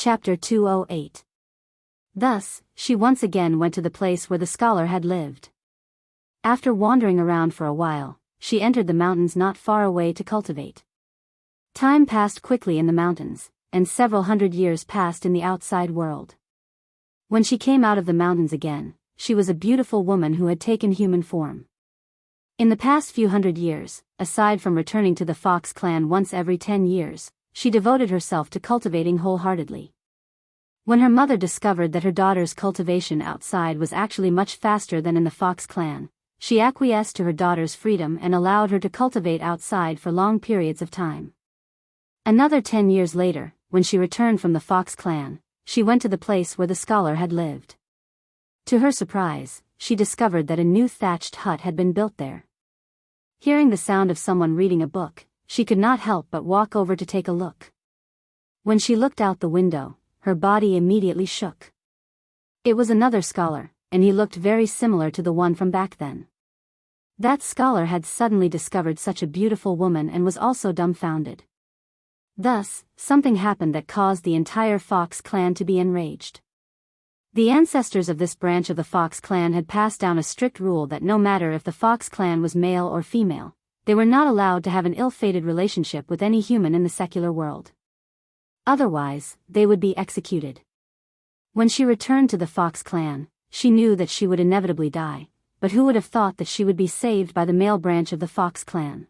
Chapter 208. Thus, she once again went to the place where the scholar had lived. After wandering around for a while, she entered the mountains not far away to cultivate. Time passed quickly in the mountains, and several hundred years passed in the outside world. When she came out of the mountains again, she was a beautiful woman who had taken human form. In the past few hundred years, aside from returning to the Fox clan once every 10 years, she devoted herself to cultivating wholeheartedly. When her mother discovered that her daughter's cultivation outside was actually much faster than in the Fox clan, she acquiesced to her daughter's freedom and allowed her to cultivate outside for long periods of time. Another 10 years later, when she returned from the Fox clan, she went to the place where the scholar had lived. To her surprise, she discovered that a new thatched hut had been built there. Hearing the sound of someone reading a book, she could not help but walk over to take a look. When she looked out the window, her body immediately shook. It was another scholar, and he looked very similar to the one from back then. That scholar had suddenly discovered such a beautiful woman and was also dumbfounded. Thus, something happened that caused the entire Fox clan to be enraged. The ancestors of this branch of the Fox clan had passed down a strict rule that no matter if the Fox clan was male or female, they were not allowed to have an ill-fated relationship with any human in the secular world. Otherwise, they would be executed. When she returned to the Fox clan, she knew that she would inevitably die, but who would have thought that she would be saved by the male branch of the Fox clan?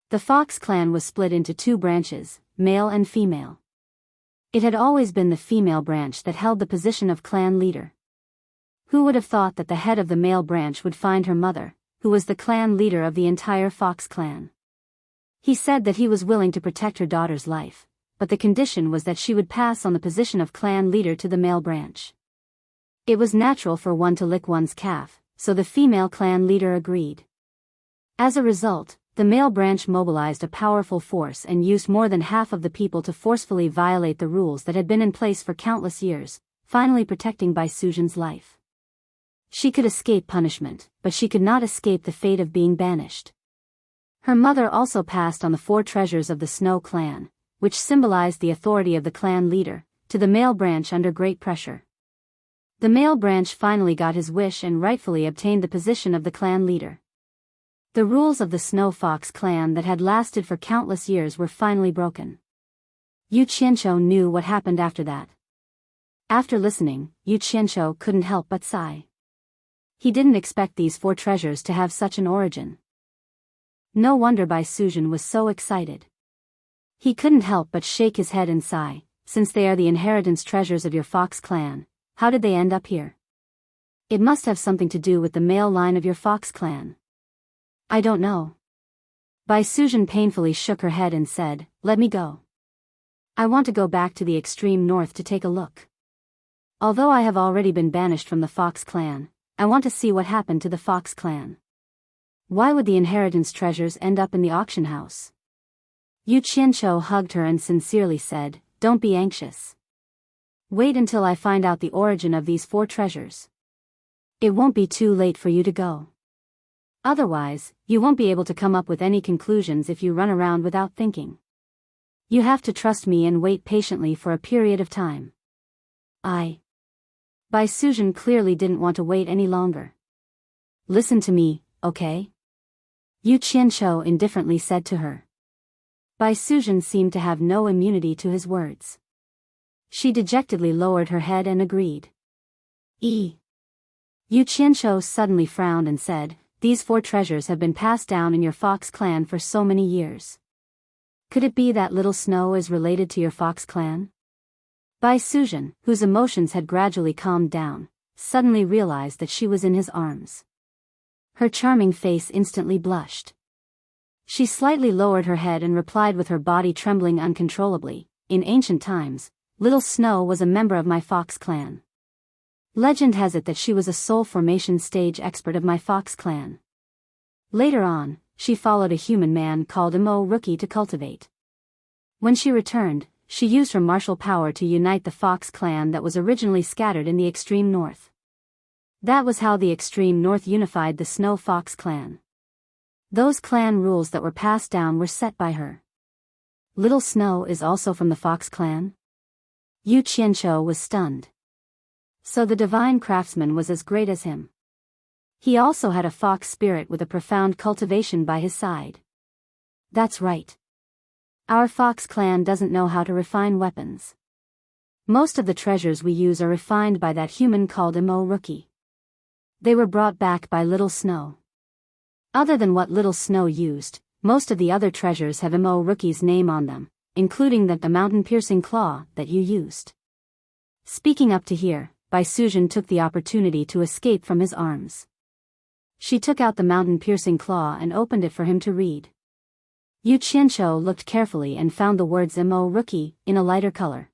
The Fox clan was split into two branches, male and female. It had always been the female branch that held the position of clan leader. Who would have thought that the head of the male branch would find her mother, who was the clan leader of the entire Fox clan? He said that he was willing to protect her daughter's life, but the condition was that she would pass on the position of clan leader to the male branch. It was natural for one to lick one's calf, so the female clan leader agreed. As a result, the male branch mobilized a powerful force and used more than half of the people to forcefully violate the rules that had been in place for countless years, finally protecting Bai Sujin's life. She could escape punishment, but she could not escape the fate of being banished. Her mother also passed on the 4 treasures of the Snow clan, which symbolized the authority of the clan leader, to the male branch under great pressure. The male branch finally got his wish and rightfully obtained the position of the clan leader. The rules of the Snow Fox clan that had lasted for countless years were finally broken. Yu Qianqiu knew what happened after that. After listening, Yu Qianqiu couldn't help but sigh. He didn't expect these 4 treasures to have such an origin. No wonder Bai Sujin was so excited. He couldn't help but shake his head and sigh. Since they are the inheritance treasures of your Fox clan, how did they end up here? It must have something to do with the male line of your Fox clan. I don't know. Bai Sujin painfully shook her head and said, "Let me go. I want to go back to the extreme north to take a look. Although I have already been banished from the Fox clan, I want to see what happened to the Fox clan. Why would the inheritance treasures end up in the auction house?" Yu Qianqiu hugged her and sincerely said, "Don't be anxious. Wait until I find out the origin of these 4 treasures. It won't be too late for you to go. Otherwise, you won't be able to come up with any conclusions if you run around without thinking. You have to trust me and wait patiently for a period of time." Bai Sujin clearly didn't want to wait any longer. "Listen to me, okay?" Yu Qianqiu indifferently said to her. Bai Sujin seemed to have no immunity to his words. She dejectedly lowered her head and agreed. Yu Qianqiu suddenly frowned and said, "These 4 treasures have been passed down in your Fox clan for so many years. Could it be that Little Snow is related to your Fox clan?" Bai Sujin, whose emotions had gradually calmed down, suddenly realized that she was in his arms. Her charming face instantly blushed. She slightly lowered her head and replied with her body trembling uncontrollably, "In ancient times, Little Snow was a member of my Fox clan. Legend has it that she was a soul formation stage expert of my Fox clan. Later on, she followed a human man called Imo Rookie to cultivate. When she returned, she used her martial power to unite the Fox clan that was originally scattered in the extreme north. That was how the extreme north unified the Snow Fox clan. Those clan rules that were passed down were set by her. Little Snow is also from the Fox clan?" Yu Qianqiu was stunned. So the divine craftsman was as great as him. He also had a fox spirit with a profound cultivation by his side. That's right. Our fox clan doesn't know how to refine weapons. Most of the treasures we use are refined by that human called Rookie. They were brought back by Little Snow. Other than what Little Snow used, most of the other treasures have Rookie's name on them, including the mountain-piercing claw that you used. Speaking up to here, Bai Suzhen took the opportunity to escape from his arms. She took out the mountain-piercing claw and opened it for him to read. Yu Qianqiu looked carefully and found the words Rookie in a lighter color.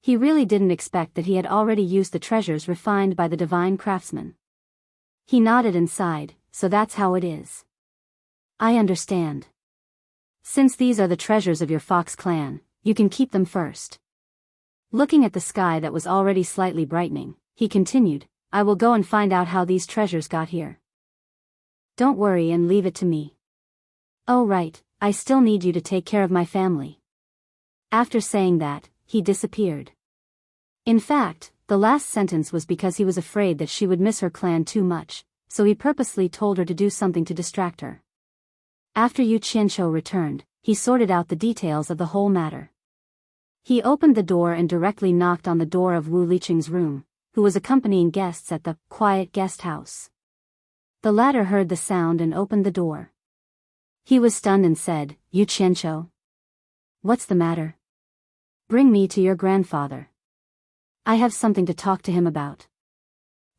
He really didn't expect that he had already used the treasures refined by the divine craftsman. He nodded and sighed, so that's how it is. I understand. Since these are the treasures of your fox clan, you can keep them first. Looking at the sky that was already slightly brightening, he continued, I will go and find out how these treasures got here. Don't worry and leave it to me. Oh right, I still need you to take care of my family. After saying that, he disappeared. In fact, the last sentence was because he was afraid that she would miss her clan too much, so he purposely told her to do something to distract her. After Yu Qianqiu returned, he sorted out the details of the whole matter. He opened the door and directly knocked on the door of Wu Liqing's room, who was accompanying guests at the quiet guest house. The latter heard the sound and opened the door. He was stunned and said, Yu Qianqiu? What's the matter? Bring me to your grandfather. I have something to talk to him about.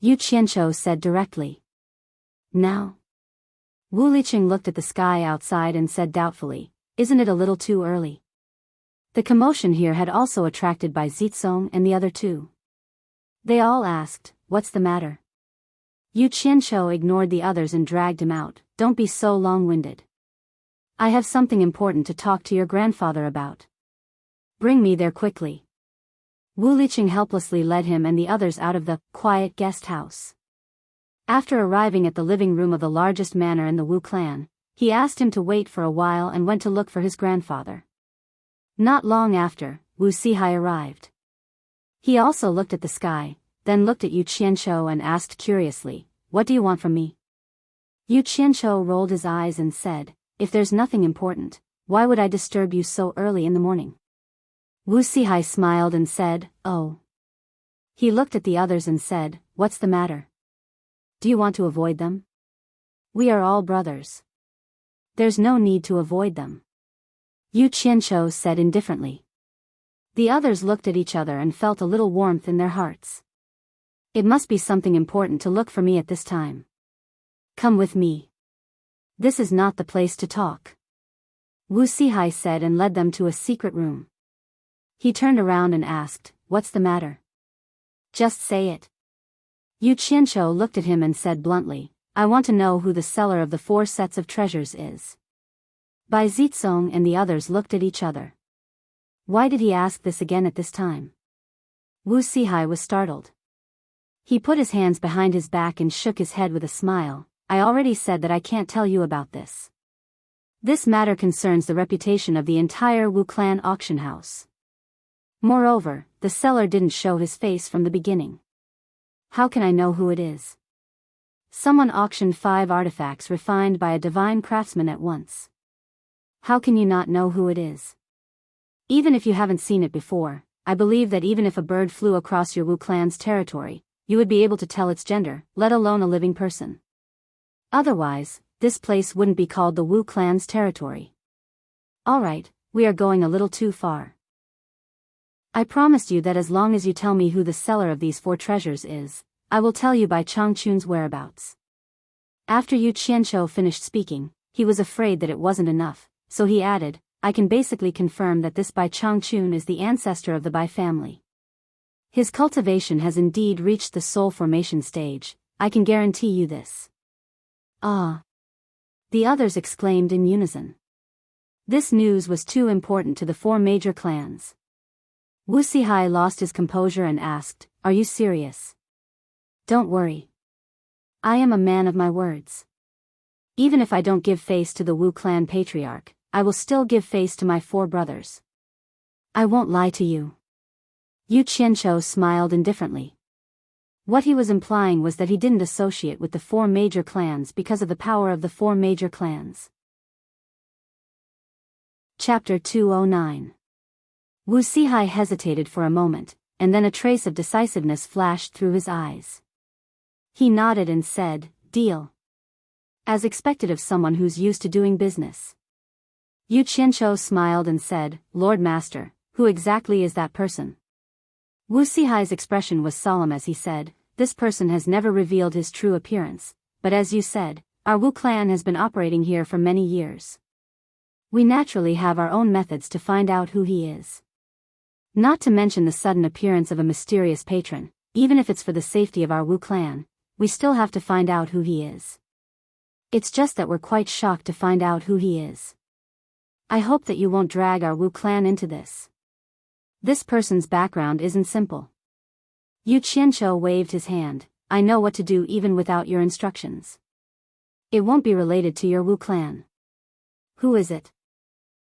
Yu Qianqiu said directly. Now? Wu Liqing looked at the sky outside and said doubtfully, isn't it a little too early? The commotion here had also attracted Bai Zitsong and the other two. They all asked, what's the matter? Yu Qianqiu ignored the others and dragged him out, don't be so long-winded. I have something important to talk to your grandfather about. Bring me there quickly. Wu Liqing helplessly led him and the others out of the quiet guest house. After arriving at the living room of the largest manor in the Wu clan, he asked him to wait for a while and went to look for his grandfather. Not long after, Wu Sihai arrived. He also looked at the sky, then looked at Yu Qianqiu and asked curiously, what do you want from me? Yu Qianqiu rolled his eyes and said, if there's nothing important, why would I disturb you so early in the morning? Wu Sihai smiled and said, oh. He looked at the others and said, what's the matter? Do you want to avoid them? We are all brothers. There's no need to avoid them. Yu Qianqiu said indifferently. The others looked at each other and felt a little warmth in their hearts. It must be something important to look for me at this time. Come with me. This is not the place to talk. Wu Sihai said and led them to a secret room. He turned around and asked, what's the matter? Just say it. Yu Qianqiu looked at him and said bluntly, I want to know who the seller of the 4 sets of treasures is. Bai Zitsong and the others looked at each other. Why did he ask this again at this time? Wu Sihai was startled. He put his hands behind his back and shook his head with a smile. I already said that I can't tell you about this. This matter concerns the reputation of the entire Wu clan auction house. Moreover, the seller didn't show his face from the beginning. How can I know who it is? Someone auctioned 5 artifacts refined by a divine craftsman at once. How can you not know who it is? Even if you haven't seen it before, I believe that even if a bird flew across your Wu clan's territory, you would be able to tell its gender, let alone a living person. Otherwise, this place wouldn't be called the Wu clan's territory. Alright, we are going a little too far. I promised you that as long as you tell me who the seller of these 4 treasures is, I will tell you Bai Changchun's whereabouts. After Yu Qianqiu finished speaking, he was afraid that it wasn't enough, so he added, I can basically confirm that this Bai Changchun is the ancestor of the Bai family. His cultivation has indeed reached the soul formation stage, I can guarantee you this. Ah! The others exclaimed in unison. This news was too important to the 4 major clans. Wu Sihai lost his composure and asked, are you serious? Don't worry. I am a man of my words. Even if I don't give face to the Wu clan patriarch, I will still give face to my 4 brothers. I won't lie to you. Yu Qianqiu smiled indifferently. What he was implying was that he didn't associate with the four major clans because of the power of the four major clans. Chapter 209. Wu Sihai hesitated for a moment, and then a trace of decisiveness flashed through his eyes. He nodded and said, "Deal." As expected of someone who's used to doing business. Yu Qianqiu smiled and said, "Lord Master, who exactly is that person?" Wu Sihai's expression was solemn as he said, "This person has never revealed his true appearance, but as you said, our Wu clan has been operating here for many years. We naturally have our own methods to find out who he is. Not to mention the sudden appearance of a mysterious patron, even if it's for the safety of our Wu clan, we still have to find out who he is. It's just that we're quite shocked to find out who he is. I hope that you won't drag our Wu clan into this. This person's background isn't simple." Yu Qianqiu waved his hand. "I know what to do even without your instructions. It won't be related to your Wu clan." "Who is it?"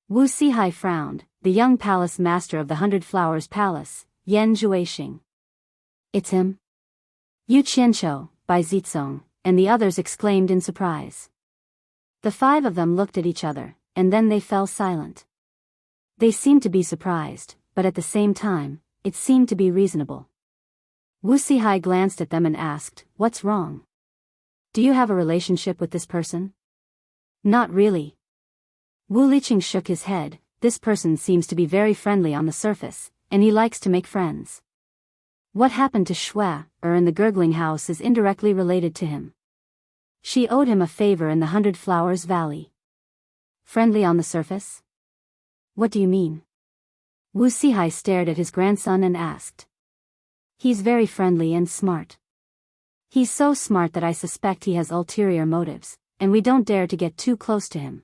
Wu Sihai frowned. "The young palace master of the 100 Flowers Palace, Yan Zhuixing." "It's him?" Yu Qianqiu, Bai Zizong, and the others exclaimed in surprise. The five of them looked at each other, and then they fell silent. They seemed to be surprised, but at the same time, it seemed to be reasonable. Wu Sihai glanced at them and asked, "What's wrong? Do you have a relationship with this person?" "Not really." Wu Liqing shook his head. "This person seems to be very friendly on the surface, and he likes to make friends. What happened to Shui in the gurgling house is indirectly related to him. She owed him a favor in the 100 Flowers Valley." "Friendly on the surface? What do you mean?" Wu Sihai stared at his grandson and asked. "He's very friendly and smart. He's so smart that I suspect he has ulterior motives, and we don't dare to get too close to him.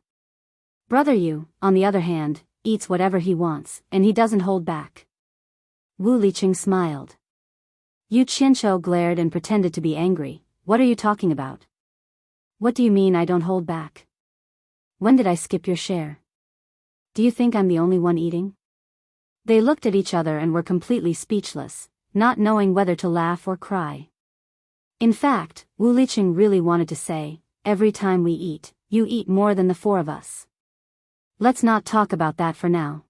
Brother Yu, on the other hand, eats whatever he wants, and he doesn't hold back." Wu Liqing smiled. Yu Qianqiu glared and pretended to be angry. "What are you talking about? What do you mean I don't hold back? When did I skip your share? Do you think I'm the only one eating?" They looked at each other and were completely speechless, not knowing whether to laugh or cry. In fact, Wu Liqing really wanted to say, "Every time we eat, you eat more than the four of us. Let's not talk about that for now."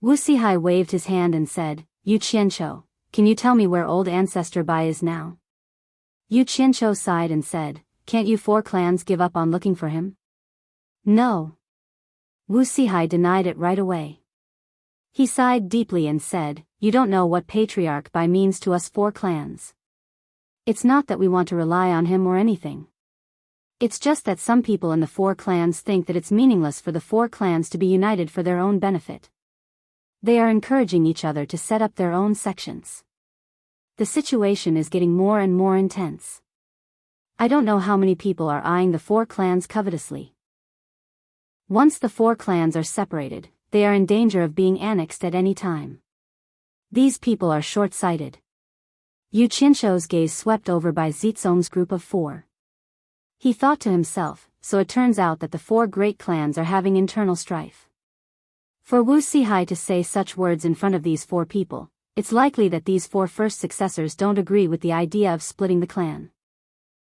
Wu Sihai waved his hand and said, "Yu Qianqiu, can you tell me where old ancestor Bai is now?" Yu Qianqiu sighed and said, "Can't you four clans give up on looking for him?" "No." Wu Sihai denied it right away. He sighed deeply and said, "You don't know what Patriarch Bai means to us four clans. It's not that we want to rely on him or anything. It's just that some people in the four clans think that it's meaningless for the four clans to be united for their own benefit. They are encouraging each other to set up their own sections. The situation is getting more and more intense. I don't know how many people are eyeing the four clans covetously. Once the four clans are separated, they are in danger of being annexed at any time. These people are short-sighted." Yu Qianqiu's gaze swept over by Zizong's group of four. He thought to himself, so it turns out that the four great clans are having internal strife. For Wu Sihai to say such words in front of these four people, it's likely that these four first successors don't agree with the idea of splitting the clan.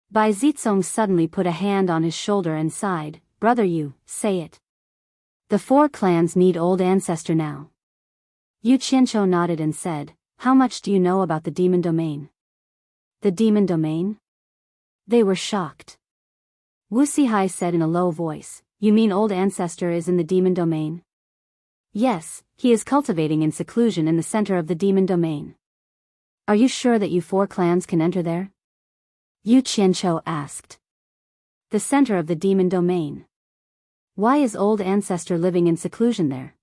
Bai Zizong suddenly put a hand on his shoulder and sighed, "Brother Yu, say it. The four clans need old ancestor now." Yu Qianqiu nodded and said, "How much do you know about the demon domain?" "The demon domain?" They were shocked. Wu Sihai said in a low voice, "You mean old ancestor is in the demon domain?" "Yes, he is cultivating in seclusion in the center of the demon domain." "Are you sure that you four clans can enter there?" Yu Qianqiu asked. "The center of the demon domain. Why is old ancestor living in seclusion there?"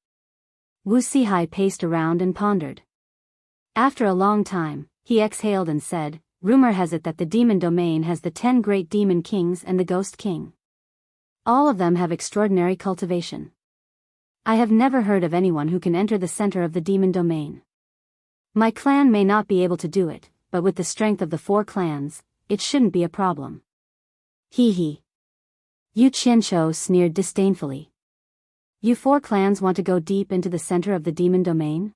Wu Sihai paced around and pondered. After a long time, he exhaled and said, "Rumor has it that the demon domain has the 10 great demon kings and the ghost king. All of them have extraordinary cultivation. I have never heard of anyone who can enter the center of the demon domain. My clan may not be able to do it, but with the strength of the four clans, it shouldn't be a problem." "Hee hee." Yu Qianqiu sneered disdainfully. "You four clans want to go deep into the center of the demon domain?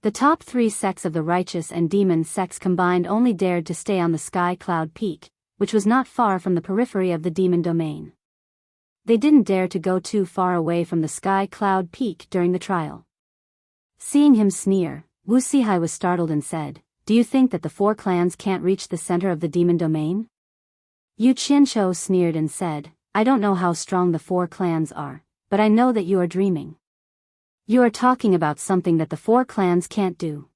The top 3 sects of the righteous and demon sects combined only dared to stay on the sky cloud peak, which was not far from the periphery of the demon domain. They didn't dare to go too far away from the sky cloud peak during the trial. Seeing him sneer, Wu Sihai was startled and said, "Do you think that the 4 clans can't reach the center of the demon domain?" Yu Qianzhou sneered and said, "I don't know how strong the 4 clans are, but I know that you are dreaming. You are talking about something that the 4 clans can't do.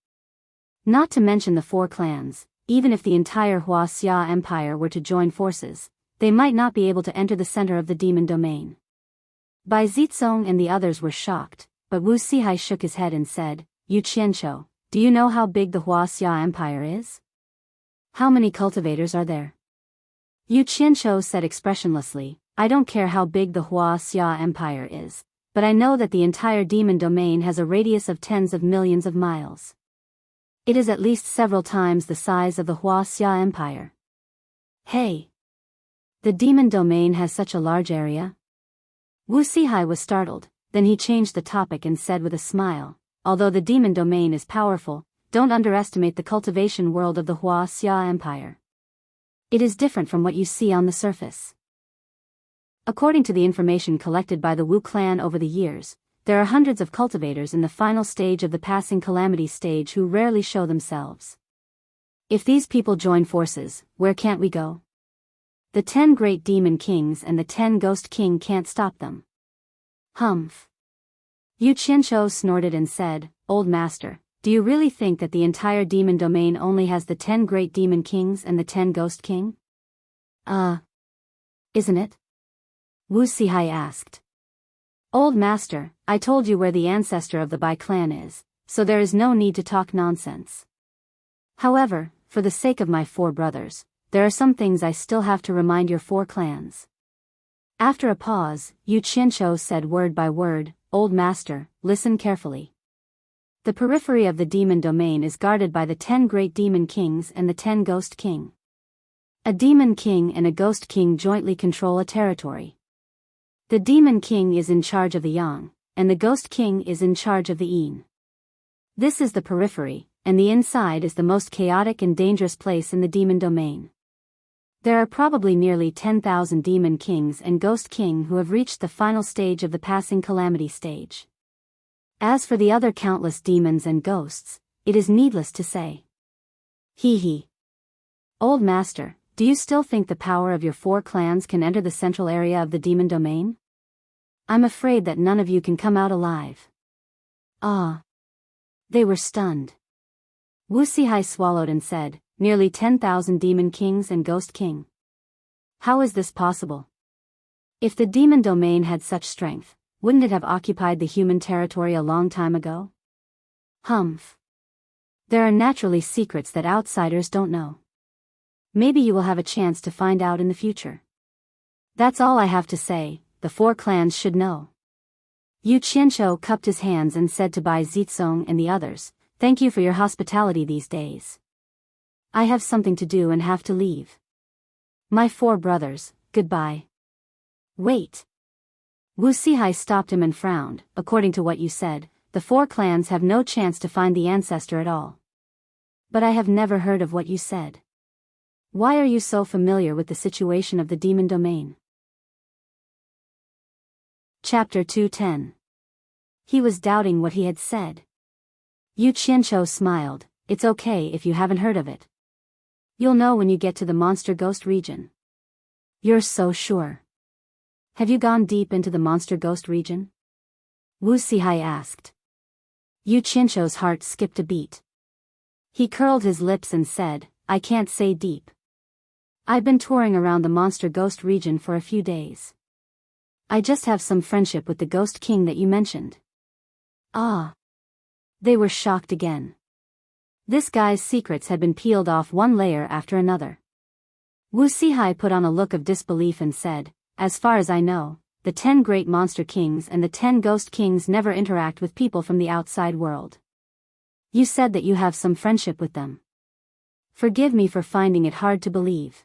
Not to mention the 4 clans, even if the entire Huaxia Empire were to join forces, they might not be able to enter the center of the demon domain." Bai Zizong and the others were shocked, but Wu Sihai shook his head and said, "Yu Qianzhou, do you know how big the Huaxia Empire is? How many cultivators are there?" Yu Qianzhou said expressionlessly, "I don't care how big the Huaxia Empire is, but I know that the entire demon domain has a radius of tens of millions of miles. It is at least several times the size of the Huaxia Empire." "Hey! The demon domain has such a large area?" Wu Sihai was startled, then he changed the topic and said with a smile, "Although the demon domain is powerful, don't underestimate the cultivation world of the Huaxia Empire. It is different from what you see on the surface." According to the information collected by the Wu clan over the years, there are hundreds of cultivators in the final stage of the passing calamity stage who rarely show themselves. If these people join forces, where can't we go? The 10 great demon kings and the 10 ghost king can't stop them. Humph. Yu Qianzhou snorted and said, "Old master, do you really think that the entire demon domain only has the 10 great demon kings and the 10 ghost king?" Isn't it?" Wu Sihai asked. "Old master, I told you where the ancestor of the Bai clan is, so there is no need to talk nonsense. However, for the sake of my 4 brothers, there are some things I still have to remind your 4 clans." After a pause, Yu Qianzhou said word by word, "Old master, listen carefully. The periphery of the demon domain is guarded by the 10 great demon kings and the 10 ghost king. A demon king and a ghost king jointly control a territory. The demon king is in charge of the yang, and the ghost king is in charge of the yin. This is the periphery, and the inside is the most chaotic and dangerous place in the demon domain. There are probably nearly 10,000 demon kings and ghost king who have reached the final stage of the passing calamity stage. As for the other countless demons and ghosts, it is needless to say. Hee. Old master, do you still think the power of your 4 clans can enter the central area of the demon domain? I'm afraid that none of you can come out alive." They were stunned. Wu Sihai swallowed and said, "Nearly 10,000 demon kings and ghost king. How is this possible? If the demon domain had such strength, wouldn't it have occupied the human territory a long time ago?" Humph. There are naturally secrets that outsiders don't know. Maybe you will have a chance to find out in the future. That's all I have to say, the 4 clans should know." Yu Qianzhou cupped his hands and said to Bai Zizong and the others, "Thank you for your hospitality these days. I have something to do and have to leave. My 4 brothers, goodbye." "Wait." Wu Sihai stopped him and frowned. "According to what you said, the 4 clans have no chance to find the ancestor at all. But I have never heard of what you said. Why are you so familiar with the situation of the demon domain?" Chapter 210. He was doubting what he had said. Yu Qianzhou smiled, "It's okay if you haven't heard of it. You'll know when you get to the monster ghost region." "You're so sure? Have you gone deep into the monster ghost region?" Wu Sihai asked. Yu Qianzhou's heart skipped a beat. He curled his lips and said, "I can't say deep. I've been touring around the monster ghost region for a few days. I just have some friendship with the ghost king that you mentioned." They were shocked again. This guy's secrets had been peeled off one layer after another. Wu Sihai put on a look of disbelief and said, "As far as I know, the 10 great monster kings and the 10 ghost kings never interact with people from the outside world. You said that you have some friendship with them. Forgive me for finding it hard to believe.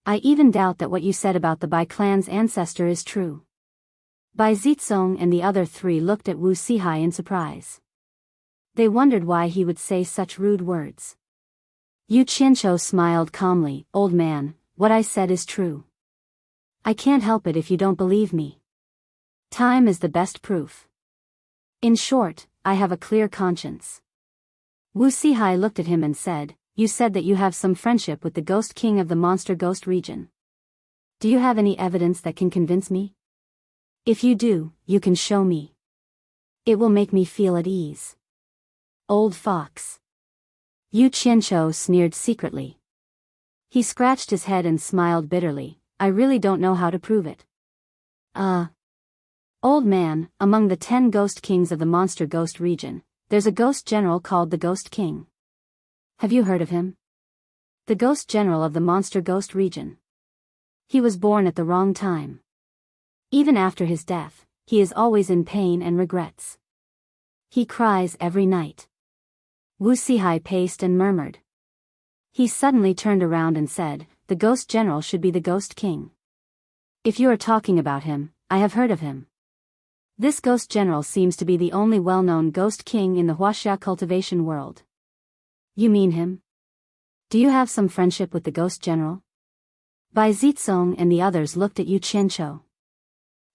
I even doubt that what you said about the Bai clan's ancestor is true." Bai Zizong and the other 3 looked at Wu Sihai in surprise. They wondered why he would say such rude words. Yu Qianqiu smiled calmly. Old man, what I said is true. I can't help it if you don't believe me. Time is the best proof. In short, I have a clear conscience. Wu Sihai looked at him and said, You said that you have some friendship with the Ghost King of the Monster Ghost region. Do you have any evidence that can convince me? If you do, you can show me. It will make me feel at ease. Old fox. Yu Qianqiu sneered secretly. He scratched his head and smiled bitterly. I really don't know how to prove it. Old man, among the 10 ghost kings of the Monster Ghost region, there's a ghost general called the Ghost King. Have you heard of him? The ghost general of the Monster Ghost region. He was born at the wrong time. Even after his death, he is always in pain and regrets. He cries every night. Wu Sihai paced and murmured. He suddenly turned around and said, The ghost general should be the Ghost King. If you are talking about him, I have heard of him. This ghost general seems to be the only well-known ghost king in the Huaxia cultivation world. You mean him? Do you have some friendship with the ghost general? Bai Zitsong and the others looked at Yu Qianqiu.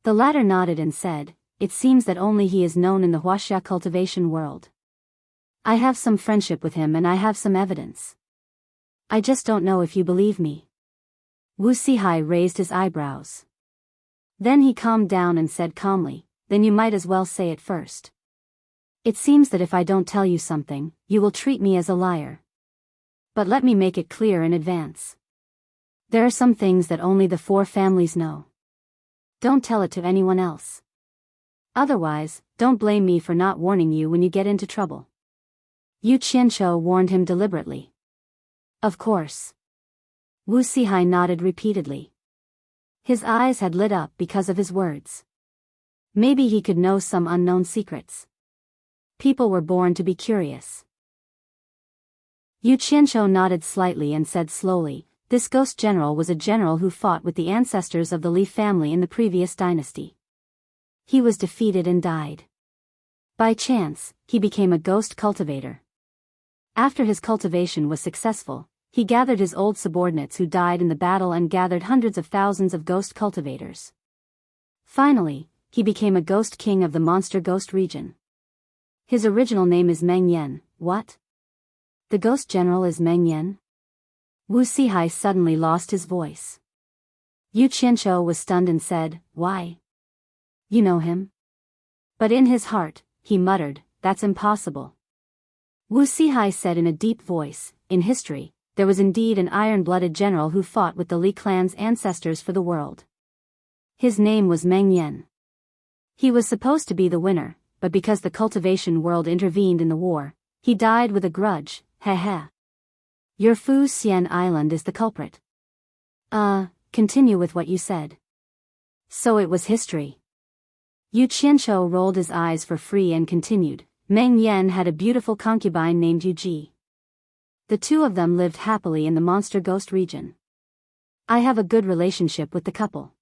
The latter nodded and said, It seems that only he is known in the Huaxia cultivation world. I have some friendship with him and I have some evidence. I just don't know if you believe me. Wu Sihai raised his eyebrows. Then he calmed down and said calmly, Then you might as well say it first. It seems that if I don't tell you something, you will treat me as a liar. But let me make it clear in advance. There are some things that only the 4 families know. Don't tell it to anyone else. Otherwise, don't blame me for not warning you when you get into trouble. Yu Qianqiu warned him deliberately. Of course. Wu Sihai nodded repeatedly. His eyes had lit up because of his words. Maybe he could know some unknown secrets. People were born to be curious. Yu Qianqiu nodded slightly and said slowly, This ghost general was a general who fought with the ancestors of the Li family in the previous dynasty. He was defeated and died. By chance, he became a ghost cultivator. After his cultivation was successful, he gathered his old subordinates who died in the battle and gathered hundreds of thousands of ghost cultivators. Finally, he became a ghost king of the Monster Ghost region. His original name is Meng Yan. What? The ghost general is Meng Yan? Wu Sihai suddenly lost his voice. Yu Qianqiu was stunned and said, Why? You know him? But in his heart, he muttered, That's impossible. Wu Sihai said in a deep voice, In history, there was indeed an iron-blooded general who fought with the Li clan's ancestors for the world. His name was Meng Yan. He was supposed to be the winner, but because the cultivation world intervened in the war, he died with a grudge. Heh. Your Fu Xian Island is the culprit. Continue with what you said. So it was history. Yu Qianqiu rolled his eyes for free and continued, Meng Yan had a beautiful concubine named Yu Ji. The 2 of them lived happily in the Monster Ghost region. I have a good relationship with the couple.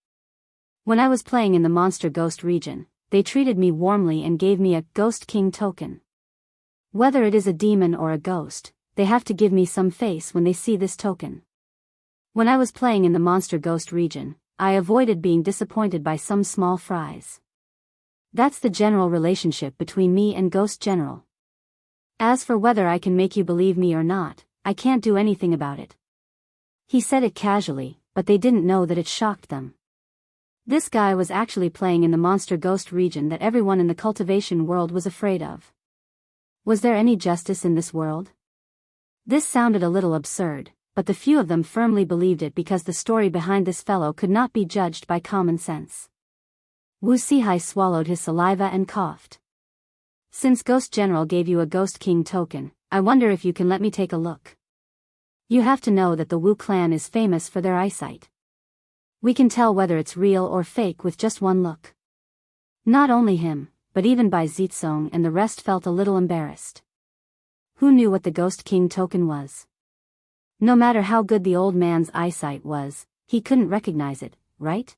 When I was playing in the Monster Ghost region, they treated me warmly and gave me a Ghost King token. Whether it is a demon or a ghost, they have to give me some face when they see this token. When I was playing in the Monster Ghost region, I avoided being disappointed by some small fries. That's the general relationship between me and Ghost General. As for whether I can make you believe me or not, I can't do anything about it. He said it casually, but they didn't know that it shocked them. This guy was actually playing in the Monster Ghost region that everyone in the cultivation world was afraid of. Was there any justice in this world? This sounded a little absurd, but the few of them firmly believed it because the story behind this fellow could not be judged by common sense. Wu Sihai swallowed his saliva and coughed. Since Ghost General gave you a Ghost King token, I wonder if you can let me take a look. You have to know that the Wu clan is famous for their eyesight. We can tell whether it's real or fake with just one look. Not only him, but even Bai Zitsong and the rest felt a little embarrassed. Who knew what the Ghost King token was? No matter how good the old man's eyesight was, he couldn't recognize it, right?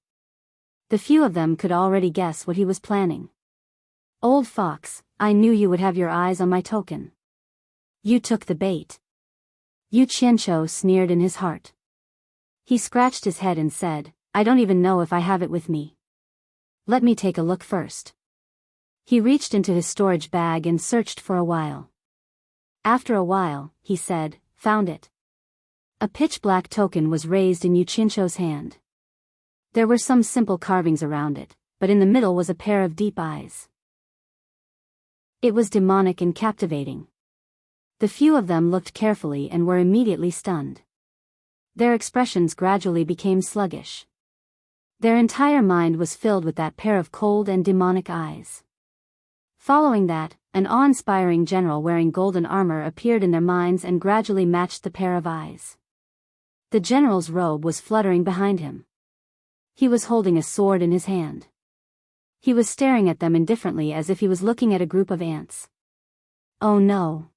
The few of them could already guess what he was planning. Old fox, I knew you would have your eyes on my token. You took the bait. Yu Qianqiu sneered in his heart. He scratched his head and said, I don't even know if I have it with me. Let me take a look first. He reached into his storage bag and searched for a while. After a while, he said, found it. A pitch-black token was raised in Yu Qianqiu's hand. There were some simple carvings around it, but in the middle was a pair of deep eyes. It was demonic and captivating. The few of them looked carefully and were immediately stunned. Their expressions gradually became sluggish. Their entire mind was filled with that pair of cold and demonic eyes. Following that, an awe-inspiring general wearing golden armor appeared in their minds and gradually matched the pair of eyes. The general's robe was fluttering behind him. He was holding a sword in his hand. He was staring at them indifferently as if he was looking at a group of ants. Oh no.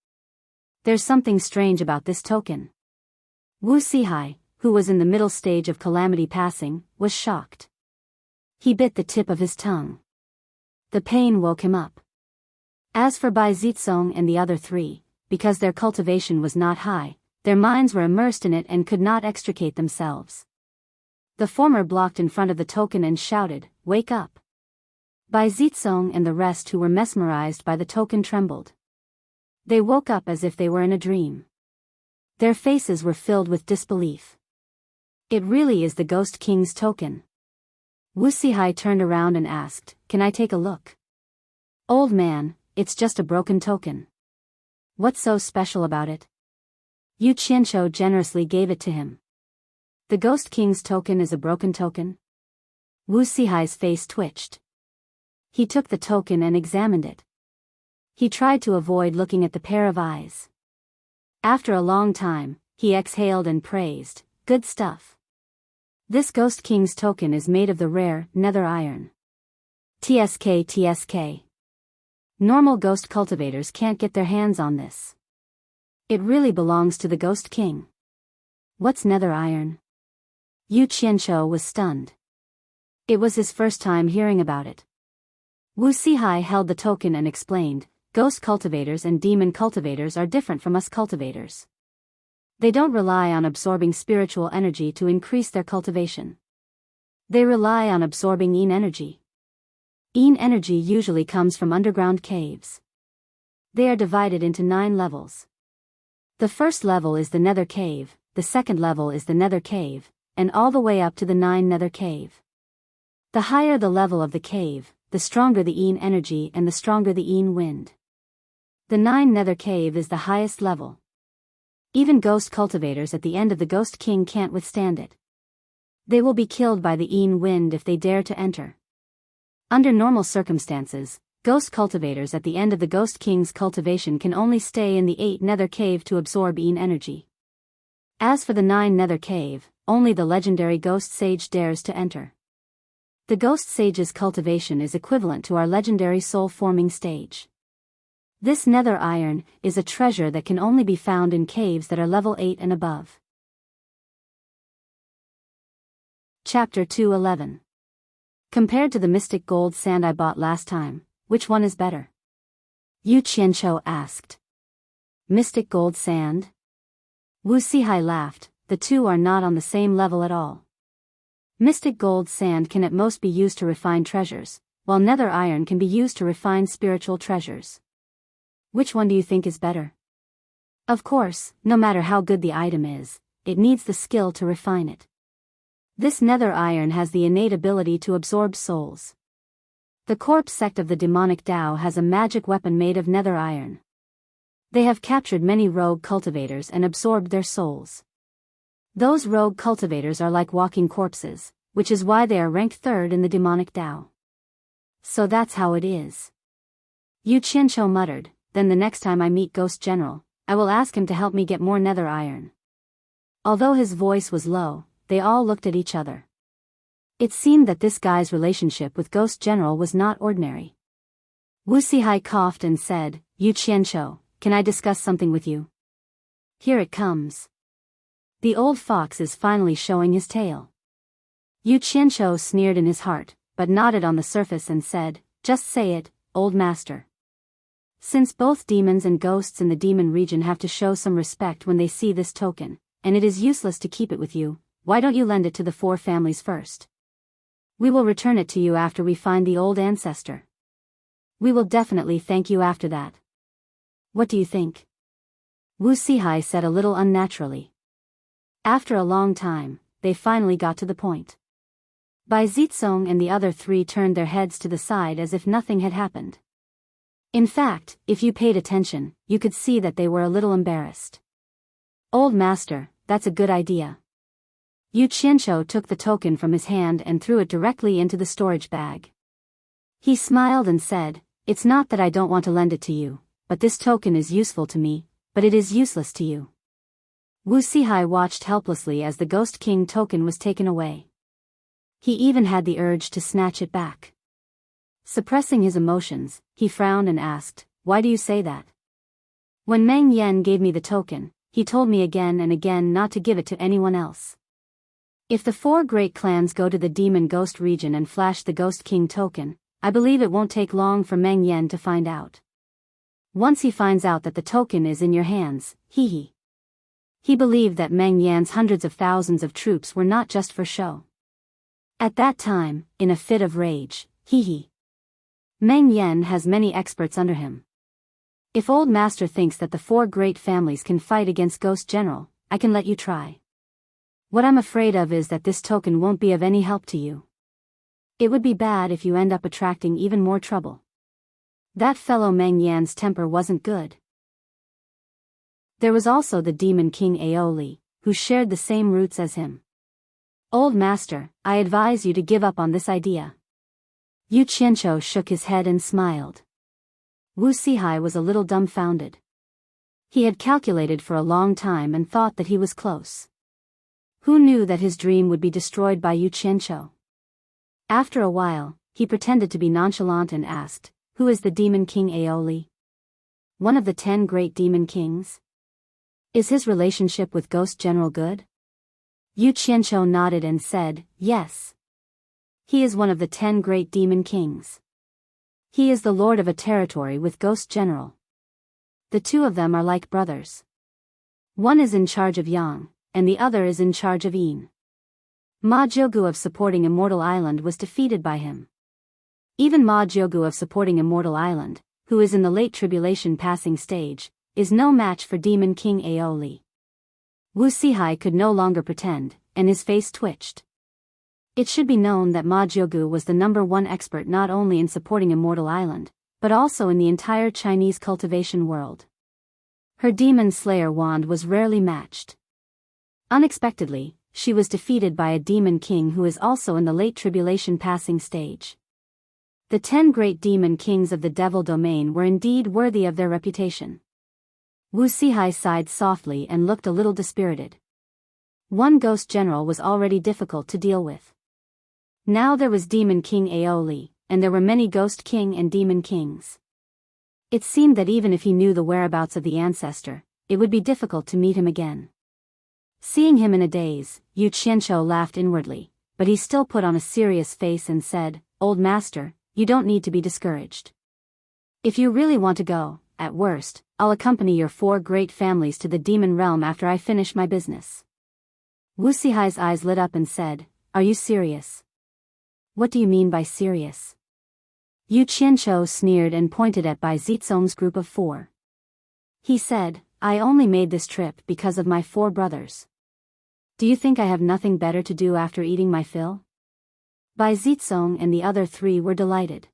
There's something strange about this token. Wu Sihai, who was in the middle stage of calamity passing, was shocked. He bit the tip of his tongue. The pain woke him up. As for Bai Zizong and the other three, because their cultivation was not high, their minds were immersed in it and could not extricate themselves. The former blocked in front of the token and shouted, Wake up! Bai Zizong and the rest who were mesmerized by the token trembled. They woke up as if they were in a dream. Their faces were filled with disbelief. It really is the Ghost King's token. Wu Sihai turned around and asked, Can I take a look? Old man, it's just a broken token. What's so special about it? Yu Qianqiu generously gave it to him. The Ghost King's token is a broken token? Wu Sihai's face twitched. He took the token and examined it. He tried to avoid looking at the pair of eyes. After a long time, he exhaled and praised, Good stuff. This Ghost King's token is made of the rare nether iron. TSK. Normal ghost cultivators can't get their hands on this. It really belongs to the Ghost King. What's nether iron? Yu Qianqiu was stunned. It was his first time hearing about it. Wu Sihai held the token and explained, Ghost cultivators and demon cultivators are different from us cultivators. They don't rely on absorbing spiritual energy to increase their cultivation. They rely on absorbing yin energy. Yin energy usually comes from underground caves. They are divided into 9 levels. The first level is the nether cave, the second level is the nether cave, and all the way up to the 9 nether cave. The higher the level of the cave, the stronger the yin energy and the stronger the yin wind. The 9 nether cave is the highest level. Even ghost cultivators at the end of the Ghost King can't withstand it. They will be killed by the yin wind if they dare to enter. Under normal circumstances, ghost cultivators at the end of the Ghost King's cultivation can only stay in the 8 nether cave to absorb yin energy. As for the 9 nether cave, only the legendary ghost sage dares to enter. The ghost sage's cultivation is equivalent to our legendary soul-forming stage. This nether iron is a treasure that can only be found in caves that are level 8 and above. Chapter 2:11. Compared to the mystic gold sand I bought last time, which one is better? Yu Qianqiu asked. Mystic gold sand? Wu Sihai laughed, the two are not on the same level at all. Mystic gold sand can at most be used to refine treasures, while nether iron can be used to refine spiritual treasures. Which one do you think is better? Of course, no matter how good the item is, it needs the skill to refine it. This nether iron has the innate ability to absorb souls. The corpse sect of the demonic Tao has a magic weapon made of nether iron. They have captured many rogue cultivators and absorbed their souls. Those rogue cultivators are like walking corpses, which is why they are ranked 3rd in the demonic Tao. So that's how it is. Yu Qianqiu muttered, then the next time I meet Ghost General, I will ask him to help me get more nether iron. Although his voice was low, they all looked at each other. It seemed that this guy's relationship with Ghost General was not ordinary. Wu Sihai coughed and said, Yu Qianqiu, can I discuss something with you? Here it comes. The old fox is finally showing his tail. Yu Qianqiu sneered in his heart, but nodded on the surface and said, Just say it, Old Master. Since both demons and ghosts in the demon region have to show some respect when they see this token, and it is useless to keep it with you, why don't you lend it to the 4 families first? We will return it to you after we find the old ancestor. We will definitely thank you after that. What do you think? Wu Sihai said a little unnaturally. After a long time, they finally got to the point. Bai Zitsong and the other 3 turned their heads to the side as if nothing had happened. In fact, if you paid attention, you could see that they were a little embarrassed. Old Master, that's a good idea. Yu Qianqiu took the token from his hand and threw it directly into the storage bag. He smiled and said, "It's not that I don't want to lend it to you, but this token is useful to me, but it is useless to you." Wu Sihai watched helplessly as the Ghost King token was taken away. He even had the urge to snatch it back. Suppressing his emotions, he frowned and asked, "Why do you say that?" "When Meng Yan gave me the token, he told me again and again not to give it to anyone else. If the 4 great clans go to the demon ghost region and flash the Ghost King token, I believe it won't take long for Meng Yan to find out. Once he finds out that the token is in your hands, he believed that Meng Yan's hundreds of thousands of troops were not just for show. At that time, in a fit of rage, Meng Yan has many experts under him. If Old Master thinks that the 4 great families can fight against Ghost General, I can let you try. What I'm afraid of is that this token won't be of any help to you. It would be bad if you end up attracting even more trouble. That fellow Meng Yan's temper wasn't good." There was also the Demon King Aoli, who shared the same roots as him. "Old Master, I advise you to give up on this idea." Yu Qianqiu shook his head and smiled. Wu Sihai was a little dumbfounded. He had calculated for a long time and thought that he was close. Who knew that his dream would be destroyed by Yu Qianqiu? After a while, he pretended to be nonchalant and asked, "Who is the Demon King Aoli? One of the 10 great demon kings? Is his relationship with Ghost General good?" Yu Qianqiu nodded and said, "Yes. He is one of the 10 great demon kings. He is the lord of a territory with Ghost General. The 2 of them are like brothers. One is in charge of Yang, and the other is in charge of Yin. Ma Jiugu of supporting Immortal Island was defeated by him. Even Ma Jiugu of supporting Immortal Island, who is in the late tribulation passing stage, is no match for Demon King Aoli." Wu Sihai could no longer pretend, and his face twitched. It should be known that Ma Jiugu was the #1 expert not only in supporting Immortal Island, but also in the entire Chinese cultivation world. Her Demon Slayer wand was rarely matched. Unexpectedly, she was defeated by a Demon King who is also in the late tribulation passing stage. The 10 great demon kings of the Devil Domain were indeed worthy of their reputation. Wu Sihai sighed softly and looked a little dispirited. One Ghost General was already difficult to deal with. Now there was Demon King Aoli, and there were many Ghost King and Demon Kings. It seemed that even if he knew the whereabouts of the ancestor, it would be difficult to meet him again. Seeing him in a daze, Yu Qianqiu laughed inwardly, but he still put on a serious face and said, "Old Master, you don't need to be discouraged. If you really want to go, at worst, I'll accompany your 4 great families to the demon realm after I finish my business." Wu Sihai's eyes lit up and said, "Are you serious?" "What do you mean by serious?" Yu Qianqiu sneered and pointed at Bai Zitsong's group of 4. He said, "I only made this trip because of my 4 brothers. Do you think I have nothing better to do after eating my fill?" Bai Zitsong and the other 3 were delighted.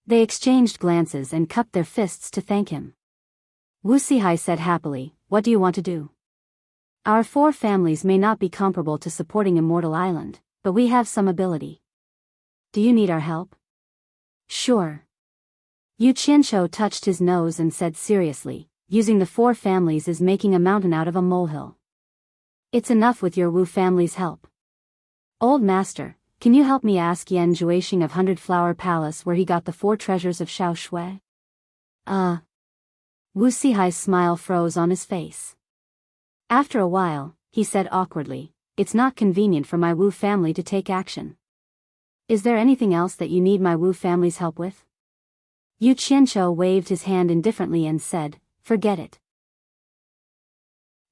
They exchanged glances and cupped their fists to thank him. Wu Sihai said happily, "What do you want to do? Our 4 families may not be comparable to supporting Immortal Island, but we have some ability. Do you need our help?" "Sure." Yu Qianqiu touched his nose and said seriously, "Using the 4 families is making a mountain out of a molehill. It's enough with your Wu family's help. Old Master, can you help me ask Yan Juixing of 100 Flower Palace where he got the 4 treasures of Shao Shui?" Wu Sihai's smile froze on his face. After a while, he said awkwardly, "It's not convenient for my Wu family to take action. Is there anything else that you need my Wu family's help with?" Yu Qianqiu waved his hand indifferently and said, "Forget it.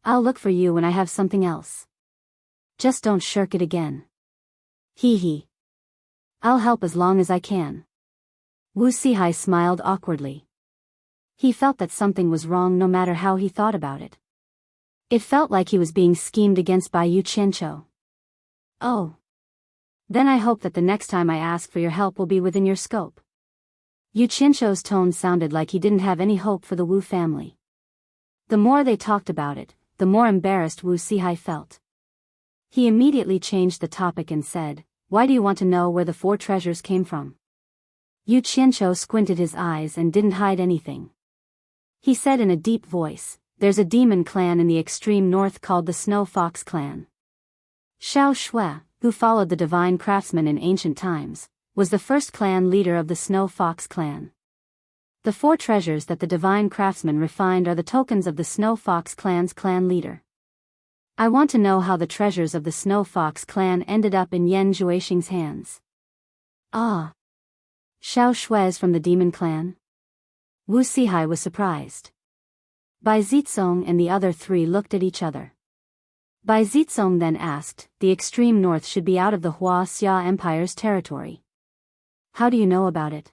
I'll look for you when I have something else. Just don't shirk it again." Hee hee. "I'll help as long as I can." Wu Sihai smiled awkwardly. He felt that something was wrong no matter how he thought about it. It felt like he was being schemed against by Yu Qianqiu. "Oh. Then I hope that the next time I ask for your help will be within your scope." Yu Qianqiu's tone sounded like he didn't have any hope for the Wu family. The more they talked about it, the more embarrassed Wu Sihai felt. He immediately changed the topic and said, "Why do you want to know where the 4 treasures came from?" Yu Qianqiu squinted his eyes and didn't hide anything. He said in a deep voice, "There's a demon clan in the extreme north called the Snow Fox Clan. Xiao Shui, who followed the divine craftsman in ancient times, was the first clan leader of the Snow Fox Clan. The 4 treasures that the divine craftsman refined are the tokens of the Snow Fox Clan's clan leader. I want to know how the treasures of the Snow Fox Clan ended up in Yan Zhuixing's hands." "Ah. Xiao Shui's from the demon clan?" Wu Sihai was surprised. Bai Zizong and the other 3 looked at each other. Bai Zizong then asked, "The extreme north should be out of the Hua Xia Empire's territory. How do you know about it?"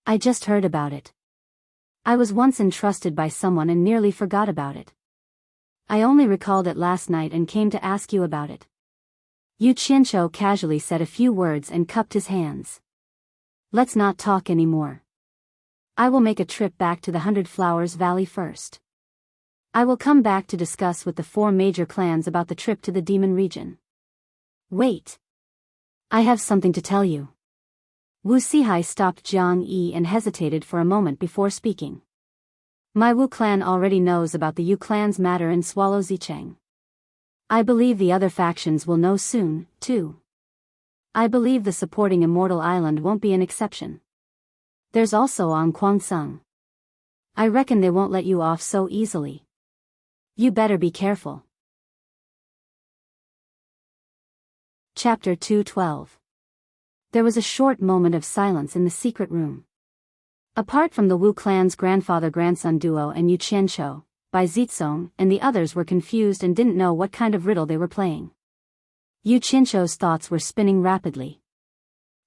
"I just heard about it. I was once entrusted by someone and nearly forgot about it. I only recalled it last night and came to ask you about it." Yu Qianqiu casually said a few words and cupped his hands. "Let's not talk anymore. I will make a trip back to the 100 Flowers Valley first. I will come back to discuss with the 4 major clans about the trip to the demon region." "Wait. I have something to tell you." Wu Sihai stopped Jiang Yi and hesitated for a moment before speaking. "My Wu clan already knows about the Yu clan's matter in Swallow Zicheng. I believe the other factions will know soon, too. I believe the supporting Immortal Island won't be an exception. There's also on Kwangsung. I reckon they won't let you off so easily. You better be careful." Chapter 212. There was a short moment of silence in the secret room. Apart from the Wu clan's grandfather-grandson duo and Yu Qianqiu, Bai Zizong and the others were confused and didn't know what kind of riddle they were playing. Yu Qianqiu's thoughts were spinning rapidly.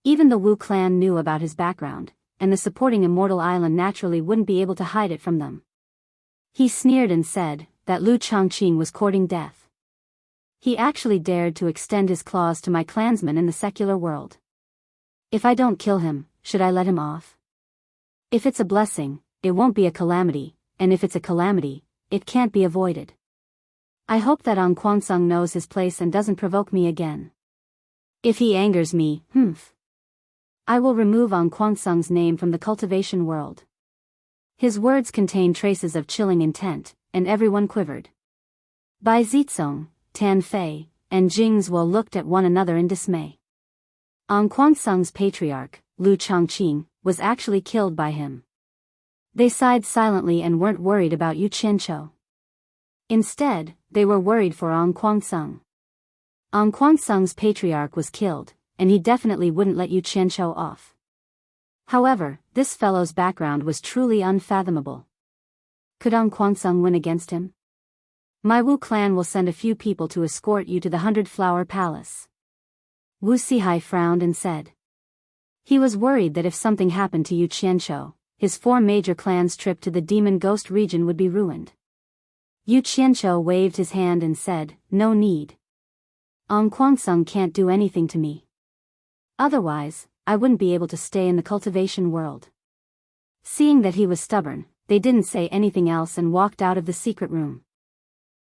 Even the Wu clan knew about his background, and the supporting Immortal Island naturally wouldn't be able to hide it from them. He sneered and said that Lu Chongqing was courting death. He actually dared to extend his claws to my clansmen in the secular world. If I don't kill him, should I let him off? If it's a blessing, it won't be a calamity, and if it's a calamity, it can't be avoided. I hope that An Kwangsung knows his place and doesn't provoke me again. If he angers me, I will remove An Kwangsung's name from the cultivation world." His words contained traces of chilling intent, and everyone quivered. Bai Zizong, Tan Fei, and Jing Zuo looked at one another in dismay. An Kwangsung's patriarch, Lu Chongqing, was actually killed by him. They sighed silently and weren't worried about Yu Qianqiu. Instead, they were worried for An Kwangsung. An Kwangsung's patriarch was killed, and he definitely wouldn't let Yu Qianqiu off. However, this fellow's background was truly unfathomable. Could An Kwangsung win against him? "My Wu clan will send a few people to escort you to the 100 Flower Palace." Wu Sihai frowned and said. He was worried that if something happened to Yu Qianqiu, his 4 major clans' trip to the Demon Ghost region would be ruined. Yu Qianqiu waved his hand and said, "No need. An Kwangsung can't do anything to me. Otherwise, I wouldn't be able to stay in the cultivation world." Seeing that he was stubborn, they didn't say anything else and walked out of the secret room.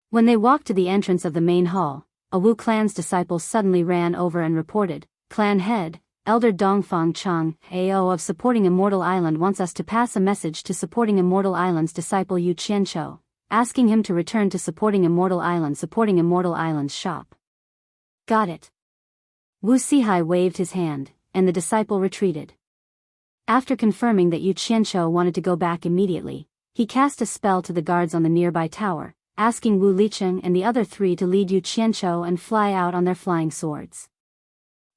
When they walked to the entrance of the main hall, a Wu clan's disciple suddenly ran over and reported, "Clan head, Elder Dongfang Chang, AO of Supporting Immortal Island wants us to pass a message to Supporting Immortal Island's disciple Yu Qianqiu, asking him to return to Supporting Immortal Island's shop." "Got it." Wu Sihai waved his hand, and the disciple retreated. After confirming that Yu Qianqiu wanted to go back immediately, he cast a spell to the guards on the nearby tower, asking Wu Licheng and the other 3 to lead Yu Qianqiu and fly out on their flying swords.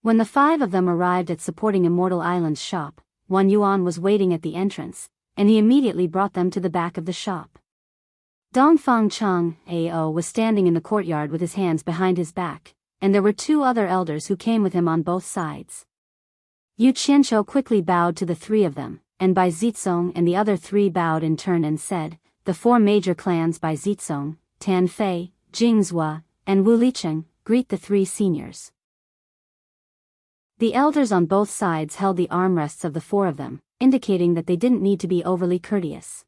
When the 5 of them arrived at Supporting Immortal Island's shop, Yuan was waiting at the entrance, and he immediately brought them to the back of the shop. Dongfang Cheng Ao was standing in the courtyard with his hands behind his back, and there were two other elders who came with him on both sides. Yu Qianqiu quickly bowed to the three of them, and Bai Zizong and the other three bowed in turn and said, "The four major clans Bai Zizong, Tan Fei, Jingzhua, and Wu Licheng, greet the three seniors." The elders on both sides held the armrests of the four of them, indicating that they didn't need to be overly courteous.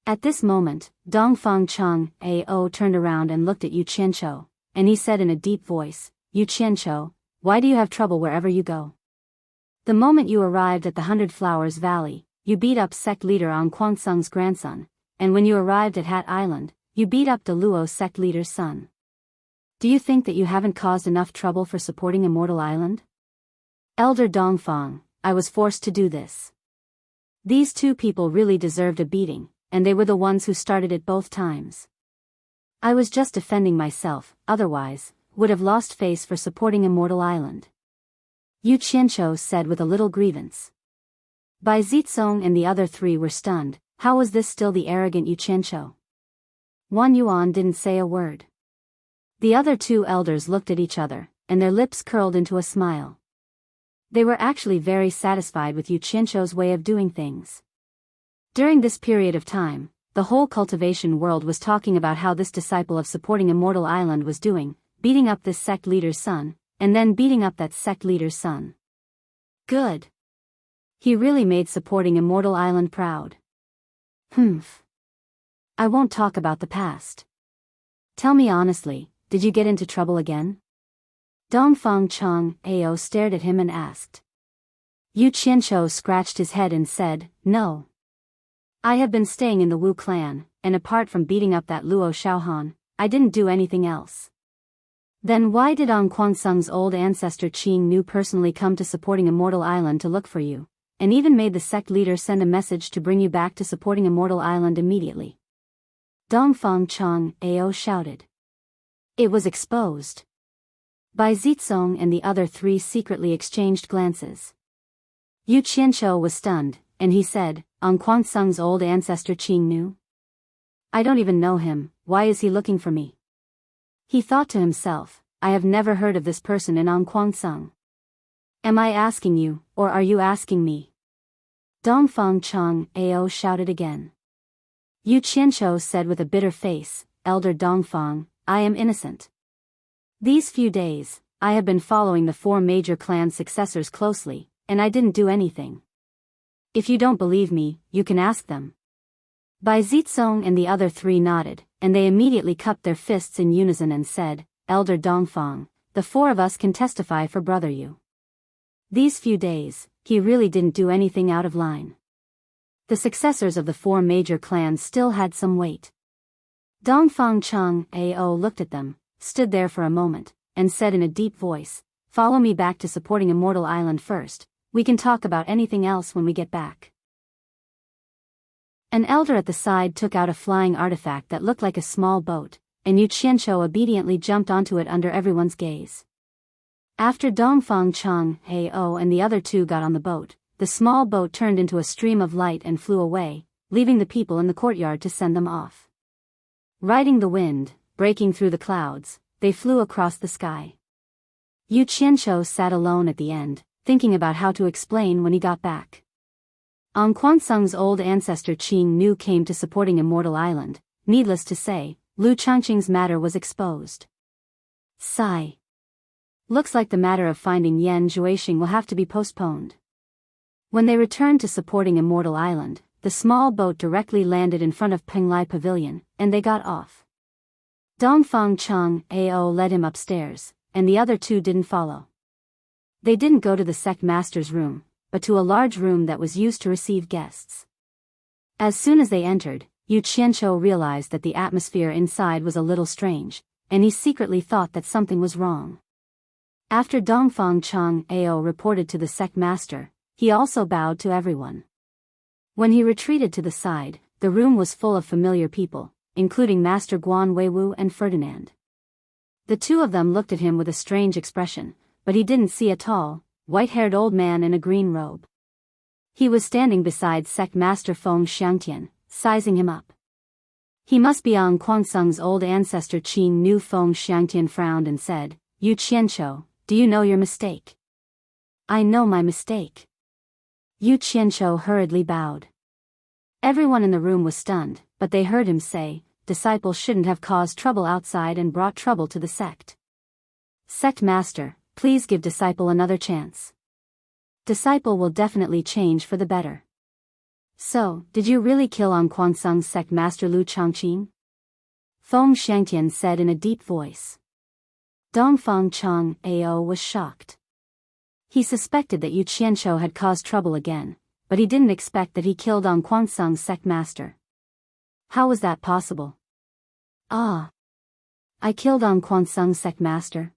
At this moment, Dongfang Cheng Ao turned around and looked at Yu Qianqiu, and he said in a deep voice, "Yu Qianqiu, why do you have trouble wherever you go? The moment you arrived at the 100 Flowers Valley, you beat up sect leader An Kwangsung's grandson, and when you arrived at Hat Island, you beat up De Luo sect leader's son. Do you think that you haven't caused enough trouble for supporting Immortal Island?" "Elder Dongfang, I was forced to do this. These two people really deserved a beating, and they were the ones who started it both times. I was just defending myself, otherwise, would have lost face for supporting Immortal Island," Yu Qianqiu said with a little grievance. Bai Zizong and the other three were stunned. How was this still the arrogant Yu Qianqiu? Yuan didn't say a word. The other two elders looked at each other, and their lips curled into a smile. They were actually very satisfied with Yu Qianqiu's way of doing things. During this period of time, the whole cultivation world was talking about how this disciple of supporting Immortal Island was doing, beating up this sect leader's son, and then beating up that sect leader's son. Good. He really made supporting Immortal Island proud. I won't talk about the past. Tell me honestly, did you get into trouble again? Dongfang Cheng Ao stared at him and asked. Yu Qianqiu scratched his head and said, "No. I have been staying in the Wu clan, and apart from beating up that Luo Xiaohan, I didn't do anything else." "Then why did An Kwangsung's old ancestor Qing Nu personally come to supporting Immortal Island to look for you, and even made the sect leader send a message to bring you back to supporting Immortal Island immediately?" Dongfang Cheng Ao shouted. It was exposed. Bai Zizong and the other three secretly exchanged glances. Yu Qianqiu was stunned, and he said, "An Kwangsung's old ancestor Qing Nu? I don't even know him, why is he looking for me?" He thought to himself, "I have never heard of this person in An Kwangsung. Am I asking you, or are you asking me?" Dongfang Cheng Ao shouted again. Yu Qianqiu said with a bitter face, "Elder Dongfang, I am innocent. These few days, I have been following the four major clan successors closely, and I didn't do anything. If you don't believe me, you can ask them." Bai Zizong and the other three nodded, and they immediately cupped their fists in unison and said, "Elder Dongfang, the four of us can testify for Brother Yu. These few days, he really didn't do anything out of line." The successors of the four major clans still had some weight. Dongfang Cheng Ao looked at them, stood there for a moment, and said in a deep voice, "Follow me back to supporting Immortal Island first, we can talk about anything else when we get back." An elder at the side took out a flying artifact that looked like a small boat, and Yu Qianqiu obediently jumped onto it under everyone's gaze. After Dongfang Cheng Ao and the other two got on the boat, the small boat turned into a stream of light and flew away, leaving the people in the courtyard to send them off. Riding the wind, breaking through the clouds, they flew across the sky. Yu Qianqiu sat alone at the end, thinking about how to explain when he got back. An Kwangsung's old ancestor Qing Nu came to supporting Immortal Island. Needless to say, Lu Changqing's matter was exposed. Sigh. Looks like the matter of finding Yan Zhuixing will have to be postponed. When they returned to supporting Immortal Island, the small boat directly landed in front of Penglai Pavilion, and they got off. Dongfang Cheng Ao led him upstairs, and the other two didn't follow. They didn't go to the sect master's room, but to a large room that was used to receive guests. As soon as they entered, Yu Qianqiu realized that the atmosphere inside was a little strange, and he secretly thought that something was wrong. After Dongfang Cheng Ao reported to the sect master, he also bowed to everyone. When he retreated to the side, the room was full of familiar people, including Master Guan Weiwu and Ferdinand. The two of them looked at him with a strange expression, but he didn't see a tall, white-haired old man in a green robe. He was standing beside sect master Feng Xiangtian, sizing him up. He must be Ang Kuansung's old ancestor. Qin Nu. Feng Xiangtian frowned and said, "Yu Qianqiu, do you know your mistake?" "I know my mistake." Yu Qianqiu hurriedly bowed. Everyone in the room was stunned, but they heard him say, "Disciple shouldn't have caused trouble outside and brought trouble to the sect. Sect master, please give disciple another chance. Disciple will definitely change for the better." "So, did you really kill Ang Kuansung's sect master Lu Changqing?" Feng Xiangtian said in a deep voice. Dongfang Chang Ao was shocked. He suspected that Yu Qianqiu had caused trouble again, but he didn't expect that he killed Ang Kuansung's sect master. How was that possible? "Ah! I killed Ang Kuansung's sect master?"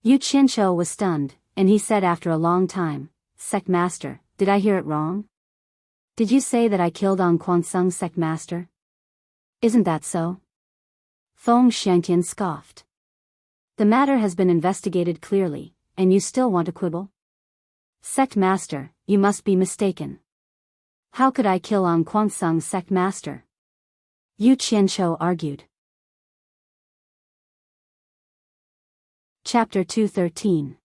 Yu Qianqiu was stunned, and he said after a long time, "Sect master, did I hear it wrong? Did you say that I killed Ang Kuansung's sect master? Isn't that so?" Feng Xiangtian scoffed. "The matter has been investigated clearly, and you still want to quibble? Sect master, you must be mistaken. How could I kill Ang Kuansung's sect master?" Yu Qianqiu argued. Chapter 213.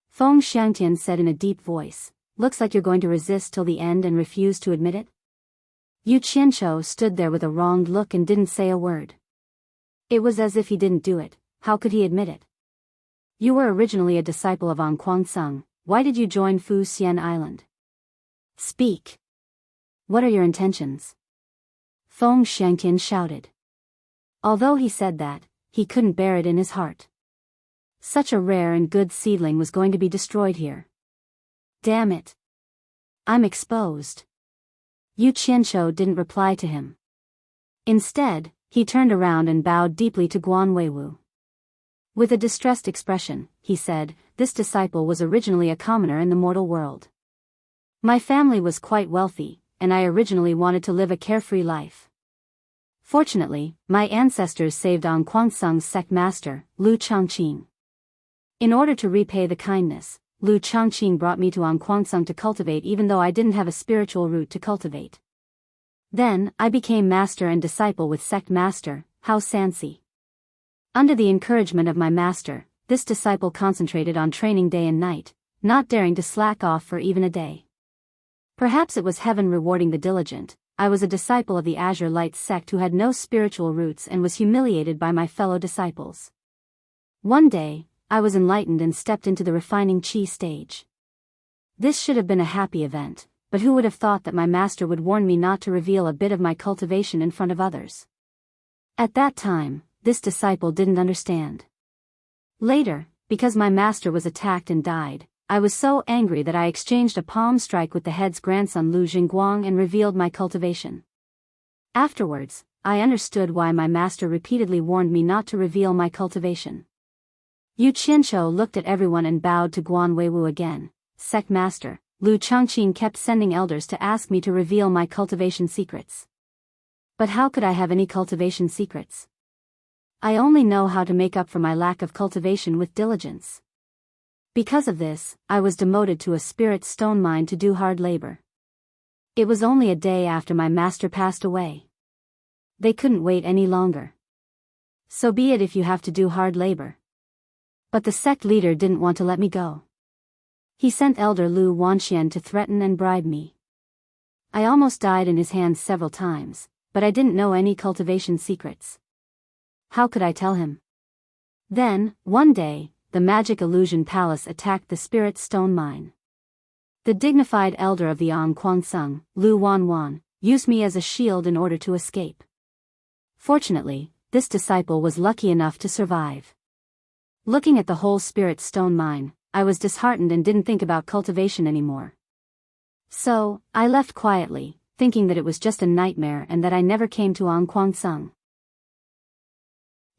Feng Xiangtian said in a deep voice, "Looks like you're going to resist till the end and refuse to admit it?" Yu Qianqiu stood there with a wronged look and didn't say a word. It was as if he didn't do it. How could he admit it? "You were originally a disciple of Ang Kuansung. Why did you join Fu Xian Island? Speak. What are your intentions?" Feng Xiangtian shouted. Although he said that, he couldn't bear it in his heart. Such a rare and good seedling was going to be destroyed here. Damn it. I'm exposed. Yu Qianqiu didn't reply to him. Instead, he turned around and bowed deeply to Guan Weiwu. With a distressed expression, he said, "This disciple was originally a commoner in the mortal world. My family was quite wealthy, and I originally wanted to live a carefree life. Fortunately, my ancestors saved Ang Kuansung's sect master, Lu Changqing. In order to repay the kindness, Lu Changqing brought me to Ang Kuansung to cultivate even though I didn't have a spiritual root to cultivate. Then, I became master and disciple with sect master, Hao Sansi. Under the encouragement of my master, this disciple concentrated on training day and night, not daring to slack off for even a day. Perhaps it was heaven rewarding the diligent. I was a disciple of the Azure Light sect who had no spiritual roots and was humiliated by my fellow disciples. One day, I was enlightened and stepped into the refining chi stage. This should have been a happy event, but who would have thought that my master would warn me not to reveal a bit of my cultivation in front of others? At that time, this disciple didn't understand. Later, because my master was attacked and died, I was so angry that I exchanged a palm strike with the head's grandson Lu Jingguang and revealed my cultivation. Afterwards, I understood why my master repeatedly warned me not to reveal my cultivation. Yu Qianqiu looked at everyone and bowed to Guan Weiwu again. "Sect master, Lu Changqing kept sending elders to ask me to reveal my cultivation secrets. But how could I have any cultivation secrets? I only know how to make up for my lack of cultivation with diligence. Because of this, I was demoted to a spirit stone mine to do hard labor. It was only a day after my master passed away. They couldn't wait any longer. So be it if you have to do hard labor. But the sect leader didn't want to let me go. He sent Elder Lu Wanxian to threaten and bribe me. I almost died in his hands several times, but I didn't know any cultivation secrets. How could I tell him? Then, one day, the magic illusion palace attacked the spirit stone mine. The dignified elder of the Ang Kuansung, Lu Wanwan, used me as a shield in order to escape. Fortunately, this disciple was lucky enough to survive. Looking at the whole spirit stone mine, I was disheartened and didn't think about cultivation anymore. So, I left quietly, thinking that it was just a nightmare and that I never came to Ang Kuansung.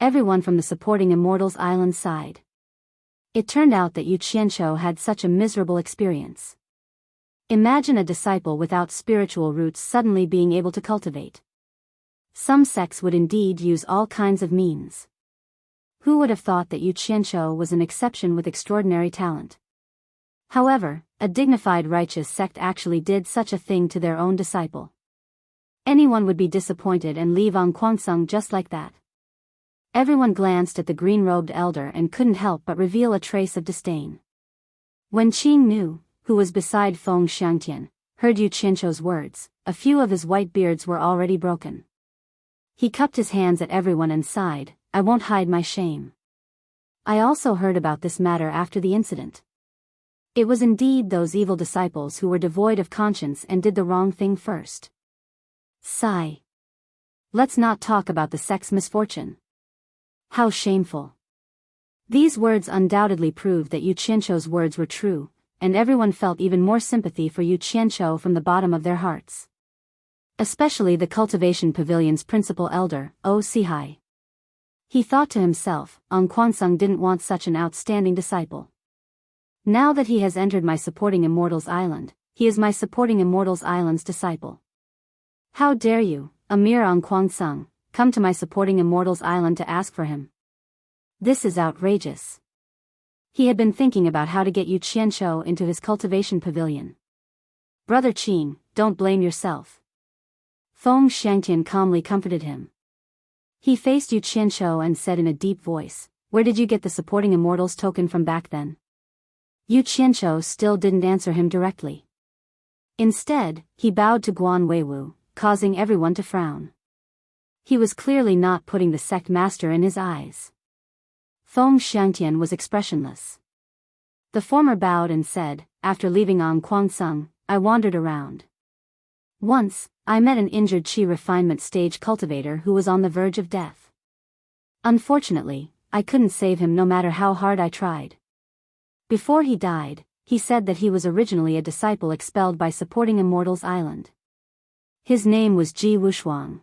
Everyone from the supporting Immortals Island sighed. It turned out that Yu Qianqiu had such a miserable experience. Imagine a disciple without spiritual roots suddenly being able to cultivate. Some sects would indeed use all kinds of means. Who would have thought that Yu Qianqiu was an exception with extraordinary talent? However, a dignified righteous sect actually did such a thing to their own disciple. Anyone would be disappointed and leave Kwangtsung just like that. Everyone glanced at the green-robed elder and couldn't help but reveal a trace of disdain. When Qing Nu, who was beside Feng Xiangtian, heard Yu Qianzhou's words, a few of his white beards were already broken. He cupped his hands at everyone and sighed, "I won't hide my shame. I also heard about this matter after the incident. It was indeed those evil disciples who were devoid of conscience and did the wrong thing first. Sigh. Let's not talk about the sect's misfortune. How shameful." These words undoubtedly proved that Yu Qianzhou's words were true, and everyone felt even more sympathy for Yu Qianzhou from the bottom of their hearts. Especially the Cultivation Pavilion's principal elder, O Sihai. He thought to himself, Kwangtsung didn't want such an outstanding disciple. Now that he has entered my Supporting Immortals Island, he is my Supporting Immortals Island's disciple. How dare you, a mere Kwangtsung, come to my Supporting Immortals Island to ask for him? This is outrageous. He had been thinking about how to get Yu Qianzhou into his cultivation pavilion. Brother Qing, don't blame yourself. Feng Xiangtian calmly comforted him. He faced Yu Qianzhou and said in a deep voice, "Where did you get the Supporting Immortals token from back then?" Yu Qianzhou still didn't answer him directly. Instead, he bowed to Guan Weiwu, causing everyone to frown. He was clearly not putting the sect master in his eyes. Feng Xiangtian was expressionless. The former bowed and said, "After leaving Kwangtsung, I wandered around. Once, I met an injured Qi refinement stage cultivator who was on the verge of death. Unfortunately, I couldn't save him no matter how hard I tried. Before he died, he said that he was originally a disciple expelled by Supporting Immortals Island. His name was Ji Wushuang.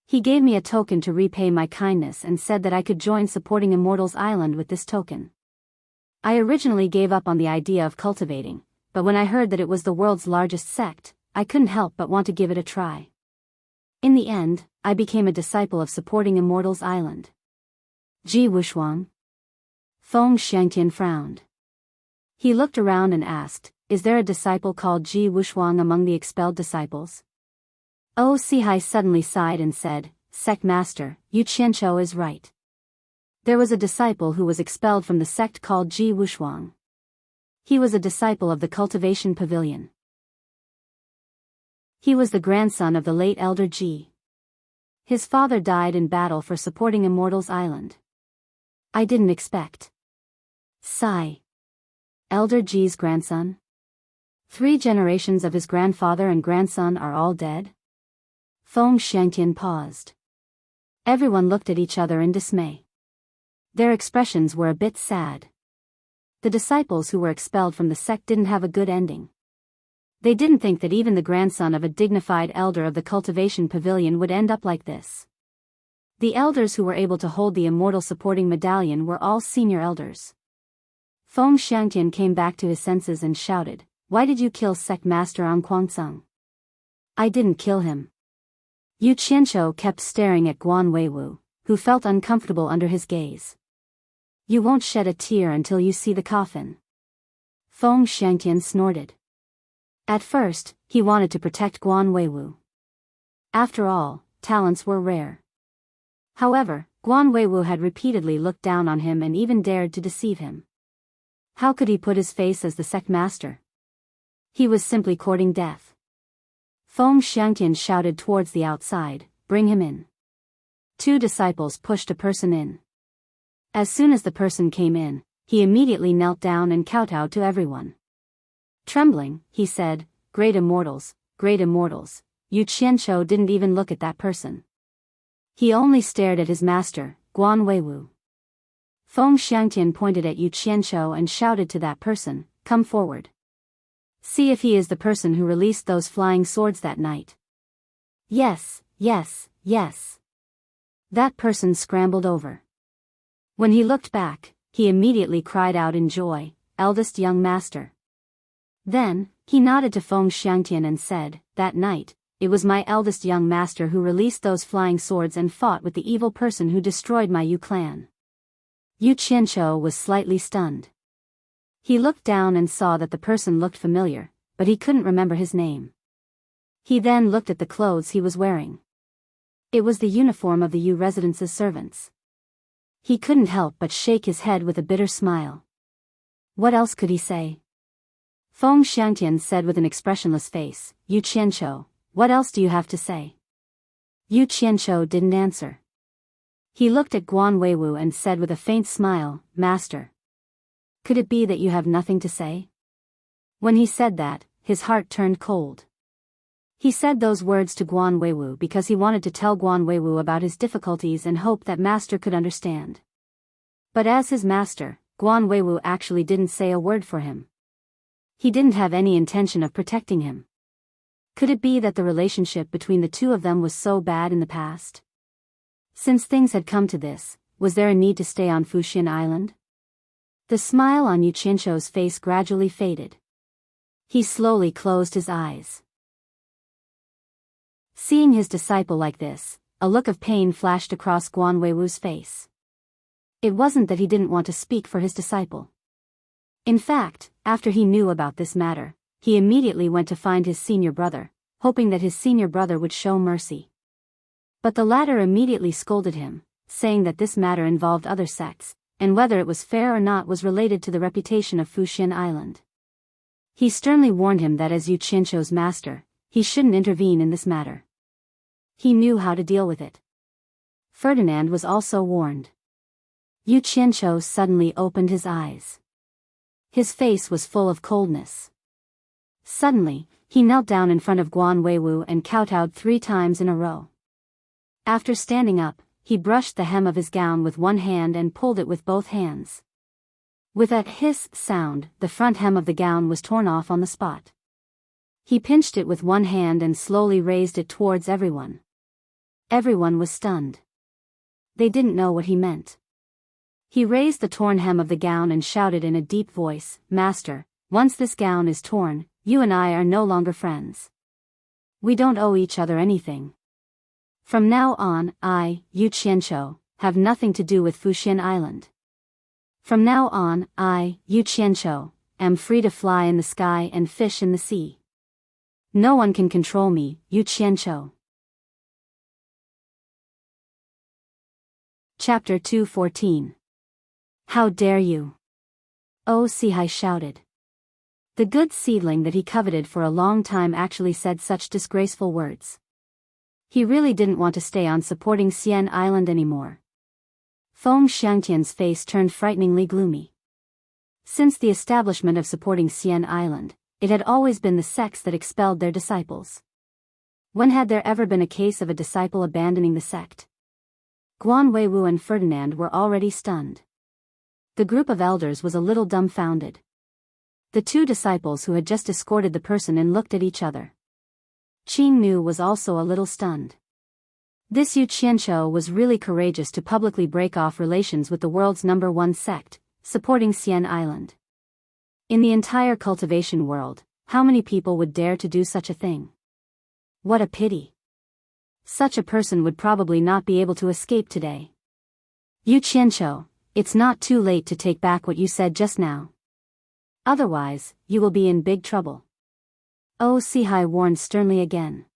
He gave me a token to repay my kindness and said that I could join Supporting Immortals Island with this token. I originally gave up on the idea of cultivating, but when I heard that it was the world's largest sect, I couldn't help but want to give it a try. In the end, I became a disciple of Supporting Immortals Island." Ji Wushuang? Feng Xiangtian frowned. He looked around and asked, "Is there a disciple called Ji Wushuang among the expelled disciples?" O Sihai suddenly sighed and said, "Sect Master, Yu Qianzhou is right. There was a disciple who was expelled from the sect called Ji Wushuang. He was a disciple of the Cultivation Pavilion. He was the grandson of the late Elder Ji. His father died in battle for Supporting Immortals Island. I didn't expect." Sigh. Elder Ji's grandson? 3 generations of his grandfather and grandson are all dead? Feng Xiangtian paused. Everyone looked at each other in dismay. Their expressions were a bit sad. The disciples who were expelled from the sect didn't have a good ending. They didn't think that even the grandson of a dignified elder of the Cultivation Pavilion would end up like this. The elders who were able to hold the Immortal Supporting Medallion were all senior elders. Feng Xiangtian came back to his senses and shouted, "Why did you kill Sect Master Kwangtsung?" "I didn't kill him." Yu Qianzhou kept staring at Guan Weiwu, who felt uncomfortable under his gaze. "You won't shed a tear until you see the coffin." Feng Xiangtian snorted. At first, he wanted to protect Guan Weiwu. After all, talents were rare. However, Guan Weiwu had repeatedly looked down on him and even dared to deceive him. How could he put his face as the sect master? He was simply courting death. Feng Xiangtian shouted towards the outside, "Bring him in." 2 disciples pushed a person in. As soon as the person came in, he immediately knelt down and kowtowed to everyone. Trembling, he said, Great Immortals, Yu Qianzhou didn't even look at that person. He only stared at his master, Guan Weiwu. Feng Xiangtian pointed at Yu Qianzhou and shouted to that person, "Come forward. See if he is the person who released those flying swords that night." Yes. That person scrambled over. When he looked back, he immediately cried out in joy, "Eldest young master." Then, he nodded to Feng Xiangtian and said, "That night, it was my eldest young master who released those flying swords and fought with the evil person who destroyed my Yu clan." Yu Qianzhou was slightly stunned. He looked down and saw that the person looked familiar, but he couldn't remember his name. He then looked at the clothes he was wearing. It was the uniform of the U residence's servants. He couldn't help but shake his head with a bitter smile. What else could he say? Feng Xiangtian said with an expressionless face, Yu Qianqiu, what else do you have to say? Yu Qianqiu didn't answer. He looked at Guan Weiwu and said with a faint smile, Master. Could it be that you have nothing to say? When he said that, his heart turned cold. He said those words to Guan Weiwu because he wanted to tell Guan Weiwu about his difficulties and hoped that Master could understand. But as his master, Guan Weiwu actually didn't say a word for him. He didn't have any intention of protecting him. Could it be that the relationship between the two of them was so bad in the past? Since things had come to this, was there a need to stay on Fuxian Island? The smile on Yu Qianqiu's face gradually faded. He slowly closed his eyes. Seeing his disciple like this, a look of pain flashed across Guan Weiwu's face. It wasn't that he didn't want to speak for his disciple. In fact, after he knew about this matter, he immediately went to find his senior brother, hoping that his senior brother would show mercy. But the latter immediately scolded him, saying that this matter involved other sects, and whether it was fair or not was related to the reputation of Fuxian Island. He sternly warned him that as Yu Qianqiu's master, he shouldn't intervene in this matter. He knew how to deal with it. Ferdinand was also warned. Yu Qianqiu suddenly opened his eyes. His face was full of coldness. Suddenly, he knelt down in front of Guan Weiwu and kowtowed 3 times in a row. After standing up, he brushed the hem of his gown with one hand and pulled it with both hands. With a hiss sound, the front hem of the gown was torn off on the spot. He pinched it with one hand and slowly raised it towards everyone. Everyone was stunned. They didn't know what he meant. He raised the torn hem of the gown and shouted in a deep voice, Master, once this gown is torn, you and I are no longer friends. We don't owe each other anything. From now on, I, Yu Qianqiu, have nothing to do with Fuxian Island. From now on, I, Yu Qianqiu, am free to fly in the sky and fish in the sea. No one can control me, Yu Qianqiu. Chapter 214. How dare you? Oh, Sihai shouted. The good seedling that he coveted for a long time actually said such disgraceful words. He really didn't want to stay on supporting Xian Island anymore. Feng Xiangtian's face turned frighteningly gloomy. Since the establishment of supporting Xian Island, it had always been the sects that expelled their disciples. When had there ever been a case of a disciple abandoning the sect? Guan Weiwu and Ferdinand were already stunned. The group of elders was a little dumbfounded. The 2 disciples who had just escorted the person in looked at each other. Qing Nu was also a little stunned. This Yu Qianqiu was really courageous to publicly break off relations with the world's #1 sect, supporting Xian Island. In the entire cultivation world, how many people would dare to do such a thing? What a pity. Such a person would probably not be able to escape today. Yu Qianqiu, it's not too late to take back what you said just now. Otherwise, you will be in big trouble. Oh, Sihai warned sternly again.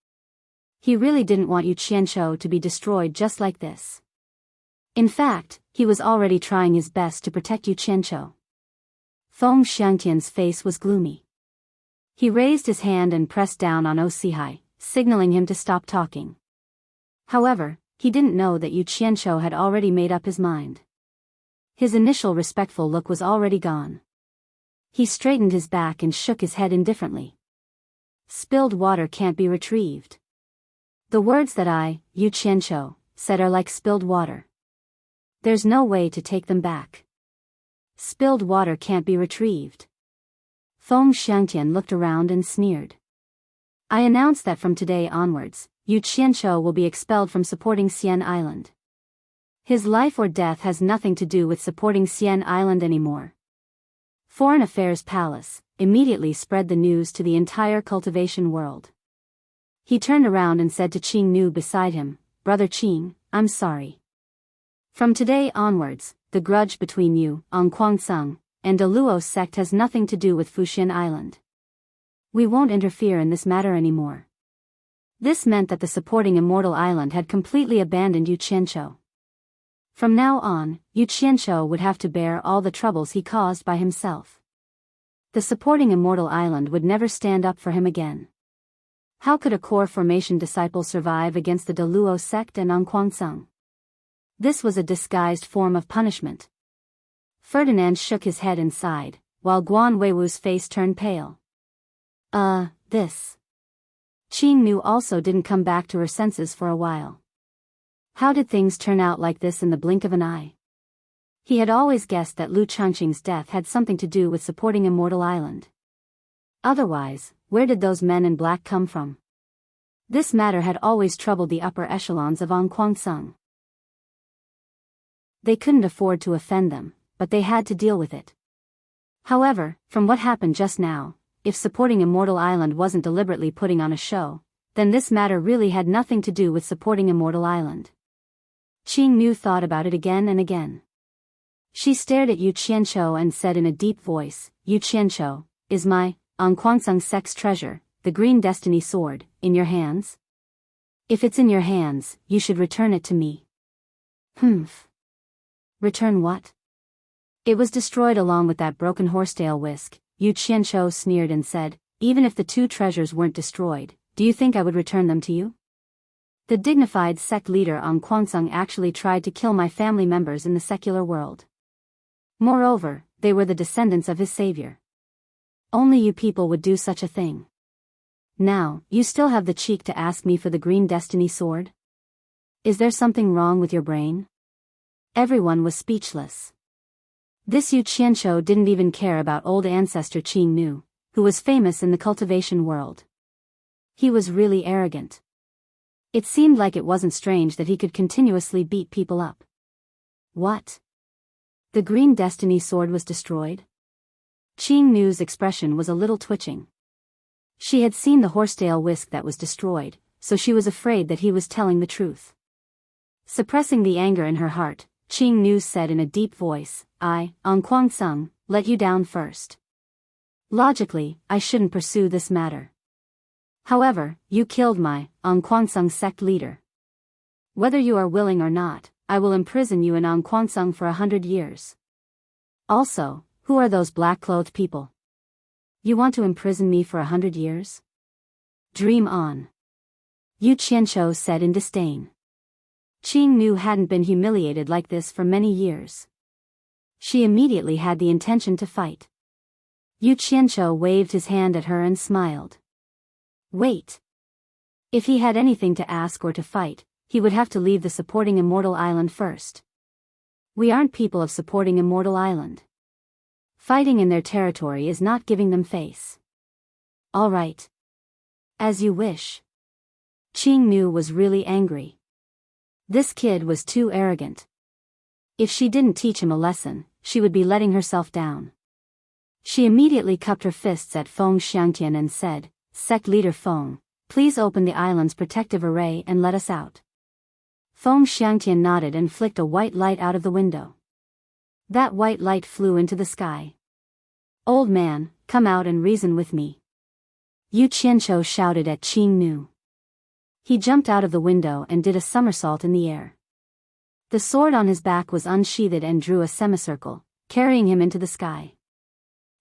He really didn't want Yu Qianqiu to be destroyed just like this. In fact, he was already trying his best to protect Yu Qianqiu. Feng Xiangtian's face was gloomy. He raised his hand and pressed down on Sihai, signaling him to stop talking. However, he didn't know that Yu Qianqiu had already made up his mind. His initial respectful look was already gone. He straightened his back and shook his head indifferently. Spilled water can't be retrieved. The words that I, Yu Qianqiu, said are like spilled water. There's no way to take them back. Spilled water can't be retrieved. Feng Xiangtian looked around and sneered. I announce that from today onwards, Yu Qianqiu will be expelled from supporting Xian Island. His life or death has nothing to do with supporting Xian Island anymore. Foreign Affairs Palace immediately spread the news to the entire cultivation world. He turned around and said to Qing Nu beside him, Brother Qing, I'm sorry. From today onwards, the grudge between you, Ang Kuangsung, and the Luo sect has nothing to do with Fuxian Island. We won't interfere in this matter anymore. This meant that the supporting Immortal Island had completely abandoned Yu Qianqiu. From now on, Yu Qianqiu would have to bear all the troubles he caused by himself. The supporting Immortal Island would never stand up for him again. How could a core formation disciple survive against the Luo sect and Anquansung? This was a disguised form of punishment. Ferdinand shook his head and sighed, while Guan Weiwu's face turned pale. This. Qing Nu also didn't come back to her senses for a while. How did things turn out like this in the blink of an eye? He had always guessed that Lu Changqing's death had something to do with supporting Immortal Island. Otherwise, where did those men in black come from? This matter had always troubled the upper echelons of Anquansung. They couldn't afford to offend them, but they had to deal with it. However, from what happened just now, if supporting Immortal Island wasn't deliberately putting on a show, then this matter really had nothing to do with supporting Immortal Island. Qing Nu thought about it again and again. She stared at Yu Qianqiu and said in a deep voice, Yu Qianqiu, is my Anquansung sect's treasure, the Green Destiny Sword, in your hands? If it's in your hands, you should return it to me. Humph. Return what? It was destroyed along with that broken horsetail whisk. Yu Qianqiu sneered and said, even if the two treasures weren't destroyed, do you think I would return them to you? The dignified sect leader Anquansung actually tried to kill my family members in the secular world. Moreover, they were the descendants of his savior. Only you people would do such a thing. Now, you still have the cheek to ask me for the Green Destiny Sword? Is there something wrong with your brain? Everyone was speechless. This Yu Qianqiu didn't even care about old ancestor Qing Nu, who was famous in the cultivation world. He was really arrogant. It seemed like it wasn't strange that he could continuously beat people up. What? The Green Destiny Sword was destroyed? Qing Nu's expression was a little twitching. She had seen the horsetail whisk that was destroyed, so she was afraid that he was telling the truth. Suppressing the anger in her heart, Qing Nu said in a deep voice, I, Anquansung, let you down first. Logically, I shouldn't pursue this matter. However, you killed my Anquansung sect leader. Whether you are willing or not, I will imprison you in Anquansung for 100 years. Also, who are those black-clothed people? You want to imprison me for 100 years? Dream on. Yu Qianqiu said in disdain. Qing Nu hadn't been humiliated like this for many years. She immediately had the intention to fight. Yu Qianqiu waved his hand at her and smiled. Wait. If he had anything to ask or to fight, he would have to leave the supporting Immortal Island first. We aren't people of supporting Immortal Island. Fighting in their territory is not giving them face. All right. As you wish. Qing Nu was really angry. This kid was too arrogant. If she didn't teach him a lesson, she would be letting herself down. She immediately cupped her fists at Feng Xiangtian and said, Sect leader Feng, please open the island's protective array and let us out. Feng Xiangtian nodded and flicked a white light out of the window. That white light flew into the sky. Old man, come out and reason with me. Yu Qianqiu shouted at Qing Nu. He jumped out of the window and did a somersault in the air. The sword on his back was unsheathed and drew a semicircle, carrying him into the sky.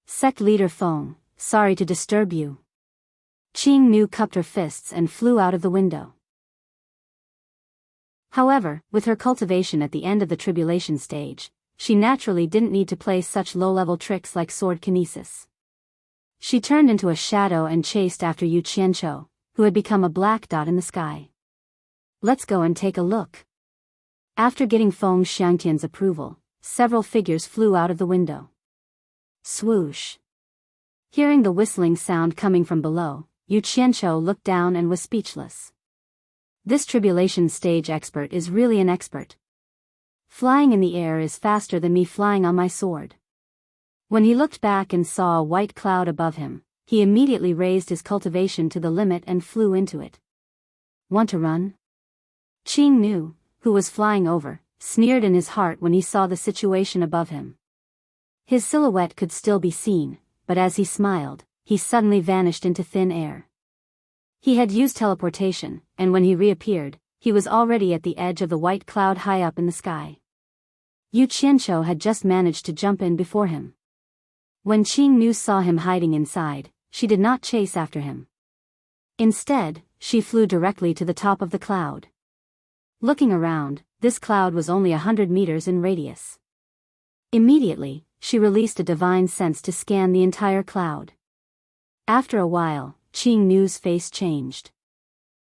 Sect leader Feng, sorry to disturb you. Qing Nu cupped her fists and flew out of the window. However, with her cultivation at the end of the tribulation stage, she naturally didn't need to play such low-level tricks like sword kinesis. She turned into a shadow and chased after Yu Qianqiu, who had become a black dot in the sky. Let's go and take a look. After getting Feng Xiangtian's approval, several figures flew out of the window. Swoosh. Hearing the whistling sound coming from below, Yu Qianqiu looked down and was speechless. This tribulation stage expert is really an expert. Flying in the air is faster than me flying on my sword. When he looked back and saw a white cloud above him, he immediately raised his cultivation to the limit and flew into it. Want to run? Qing Nu, who was flying over, sneered in his heart when he saw the situation above him. His silhouette could still be seen, but as he smiled, he suddenly vanished into thin air. He had used teleportation, and when he reappeared, he was already at the edge of the white cloud high up in the sky. Yu Qianqiu had just managed to jump in before him. When Qing Nu saw him hiding inside, she did not chase after him. Instead, she flew directly to the top of the cloud. Looking around, this cloud was only 100 meters in radius. Immediately, she released a divine sense to scan the entire cloud. After a while, Qing Nu's face changed.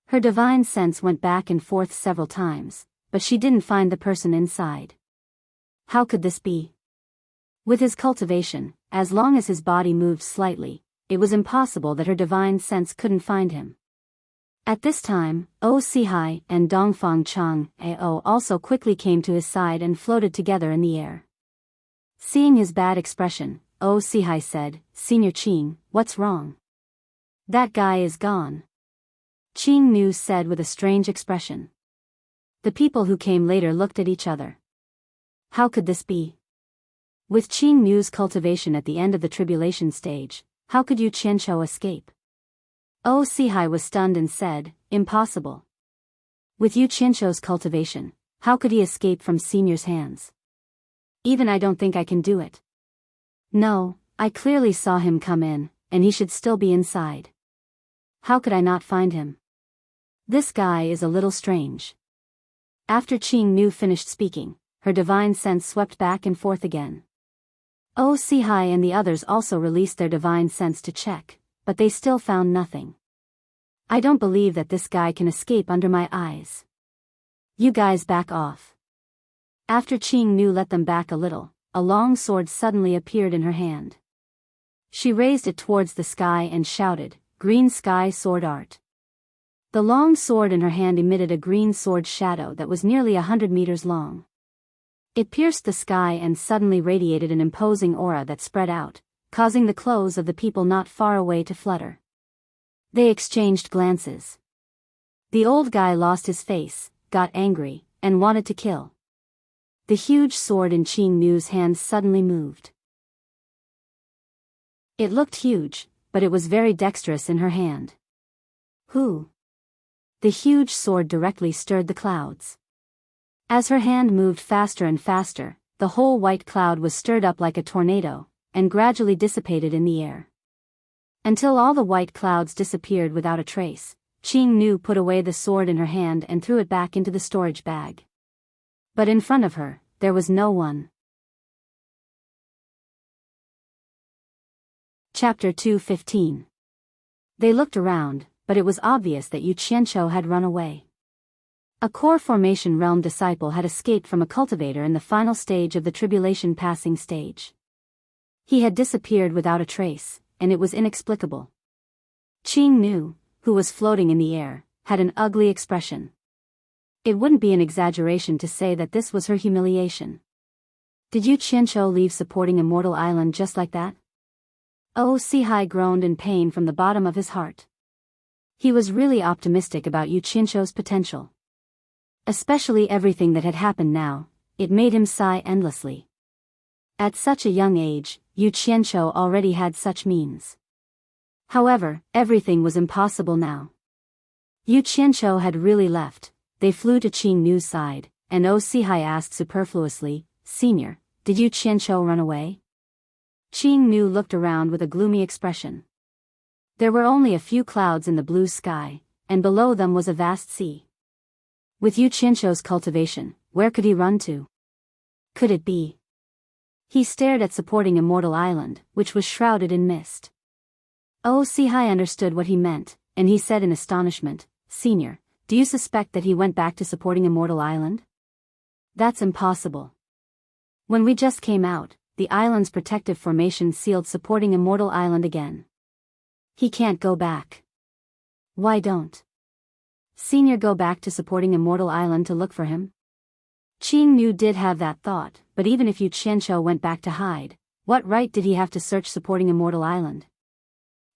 Her divine sense went back and forth several times, but she didn't find the person inside. How could this be? With his cultivation, as long as his body moved slightly, it was impossible that her divine sense couldn't find him. At this time, O Sihai and Dongfang Chang Ao also quickly came to his side and floated together in the air. Seeing his bad expression, O Sihai said, "Senior Qing, what's wrong?" "That guy is gone," Qing Nu said with a strange expression. The people who came later looked at each other. How could this be? With Qing Nu's cultivation at the end of the tribulation stage, how could Yu Qianqiu escape? O Sihai was stunned and said, "Impossible." With Yu Qianqiu's cultivation, how could he escape from Senior's hands? "Even I don't think I can do it." "No, I clearly saw him come in, and he should still be inside. How could I not find him? This guy is a little strange." After Qing Nu finished speaking, her divine sense swept back and forth again. O Sihai and the others also released their divine sense to check, but they still found nothing. "I don't believe that this guy can escape under my eyes. You guys back off." After Qing Nu let them back a little, a long sword suddenly appeared in her hand. She raised it towards the sky and shouted, "Green sky sword art." The long sword in her hand emitted a green sword shadow that was nearly 100 meters long. It pierced the sky and suddenly radiated an imposing aura that spread out, causing the clothes of the people not far away to flutter. They exchanged glances. The old guy lost his face, got angry, and wanted to kill. The huge sword in Qing Nu's hand suddenly moved. It looked huge, but it was very dexterous in her hand. Who? The huge sword directly stirred the clouds. As her hand moved faster and faster, the whole white cloud was stirred up like a tornado, and gradually dissipated in the air. Until all the white clouds disappeared without a trace, Qing Nu put away the sword in her hand and threw it back into the storage bag. But in front of her, there was no one. Chapter 2:15. They looked around, but it was obvious that Yu Qianqiu had run away. A core formation realm disciple had escaped from a cultivator in the final stage of the tribulation passing stage. He had disappeared without a trace, and it was inexplicable. Qing Nu, who was floating in the air, had an ugly expression. It wouldn't be an exaggeration to say that this was her humiliation. Did Yu Qianqiu leave supporting Immortal Island just like that? O Sihai groaned in pain from the bottom of his heart. He was really optimistic about Yu Qianqiu's potential. Especially everything that had happened now, it made him sigh endlessly. At such a young age, Yu Qianqiu already had such means. However, everything was impossible now. Yu Qianqiu had really left. They flew to Qing Nu's side, and O Sihai asked superfluously, "Senior, did Yu Qianqiu run away?" Qing Nu looked around with a gloomy expression. There were only a few clouds in the blue sky, and below them was a vast sea. With Yu Qianqiu's cultivation, where could he run to? Could it be? He stared at supporting Immortal Island, which was shrouded in mist. O Sihai understood what he meant, and he said in astonishment, "Senior, do you suspect that he went back to supporting Immortal Island?" "That's impossible. When we just came out, the island's protective formation sealed supporting Immortal Island again. He can't go back." "Why don't Senior go back to supporting Immortal Island to look for him?" Qing Nu did have that thought, but even if Yu Qianqiu went back to hide, what right did he have to search supporting Immortal Island?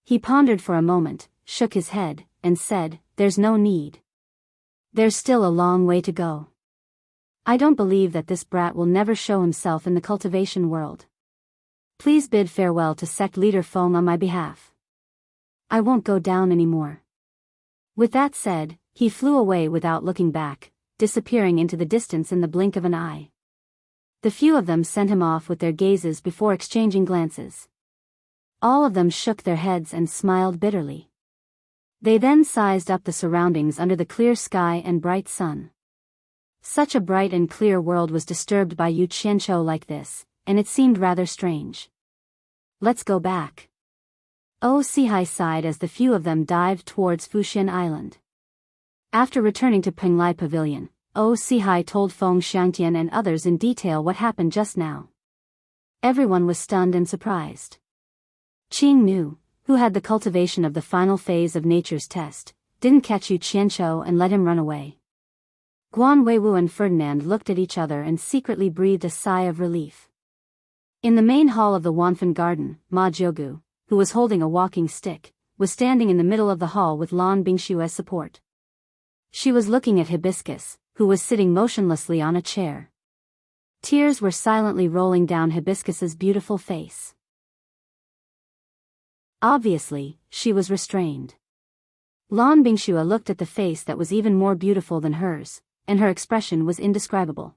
He pondered for a moment, shook his head, and said, "There's no need. There's still a long way to go. I don't believe that this brat will never show himself in the cultivation world. Please bid farewell to sect leader Feng on my behalf. I won't go down anymore. With that said, he flew away without looking back, disappearing into the distance in the blink of an eye. The few of them sent him off with their gazes before exchanging glances. All of them shook their heads and smiled bitterly. They then sized up the surroundings under the clear sky and bright sun. Such a bright and clear world was disturbed by Yu Qianqiu like this, and it seemed rather strange. Let's go back. Oh Sihai sighed as the few of them dived towards Fuxian Island. After returning to Penglai Pavilion, Oh Sihai told Feng Xiangtian and others in detail what happened just now. Everyone was stunned and surprised. Qing Nu, who had the cultivation of the final phase of nature's test, didn't catch Yu Qianqiu and let him run away. Guan Weiwu and Ferdinand looked at each other and secretly breathed a sigh of relief. In the main hall of the Wanfen Garden, Ma Jiugu, who was holding a walking stick, was standing in the middle of the hall with Lan Bingxiu as support. She was looking at Hibiscus, who was sitting motionlessly on a chair. Tears were silently rolling down Hibiscus's beautiful face. Obviously, she was restrained. Lan Bingxiu looked at the face that was even more beautiful than hers, and her expression was indescribable.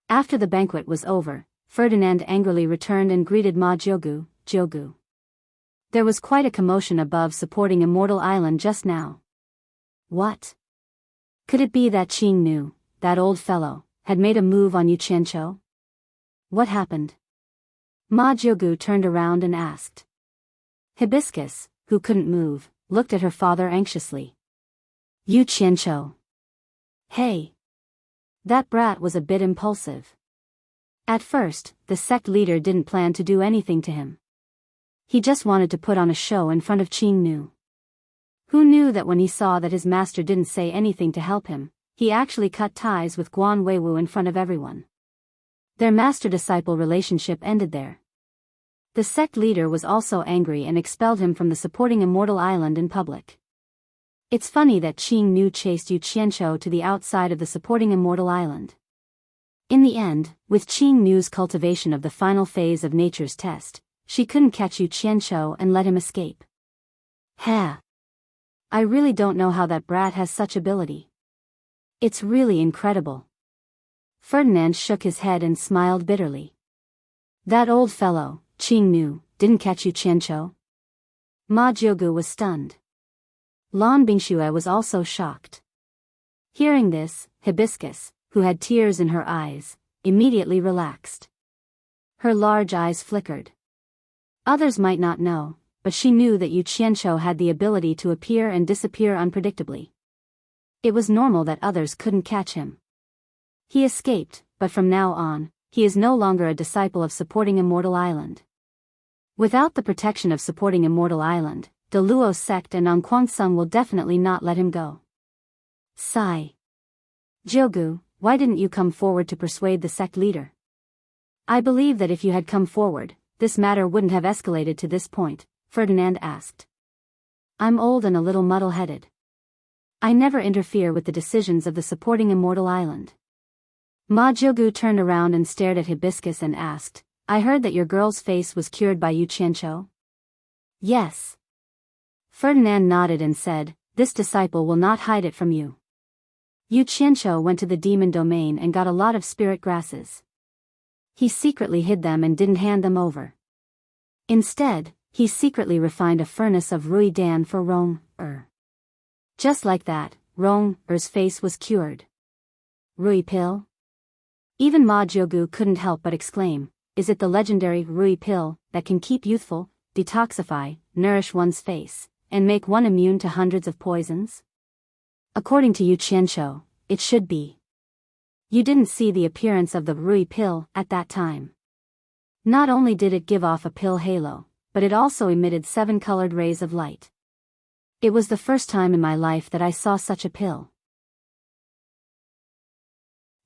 After the banquet was over, Ferdinand angrily returned and greeted Ma Jiugu, Jiugu. There was quite a commotion above supporting Immortal Island just now. What? Could it be that Qing Nu, that old fellow, had made a move on Yu Qianqiu? What happened? Ma Jiugu turned around and asked. Hibiscus, who couldn't move, looked at her father anxiously. Yu Qianqiu. Hey! That brat was a bit impulsive. At first, the sect leader didn't plan to do anything to him. He just wanted to put on a show in front of Qing Nu. Who knew that when he saw that his master didn't say anything to help him, he actually cut ties with Guan Weiwu in front of everyone. Their master-disciple relationship ended there. The sect leader was also angry and expelled him from the supporting Immortal Island in public. It's funny that Qing Nu chased Yu Qianqiu to the outside of the supporting Immortal Island. In the end, with Qing Nu's cultivation of the final phase of nature's test, she couldn't catch Yu Qianqiu and let him escape. Ha! I really don't know how that brat has such ability. It's really incredible. Ferdinand shook his head and smiled bitterly. That old fellow, Qing Nu, didn't catch Yu Qianqiu? Ma Jiugu was stunned. Lan Bingxiu was also shocked. Hearing this, Hibiscus, who had tears in her eyes, immediately relaxed. Her large eyes flickered. Others might not know, but she knew that Yu Qianqiu had the ability to appear and disappear unpredictably. It was normal that others couldn't catch him. He escaped, but from now on, he is no longer a disciple of supporting Immortal Island. Without the protection of supporting Immortal Island, the Luo sect and Anquangsung will definitely not let him go. Sigh. Jiugu, why didn't you come forward to persuade the sect leader? I believe that if you had come forward, this matter wouldn't have escalated to this point, Ferdinand asked. I'm old and a little muddle-headed. I never interfere with the decisions of the supporting Immortal Island. Ma Jiugu turned around and stared at Hibiscus and asked, I heard that your girl's face was cured by Yu Qianqiu? Yes. Ferdinand nodded and said, this disciple will not hide it from you. Yu Qianqiu went to the demon domain and got a lot of spirit grasses. He secretly hid them and didn't hand them over. Instead, he secretly refined a furnace of Rui Dan for Rong-er. Just like that, Rong-er's face was cured. Rui pill? Even Ma Jiugu couldn't help but exclaim, is it the legendary Rui pill that can keep youthful, detoxify, nourish one's face, and make one immune to hundreds of poisons? According to Yu Qianqiu, it should be. You didn't see the appearance of the Rui pill at that time. Not only did it give off a pill halo, but it also emitted 7 colored rays of light. It was the first time in my life that I saw such a pill.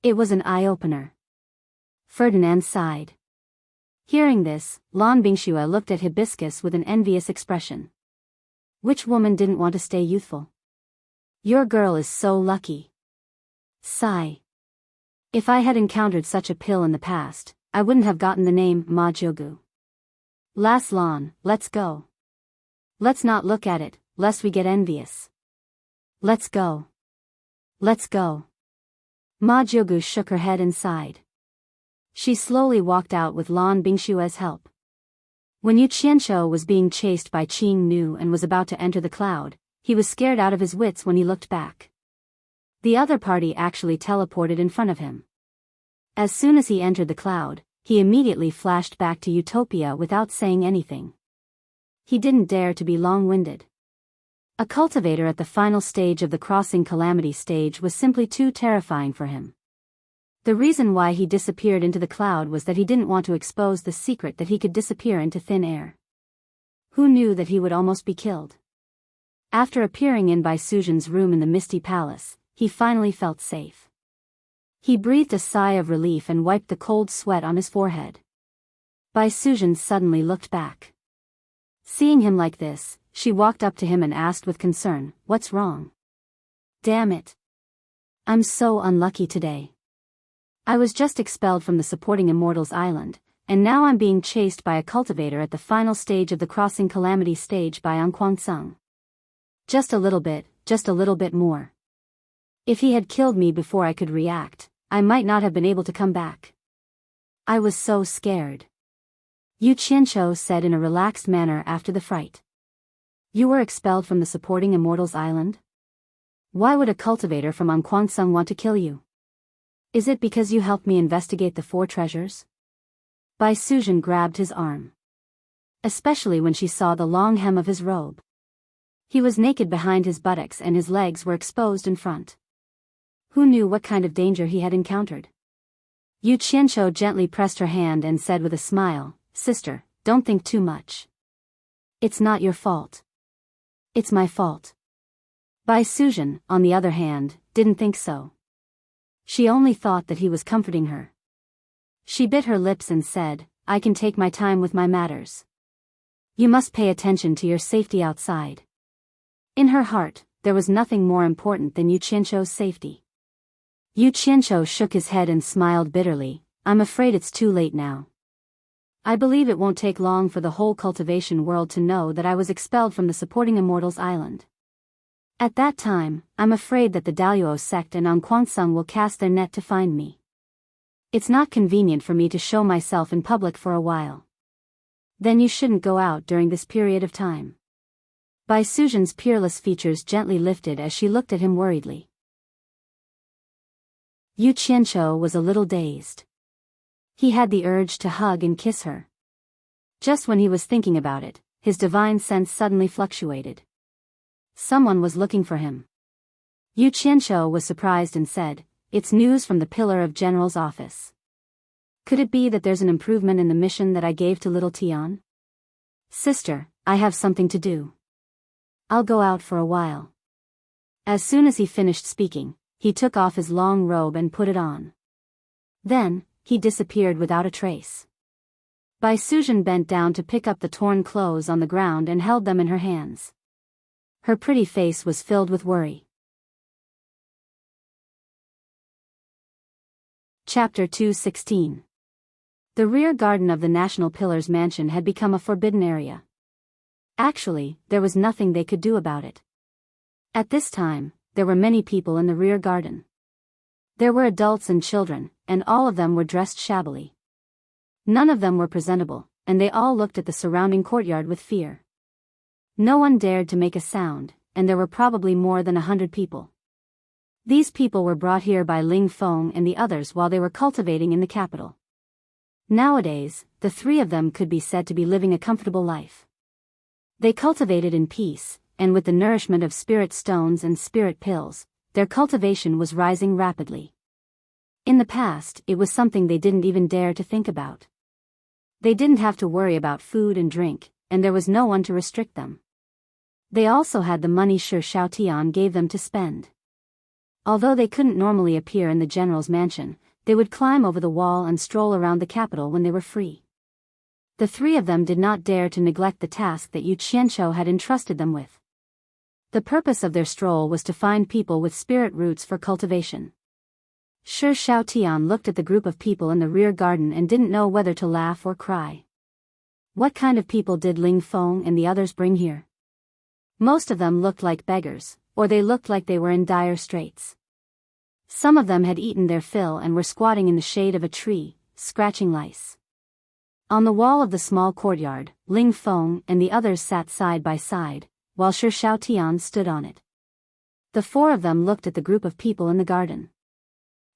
It was an eye-opener. Ferdinand sighed. Hearing this, Lan Bingxiu looked at Hibiscus with an envious expression. Which woman didn't want to stay youthful? Your girl is so lucky. Sigh. If I had encountered such a pill in the past, I wouldn't have gotten the name Ma Jiugu. Last lawn, let's go. Let's not look at it, lest we get envious. Let's go. Let's go. Ma Jiugu shook her head and sighed. She slowly walked out with Lan Bingshue's help. When Yu Qianshou was being chased by Qing Nu and was about to enter the cloud, he was scared out of his wits when he looked back. The other party actually teleported in front of him. As soon as he entered the cloud, he immediately flashed back to Utopia without saying anything. He didn't dare to be long-winded. A cultivator at the final stage of the crossing calamity stage was simply too terrifying for him. The reason why he disappeared into the cloud was that he didn't want to expose the secret that he could disappear into thin air. Who knew that he would almost be killed? After appearing in Bai Suzhen's room in the Misty Palace, he finally felt safe. He breathed a sigh of relief and wiped the cold sweat on his forehead. Bai Suzhen suddenly looked back. Seeing him like this, she walked up to him and asked with concern, "What's wrong?" "Damn it. I'm so unlucky today. I was just expelled from the supporting Immortals Island, and now I'm being chased by a cultivator at the final stage of the crossing calamity stage by Anquansung. Just a little bit more. If he had killed me before I could react, I might not have been able to come back. I was so scared." Yu Qianshou said in a relaxed manner after the fright. "You were expelled from the supporting Immortals Island? Why would a cultivator from Anquansung want to kill you? Is it because you helped me investigate the 4 treasures?" Bai Suzhen grabbed his arm. Especially when she saw the long hem of his robe. He was naked behind his buttocks and his legs were exposed in front. Who knew what kind of danger he had encountered? Yu Qianshou gently pressed her hand and said with a smile, "Sister, don't think too much. It's not your fault. It's my fault." Bai Suzhen, on the other hand, didn't think so. She only thought that he was comforting her. She bit her lips and said, "I can take my time with my matters. You must pay attention to your safety outside." In her heart, there was nothing more important than Yu Qianshou's safety. Yu Qianshou shook his head and smiled bitterly, "I'm afraid it's too late now. I believe it won't take long for the whole cultivation world to know that I was expelled from the supporting Immortals Island. At that time, I'm afraid that the Daluo sect and Anquansung will cast their net to find me. It's not convenient for me to show myself in public for a while. Then you shouldn't go out during this period of time." Bai Suzhen's peerless features gently lifted as she looked at him worriedly. Yu Qianshou was a little dazed. He had the urge to hug and kiss her. Just when he was thinking about it, his divine sense suddenly fluctuated. Someone was looking for him. Yu Qianshou was surprised and said, "It's news from the Pillar of General's office. Could it be that there's an improvement in the mission that I gave to little Tian?" "Sister, I have something to do. I'll go out for a while." As soon as he finished speaking, he took off his long robe and put it on. Then, he disappeared without a trace. Bai Suzhen bent down to pick up the torn clothes on the ground and held them in her hands. Her pretty face was filled with worry. Chapter 216. The rear garden of the National Pillar's mansion had become a forbidden area. Actually, there was nothing they could do about it. At this time, there were many people in the rear garden. There were adults and children, and all of them were dressed shabbily. None of them were presentable, and they all looked at the surrounding courtyard with fear. No one dared to make a sound, and there were probably more than 100 people. These people were brought here by Ling Feng and the others while they were cultivating in the capital. Nowadays, the 3 of them could be said to be living a comfortable life. They cultivated in peace, and with the nourishment of spirit stones and spirit pills, their cultivation was rising rapidly. In the past, it was something they didn't even dare to think about. They didn't have to worry about food and drink, and there was no one to restrict them. They also had the money Shi Xiaotian gave them to spend. Although they couldn't normally appear in the general's mansion, they would climb over the wall and stroll around the capital when they were free. The 3 of them did not dare to neglect the task that Yu Qianshou had entrusted them with. The purpose of their stroll was to find people with spirit roots for cultivation. Shi Xiaotian looked at the group of people in the rear garden and didn't know whether to laugh or cry. What kind of people did Ling Feng and the others bring here? Most of them looked like beggars, or they looked like they were in dire straits. Some of them had eaten their fill and were squatting in the shade of a tree, scratching lice. On the wall of the small courtyard, Ling Feng and the others sat side by side, while Shi Xiaotian stood on it. The four of them looked at the group of people in the garden.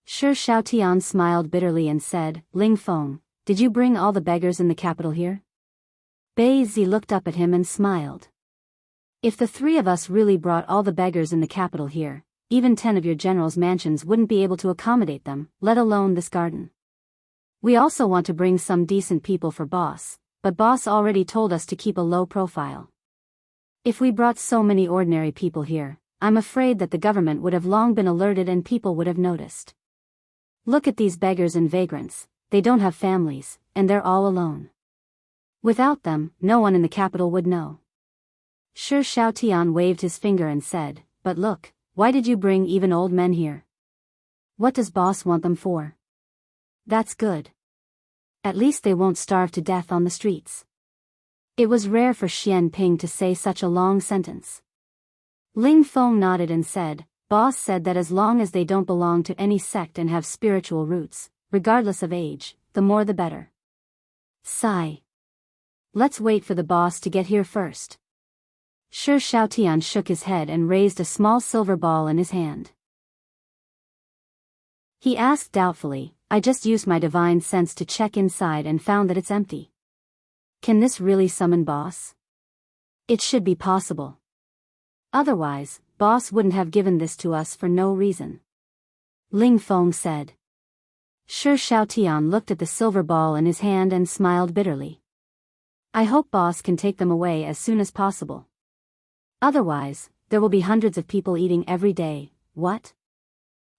Shi Xiaotian smiled bitterly and said, "Ling Feng, did you bring all the beggars in the capital here?" Bei Zi looked up at him and smiled. "If the three of us really brought all the beggars in the capital here, even 10 of your generals' mansions wouldn't be able to accommodate them, let alone this garden. We also want to bring some decent people for boss, but boss already told us to keep a low profile. If we brought so many ordinary people here, I'm afraid that the government would have long been alerted and people would have noticed. Look at these beggars and vagrants, they don't have families, and they're all alone. Without them, no one in the capital would know." Shi Xiaotian waved his finger and said, "But look, why did you bring even old men here? What does boss want them for? That's good. At least they won't starve to death on the streets." It was rare for Xian Ping to say such a long sentence. Ling Feng nodded and said, "Boss said that as long as they don't belong to any sect and have spiritual roots, regardless of age, the more the better." Sigh. "Let's wait for the boss to get here first." Shi Xiaotian shook his head and raised a small silver ball in his hand. He asked doubtfully, "I just used my divine sense to check inside and found that it's empty. Can this really summon boss? It should be possible. Otherwise, boss wouldn't have given this to us for no reason." Ling Feng said. Shi Xiaotian looked at the silver ball in his hand and smiled bitterly. "I hope boss can take them away as soon as possible. Otherwise, there will be hundreds of people eating every day." "What?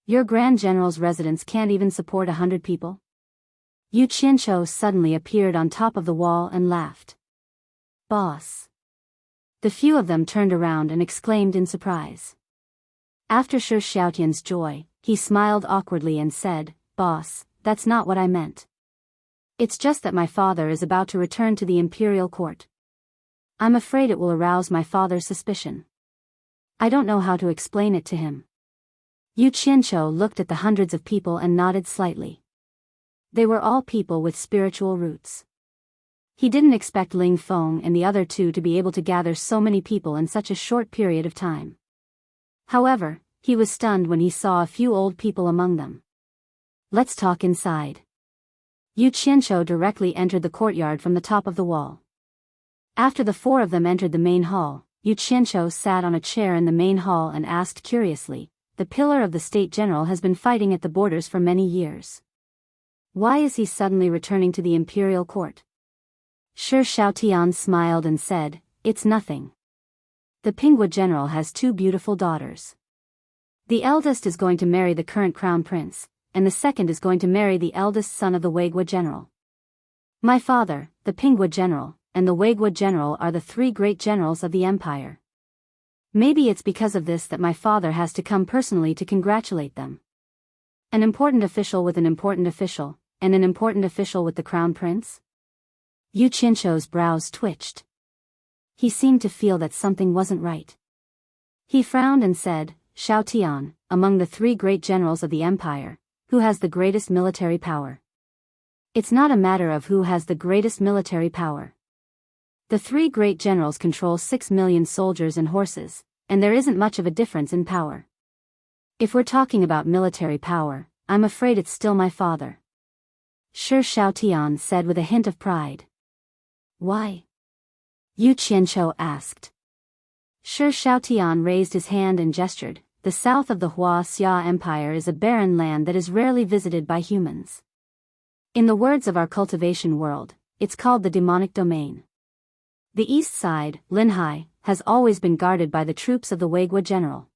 Your Grand General's residence can't even support 100 people?" Yu Qianqiu suddenly appeared on top of the wall and laughed. "Boss." The few of them turned around and exclaimed in surprise. After Shi Xiaotian's joy, he smiled awkwardly and said, "Boss, that's not what I meant. It's just that my father is about to return to the imperial court. I'm afraid it will arouse my father's suspicion. I don't know how to explain it to him." Yu Qianqiu looked at the hundreds of people and nodded slightly. They were all people with spiritual roots. He didn't expect Ling Feng and the other two to be able to gather so many people in such a short period of time. However, he was stunned when he saw a few old people among them. "Let's talk inside." Yu Qianqiu directly entered the courtyard from the top of the wall. After the four of them entered the main hall, Yu Qianqiu sat on a chair in the main hall and asked curiously, "The pillar of the state general has been fighting at the borders for many years. Why is he suddenly returning to the imperial court?" Shi Xiaotian smiled and said, "It's nothing. The Pingwa general has 2 beautiful daughters. The eldest is going to marry the current crown prince, and the second is going to marry the eldest son of the Weigua general. My father, the Pingwa general, and the Weigua general are the 3 great generals of the empire. Maybe it's because of this that my father has to come personally to congratulate them. An important official with an important official, and an important official with the crown prince?" Yu Qianqiu's brows twitched. He seemed to feel that something wasn't right. He frowned and said, "Xiaotian, among the 3 great generals of the empire, who has the greatest military power?" "It's not a matter of who has the greatest military power. The 3 great generals control 6 million soldiers and horses, and there isn't much of a difference in power. If we're talking about military power, I'm afraid it's still my father," Shi Xiaotian said with a hint of pride. "Why?" Yu Qianqiu asked. Shi Xiaotian raised his hand and gestured. "The south of the Hua Xia Empire is a barren land that is rarely visited by humans. In the words of our cultivation world, it's called the demonic domain. The east side, Linhai, has always been guarded by the troops of the Weigua general.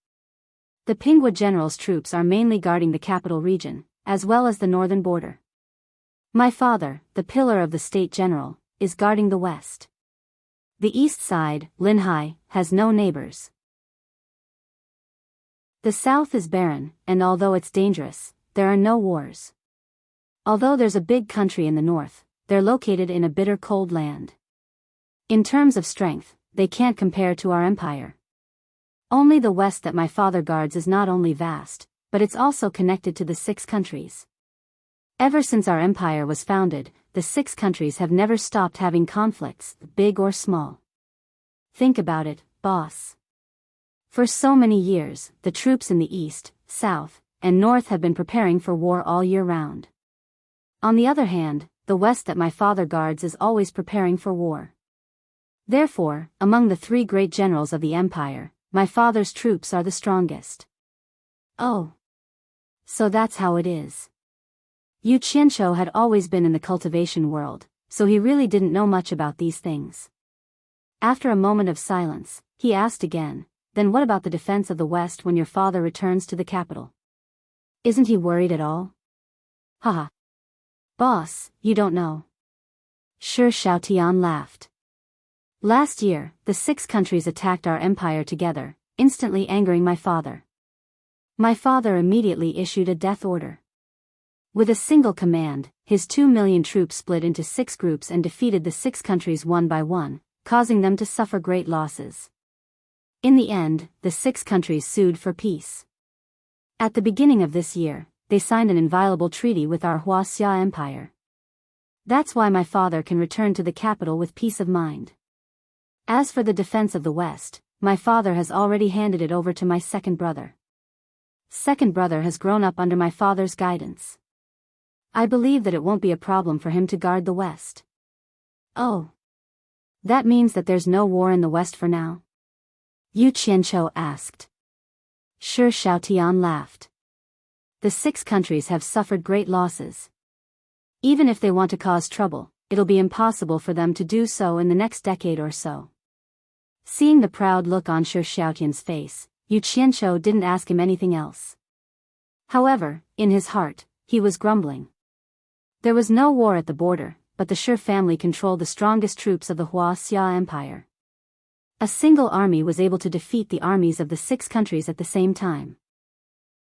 The Pingwa general's troops are mainly guarding the capital region, as well as the northern border. My father, the pillar of the state general, is guarding the west. The east side, Linhai, has no neighbors. The south is barren, and although it's dangerous, there are no wars. Although there's a big country in the north, they're located in a bitter cold land. In terms of strength, they can't compare to our empire. Only the west that my father guards is not only vast, but it's also connected to the 6 countries. Ever since our empire was founded, the 6 countries have never stopped having conflicts, big or small. Think about it, boss. For so many years, the troops in the east, south, and north have been preparing for war all year round. On the other hand, the west that my father guards is always preparing for war. Therefore, among the 3 great generals of the empire, my father's troops are the strongest. Oh. So that's how it is. Yu Qianzhou had always been in the cultivation world, so he really didn't know much about these things. After a moment of silence, he asked again, then what about the defense of the West when your father returns to the capital? Isn't he worried at all? Haha. Boss, you don't know. Shi Xiaotian laughed. Last year, the 6 countries attacked our empire together, instantly angering my father. My father immediately issued a death order. With a single command, his 2 million troops split into 6 groups and defeated the 6 countries one by one, causing them to suffer great losses. In the end, the 6 countries sued for peace. At the beginning of this year, they signed an inviolable treaty with our Huaxia Empire. That's why my father can return to the capital with peace of mind. As for the defense of the West, my father has already handed it over to my second brother. Second brother has grown up under my father's guidance. I believe that it won't be a problem for him to guard the West. Oh. That means that there's no war in the West for now? Yu Qianzhou asked. Shi Xiaotian laughed. The 6 countries have suffered great losses. Even if they want to cause trouble, it'll be impossible for them to do so in the next decade or so. Seeing the proud look on Shi Xiaotian's face, Yu Qianzhou didn't ask him anything else. However, in his heart, he was grumbling. There was no war at the border, but the Shi family controlled the strongest troops of the Huaxia Empire. A single army was able to defeat the armies of the 6 countries at the same time.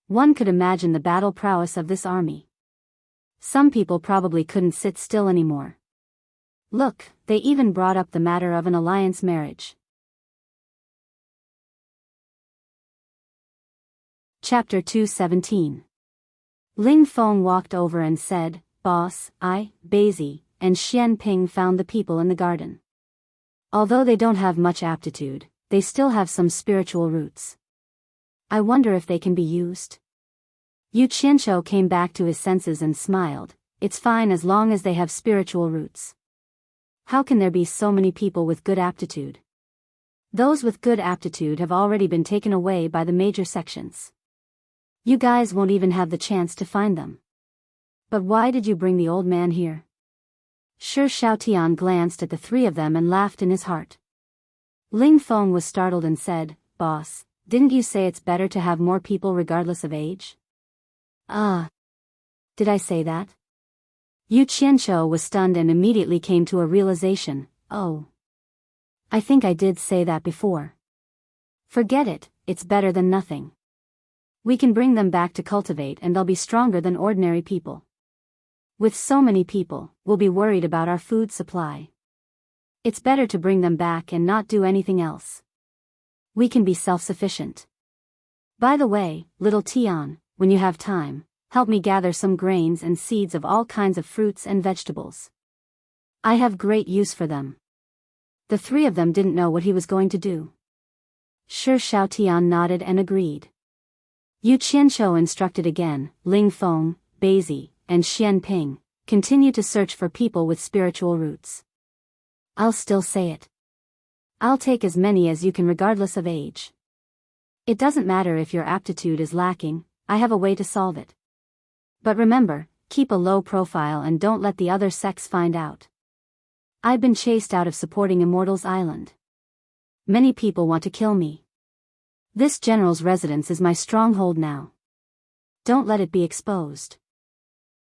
One could imagine the battle prowess of this army. Some people probably couldn't sit still anymore. Look, they even brought up the matter of an alliance marriage. Chapter 217. Ling Feng walked over and said, Boss, I, Baisi, and Xian Ping found the people in the garden. Although they don't have much aptitude, they still have some spiritual roots. I wonder if they can be used. Yu Qianzhou came back to his senses and smiled. It's fine as long as they have spiritual roots. How can there be so many people with good aptitude? Those with good aptitude have already been taken away by the major sections. You guys won't even have the chance to find them. But why did you bring the old man here? Shi Xiaotian glanced at the 3 of them and laughed in his heart. Ling Feng was startled and said, Boss, didn't you say it's better to have more people regardless of age? Did I say that? Yu Qianzhou was stunned and immediately came to a realization, oh. I think I did say that before. Forget it, it's better than nothing. We can bring them back to cultivate and they'll be stronger than ordinary people. With so many people, we'll be worried about our food supply. It's better to bring them back and not do anything else. We can be self-sufficient. By the way, little Tian, when you have time, help me gather some grains and seeds of all kinds of fruits and vegetables. I have great use for them. The 3 of them didn't know what he was going to do. Shi Xiaotian nodded and agreed. Yu Qianzhou instructed again, Ling Feng, Baisi, and Xian Ping, continue to search for people with spiritual roots. I'll still say it. I'll take as many as you can regardless of age. It doesn't matter if your aptitude is lacking, I have a way to solve it. But remember, keep a low profile and don't let the other sects find out. I've been chased out of supporting Immortals Island. Many people want to kill me. This general's residence is my stronghold now. Don't let it be exposed.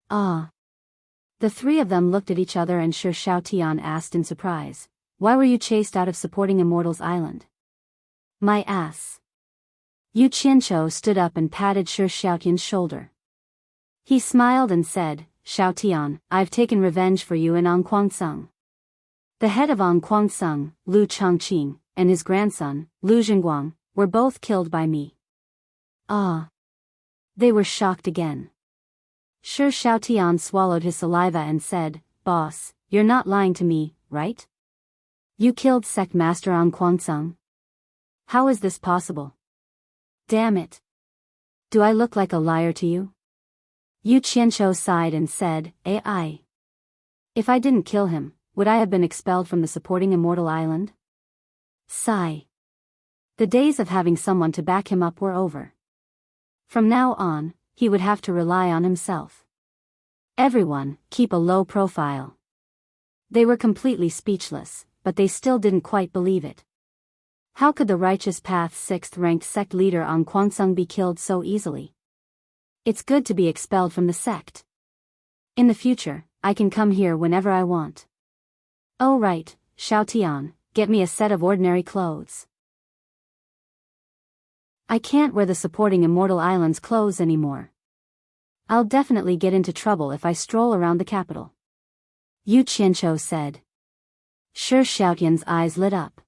The 3 of them looked at each other and Shi Xiaotian asked in surprise, Why were you chased out of supporting Immortals Island? My ass. Yu Qianzhou stood up and patted Shi Xiaotian's shoulder. He smiled and said, Xiaotian, I've taken revenge for you in Anquangsung. The head of An Kuang-sung, Lu Chongqing, and his grandson, Lu Jingguang, were both killed by me. Ah! They were shocked again. Shi Xiaotian swallowed his saliva and said, "Boss, you're not lying to me, right? You killed sect master An Kuang-sung? How is this possible? Damn it. Do I look like a liar to you?" Yu Qianqiu sighed and said, "Ai. If I didn't kill him, would I have been expelled from the supporting immortal island?" Sigh. The days of having someone to back him up were over. From now on, he would have to rely on himself. Everyone, keep a low profile. They were completely speechless, but they still didn't quite believe it. How could the Righteous Path's 6th-ranked sect leader An Kuang-sung be killed so easily? It's good to be expelled from the sect. In the future, I can come here whenever I want. Oh right, Xiaotian, get me a set of ordinary clothes. I can't wear the supporting immortal island's clothes anymore. I'll definitely get into trouble if I stroll around the capital. Yu Qianqiu said. Shi Xiaotian's eyes lit up.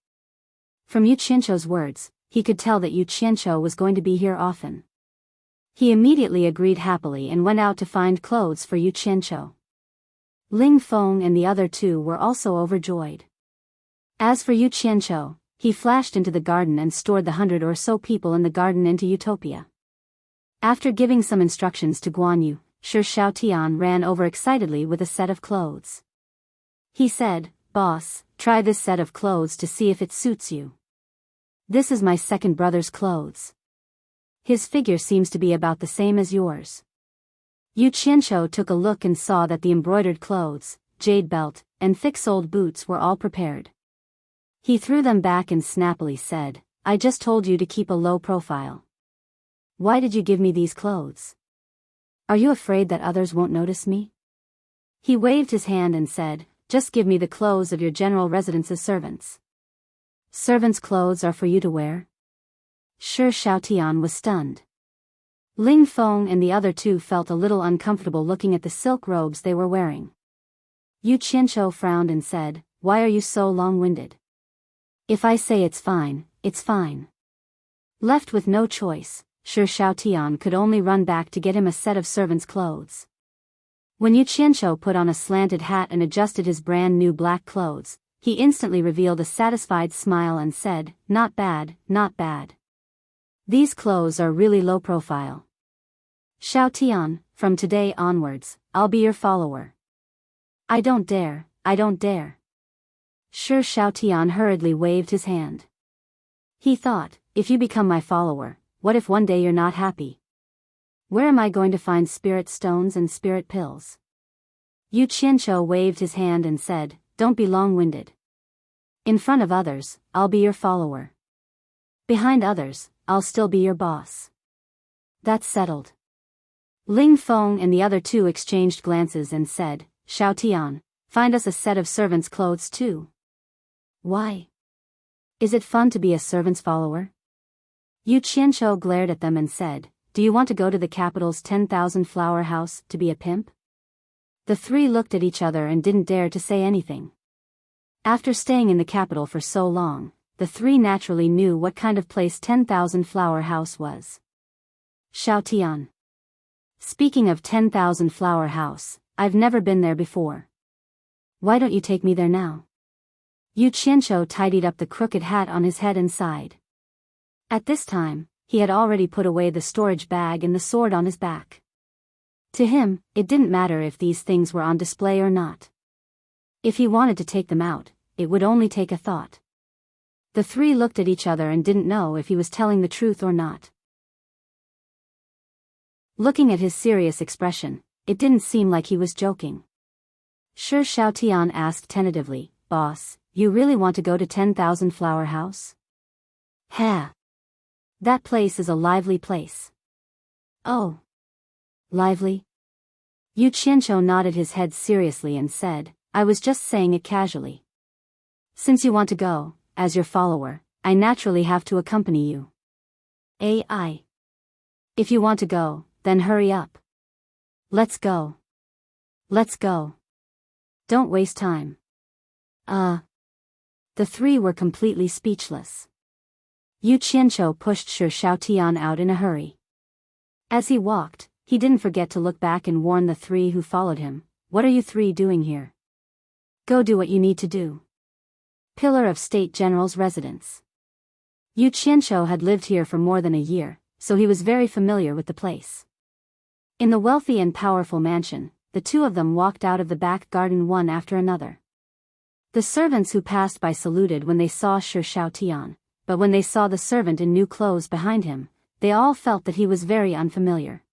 From Yu Qianqiu's words, he could tell that Yu Qianqiu was going to be here often. He immediately agreed happily and went out to find clothes for Yu Qianqiu. Ling Feng and the other two were also overjoyed. As for Yu Qianqiu, he flashed into the garden and stored the 100 or so people in the garden into utopia. After giving some instructions to Guan Yu, Shi Xiaotian ran over excitedly with a set of clothes. He said, "Boss, try this set of clothes to see if it suits you. This is my second brother's clothes. His figure seems to be about the same as yours." Yu Qianqiu took a look and saw that the embroidered clothes, jade belt, and thick-soled boots were all prepared. He threw them back and snappily said, "I just told you to keep a low profile. Why did you give me these clothes? Are you afraid that others won't notice me?" He waved his hand and said, "Just give me the clothes of your general residence's servants." "Servants' clothes are for you to wear?" Shi Xiaotian was stunned. Ling Feng and the other two felt a little uncomfortable looking at the silk robes they were wearing. Yu Qianqiu frowned and said, "Why are you so long-winded? If I say it's fine, it's fine." Left with no choice, Shi Xiaotian could only run back to get him a set of servants' clothes. When Yu Qianqiu put on a slanted hat and adjusted his brand new black clothes, he instantly revealed a satisfied smile and said, "Not bad, not bad. These clothes are really low profile. Xiaotian, from today onwards, I'll be your follower." "I don't dare, I don't dare." Shi Xiaotian hurriedly waved his hand. He thought, if you become my follower, what if one day you're not happy? Where am I going to find spirit stones and spirit pills? Yu Qianqiu waved his hand and said, "Don't be long-winded. In front of others, I'll be your follower. Behind others, I'll still be your boss." That's settled. Ling Feng and the other two exchanged glances and said, "Xiaotian, find us a set of servants' clothes too." "Why? Is it fun to be a servant's follower?" Yu Qianqiu glared at them and said, "Do you want to go to the capital's 10,000 flower house to be a pimp?" The three looked at each other and didn't dare to say anything. After staying in the capital for so long, the three naturally knew what kind of place 10,000 flower house was. Xiaotian. Speaking of 10,000 flower house, I've never been there before. Why don't you take me there now? Yu Qianqiu tidied up the crooked hat on his head and sighed. At this time, he had already put away the storage bag and the sword on his back. To him, it didn't matter if these things were on display or not. If he wanted to take them out, it would only take a thought. The three looked at each other and didn't know if he was telling the truth or not. Looking at his serious expression, it didn't seem like he was joking. Shi Xiaotian asked tentatively, "Boss, you really want to go to 10,000 flower house?" "Heh. That place is a lively place." "Oh. Lively?" Yu Qianqiu nodded his head seriously and said, "I was just saying it casually. Since you want to go, as your follower, I naturally have to accompany you." "Ai. If you want to go, then hurry up. Let's go. Let's go. Don't waste time." The three were completely speechless. Yu Qianqiu pushed Shi Shaotian out in a hurry. As he walked, he didn't forget to look back and warn the three who followed him, "What are you three doing here? Go do what you need to do." Pillar of State General's residence. Yu Qianqiu had lived here for more than a year, so he was very familiar with the place. In the wealthy and powerful mansion, the two of them walked out of the back garden one after another. The servants who passed by saluted when they saw Shi Shaotian, but when they saw the servant in new clothes behind him, they all felt that he was very unfamiliar.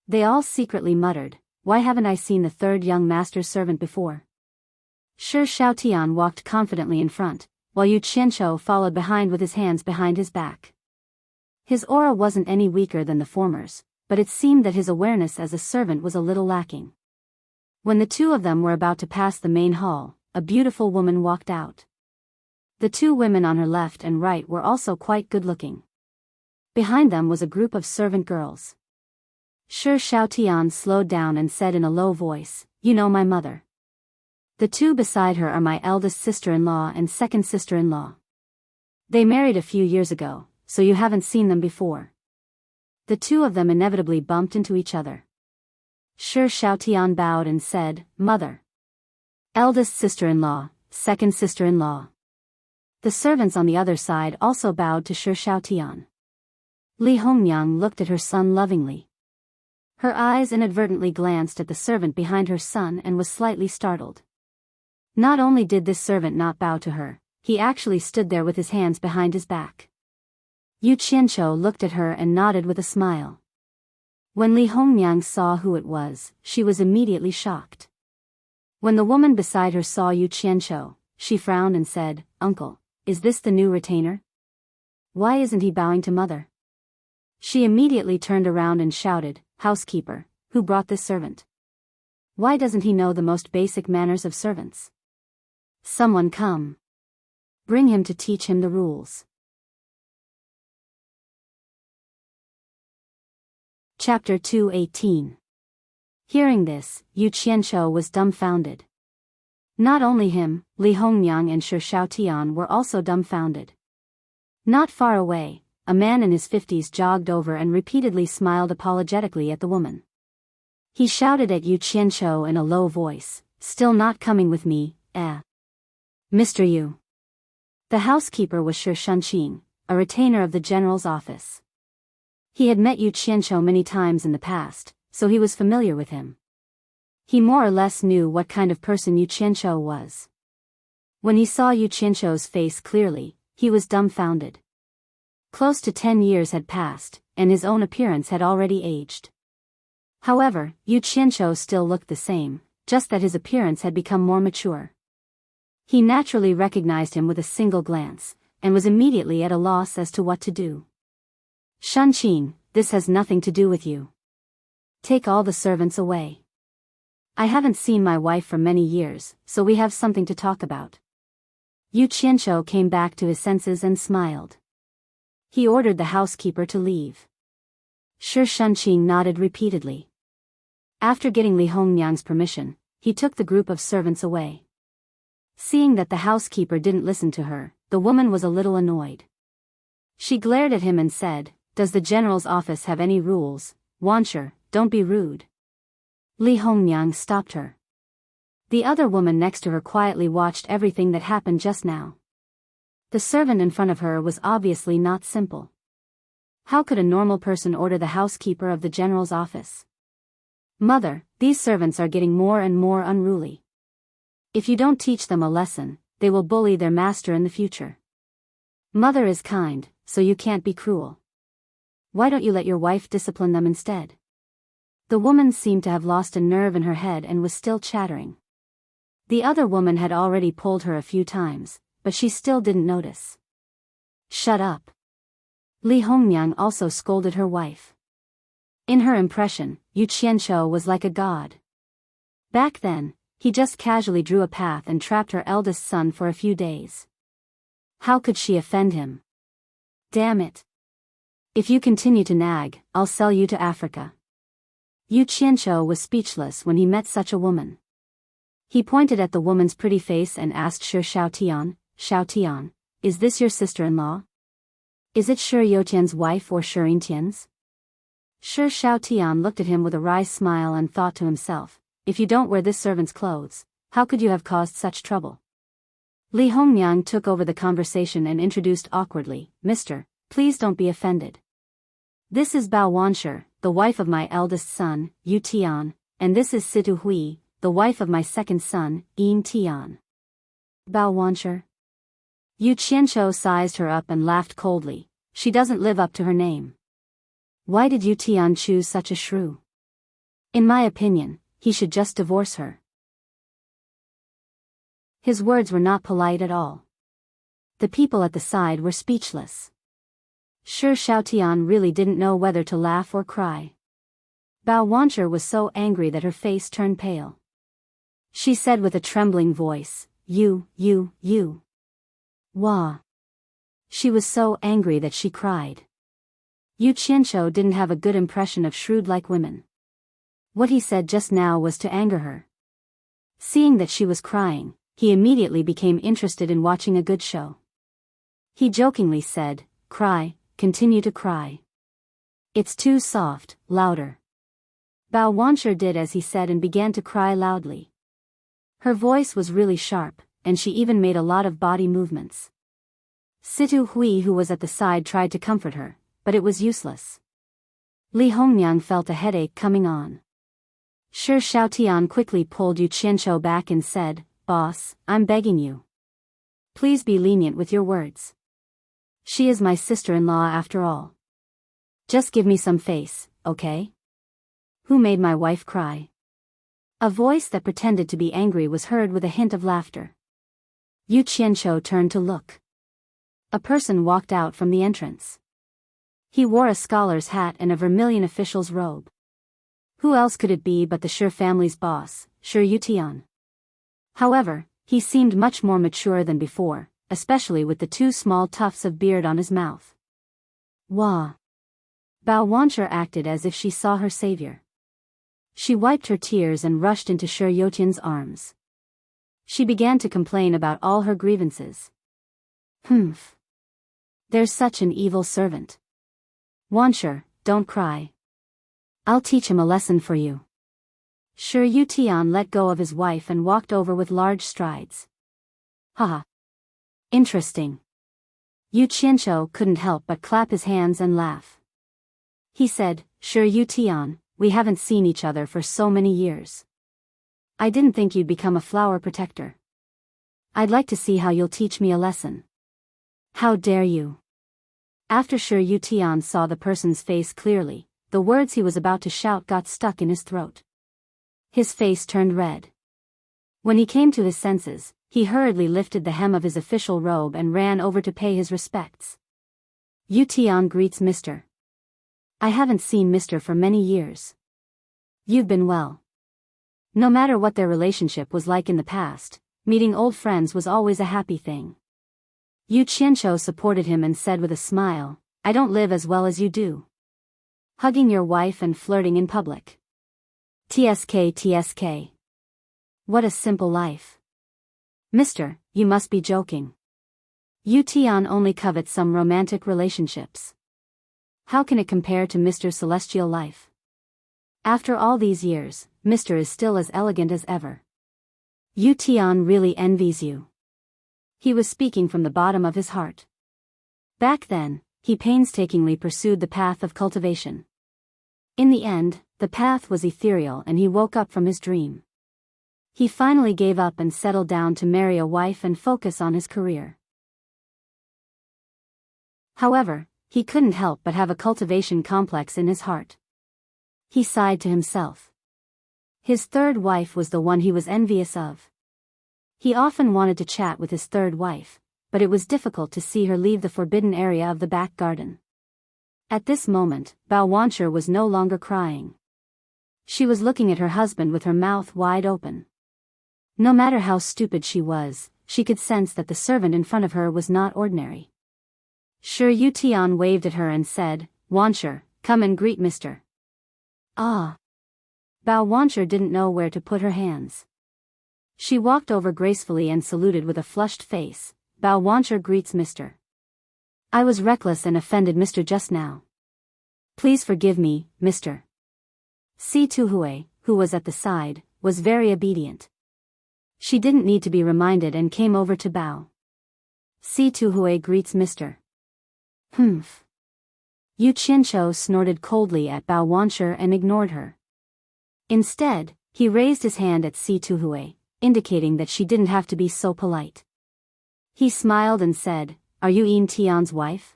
They all secretly muttered, "Why haven't I seen the third young master's servant before?" Shi Shaotian walked confidently in front, while Yu Qianqiu followed behind with his hands behind his back. His aura wasn't any weaker than the former's, but it seemed that his awareness as a servant was a little lacking. When the two of them were about to pass the main hall, a beautiful woman walked out. The two women on her left and right were also quite good-looking. Behind them was a group of servant girls. Shi Shaotian slowed down and said in a low voice, "You know my mother. The two beside her are my eldest sister-in-law and second sister-in-law. They married a few years ago, so you haven't seen them before." The two of them inevitably bumped into each other. Shi Shaotian bowed and said, "Mother. Eldest sister-in-law, second sister-in-law." The servants on the other side also bowed to Shi Shaotian. Li Hongyang looked at her son lovingly. Her eyes inadvertently glanced at the servant behind her son and was slightly startled. Not only did this servant not bow to her, he actually stood there with his hands behind his back. Yu Qianqiu looked at her and nodded with a smile. When Li Hongyang saw who it was, she was immediately shocked. When the woman beside her saw Yu Qianqiu, she frowned and said, "Uncle, is this the new retainer? Why isn't he bowing to mother?" She immediately turned around and shouted, "Housekeeper, who brought this servant? Why doesn't he know the most basic manners of servants? Someone come. Bring him to teach him the rules." Chapter 218. Hearing this, Yu Qianqiu was dumbfounded. Not only him, Li Hongyang and Shi Shaotian were also dumbfounded. Not far away, a man in his 50s jogged over and repeatedly smiled apologetically at the woman. He shouted at Yu Qianqiu in a low voice, "Still not coming with me, eh? Mr. Yu." The housekeeper was Shi Shunqing, a retainer of the general's office. He had met Yu Qianqiu many times in the past, so he was familiar with him. He more or less knew what kind of person Yu Qianqiu was. When he saw Yu Qianqiu's face clearly, he was dumbfounded. Close to 10 years had passed, and his own appearance had already aged. However, Yu Qianqiu still looked the same, just that his appearance had become more mature. He naturally recognized him with a single glance, and was immediately at a loss as to what to do. "Shunqing, this has nothing to do with you. Take all the servants away. I haven't seen my wife for many years, so we have something to talk about." Yu Qianqiu came back to his senses and smiled. He ordered the housekeeper to leave. Shi Shunqing nodded repeatedly. After getting Li Hongyang's permission, he took the group of servants away. Seeing that the housekeeper didn't listen to her, the woman was a little annoyed. She glared at him and said, "Does the general's office have any rules? Wanshi, don't be rude." Li Hongyang stopped her. The other woman next to her quietly watched everything that happened just now. The servant in front of her was obviously not simple. How could a normal person order the housekeeper of the general's office? "Mother, these servants are getting more and more unruly. If you don't teach them a lesson, they will bully their master in the future. Mother is kind, so you can't be cruel. Why don't you let your wife discipline them instead?" The woman seemed to have lost a nerve in her head and was still chattering. The other woman had already pulled her a few times, but she still didn't notice. "Shut up." Li Hongyang also scolded her wife. In her impression, Yu Qianqiu was like a god. Back then, he just casually drew a path and trapped her eldest son for a few days. How could she offend him? Damn it. If you continue to nag, I'll sell you to Africa. Yu Qianqiu was speechless when he met such a woman. He pointed at the woman's pretty face and asked Shi Xiaotian, is this your sister-in-law? Is it Shi Youtian's wife or Shi Yintian's? Shi Xiaotian looked at him with a wry smile and thought to himself, if you don't wear this servant's clothes, how could you have caused such trouble? Li Hongmiang took over the conversation and introduced awkwardly, Mister, please don't be offended. This is Bao Wanshi, the wife of my eldest son, Yu Tian, and this is Situ Hui, the wife of my second son, Yin Tian. Bao Wanshi? Yu Qianqiu sized her up and laughed coldly. She doesn't live up to her name. Why did Yu Tian choose such a shrew? In my opinion, he should just divorce her. His words were not polite at all. The people at the side were speechless. Shi Xiaotian really didn't know whether to laugh or cry. Bao Wanshi was so angry that her face turned pale. She said with a trembling voice, You. Wah. She was so angry that she cried. Yu Qianqiu didn't have a good impression of shrewd-like women. What he said just now was to anger her. Seeing that she was crying, he immediately became interested in watching a good show. He jokingly said, Cry, continue to cry. It's too soft, louder. Bao Wanshi did as he said and began to cry loudly. Her voice was really sharp, and she even made a lot of body movements. Situ Hui, who was at the side, tried to comfort her, but it was useless. Li Hongmiang felt a headache coming on. Shi Xiaotian quickly pulled Yu Qianqiu back and said, Boss, I'm begging you. Please be lenient with your words. She is my sister-in-law after all. Just give me some face, okay? Who made my wife cry? A voice that pretended to be angry was heard with a hint of laughter. Yu Qianqiu turned to look. A person walked out from the entrance. He wore a scholar's hat and a vermilion official's robe. Who else could it be but the Shi family's boss, Shi Youtian? However, he seemed much more mature than before, especially with the two small tufts of beard on his mouth. Wah! Bao Wanshi acted as if she saw her savior. She wiped her tears and rushed into Shi Youtian's arms. She began to complain about all her grievances. Humph! There's such an evil servant. Wanshi, don't cry. I'll teach him a lesson for you. Shi Youtian let go of his wife and walked over with large strides. Haha. Interesting. Yu Qianqiu couldn't help but clap his hands and laugh. He said, Shi Youtian, we haven't seen each other for so many years. I didn't think you'd become a flower protector. I'd like to see how you'll teach me a lesson. How dare you? After Shi Youtian saw the person's face clearly, the words he was about to shout got stuck in his throat. His face turned red. When he came to his senses, he hurriedly lifted the hem of his official robe and ran over to pay his respects. Yu Tian greets Mr. I haven't seen Mr. for many years. You've been well. No matter what their relationship was like in the past, meeting old friends was always a happy thing. Yu Qianqiu supported him and said with a smile, I don't live as well as you do. Hugging your wife and flirting in public. TSK. What a simple life. Mister, you must be joking. Yu Tian only covets some romantic relationships. How can it compare to Mr. Celestial life? After all these years, Mr. is still as elegant as ever. Yu Tian really envies you. He was speaking from the bottom of his heart. Back then, he painstakingly pursued the path of cultivation. In the end, the path was ethereal and he woke up from his dream. He finally gave up and settled down to marry a wife and focus on his career. However, he couldn't help but have a cultivation complex in his heart. He sighed to himself. His third wife was the one he was envious of. He often wanted to chat with his third wife, but it was difficult to see her leave the forbidden area of the back garden. At this moment, Bao Wanshi was no longer crying. She was looking at her husband with her mouth wide open. No matter how stupid she was, she could sense that the servant in front of her was not ordinary. Shi Youtian waved at her and said, Wanshi, come and greet Mr. Ah. Bao Wanshi didn't know where to put her hands. She walked over gracefully and saluted with a flushed face. Bao Wancher greets Mr. I was reckless and offended Mr. just now. Please forgive me, Mr. Si Tuhui, who was at the side, was very obedient. She didn't need to be reminded and came over to bow. Si Tuhui greets Mr. Humph. Yu Qianqiu snorted coldly at Bao Wancher and ignored her. Instead, he raised his hand at Si Tuhui, indicating that she didn't have to be so polite. He smiled and said, Are you Yin Tian's wife?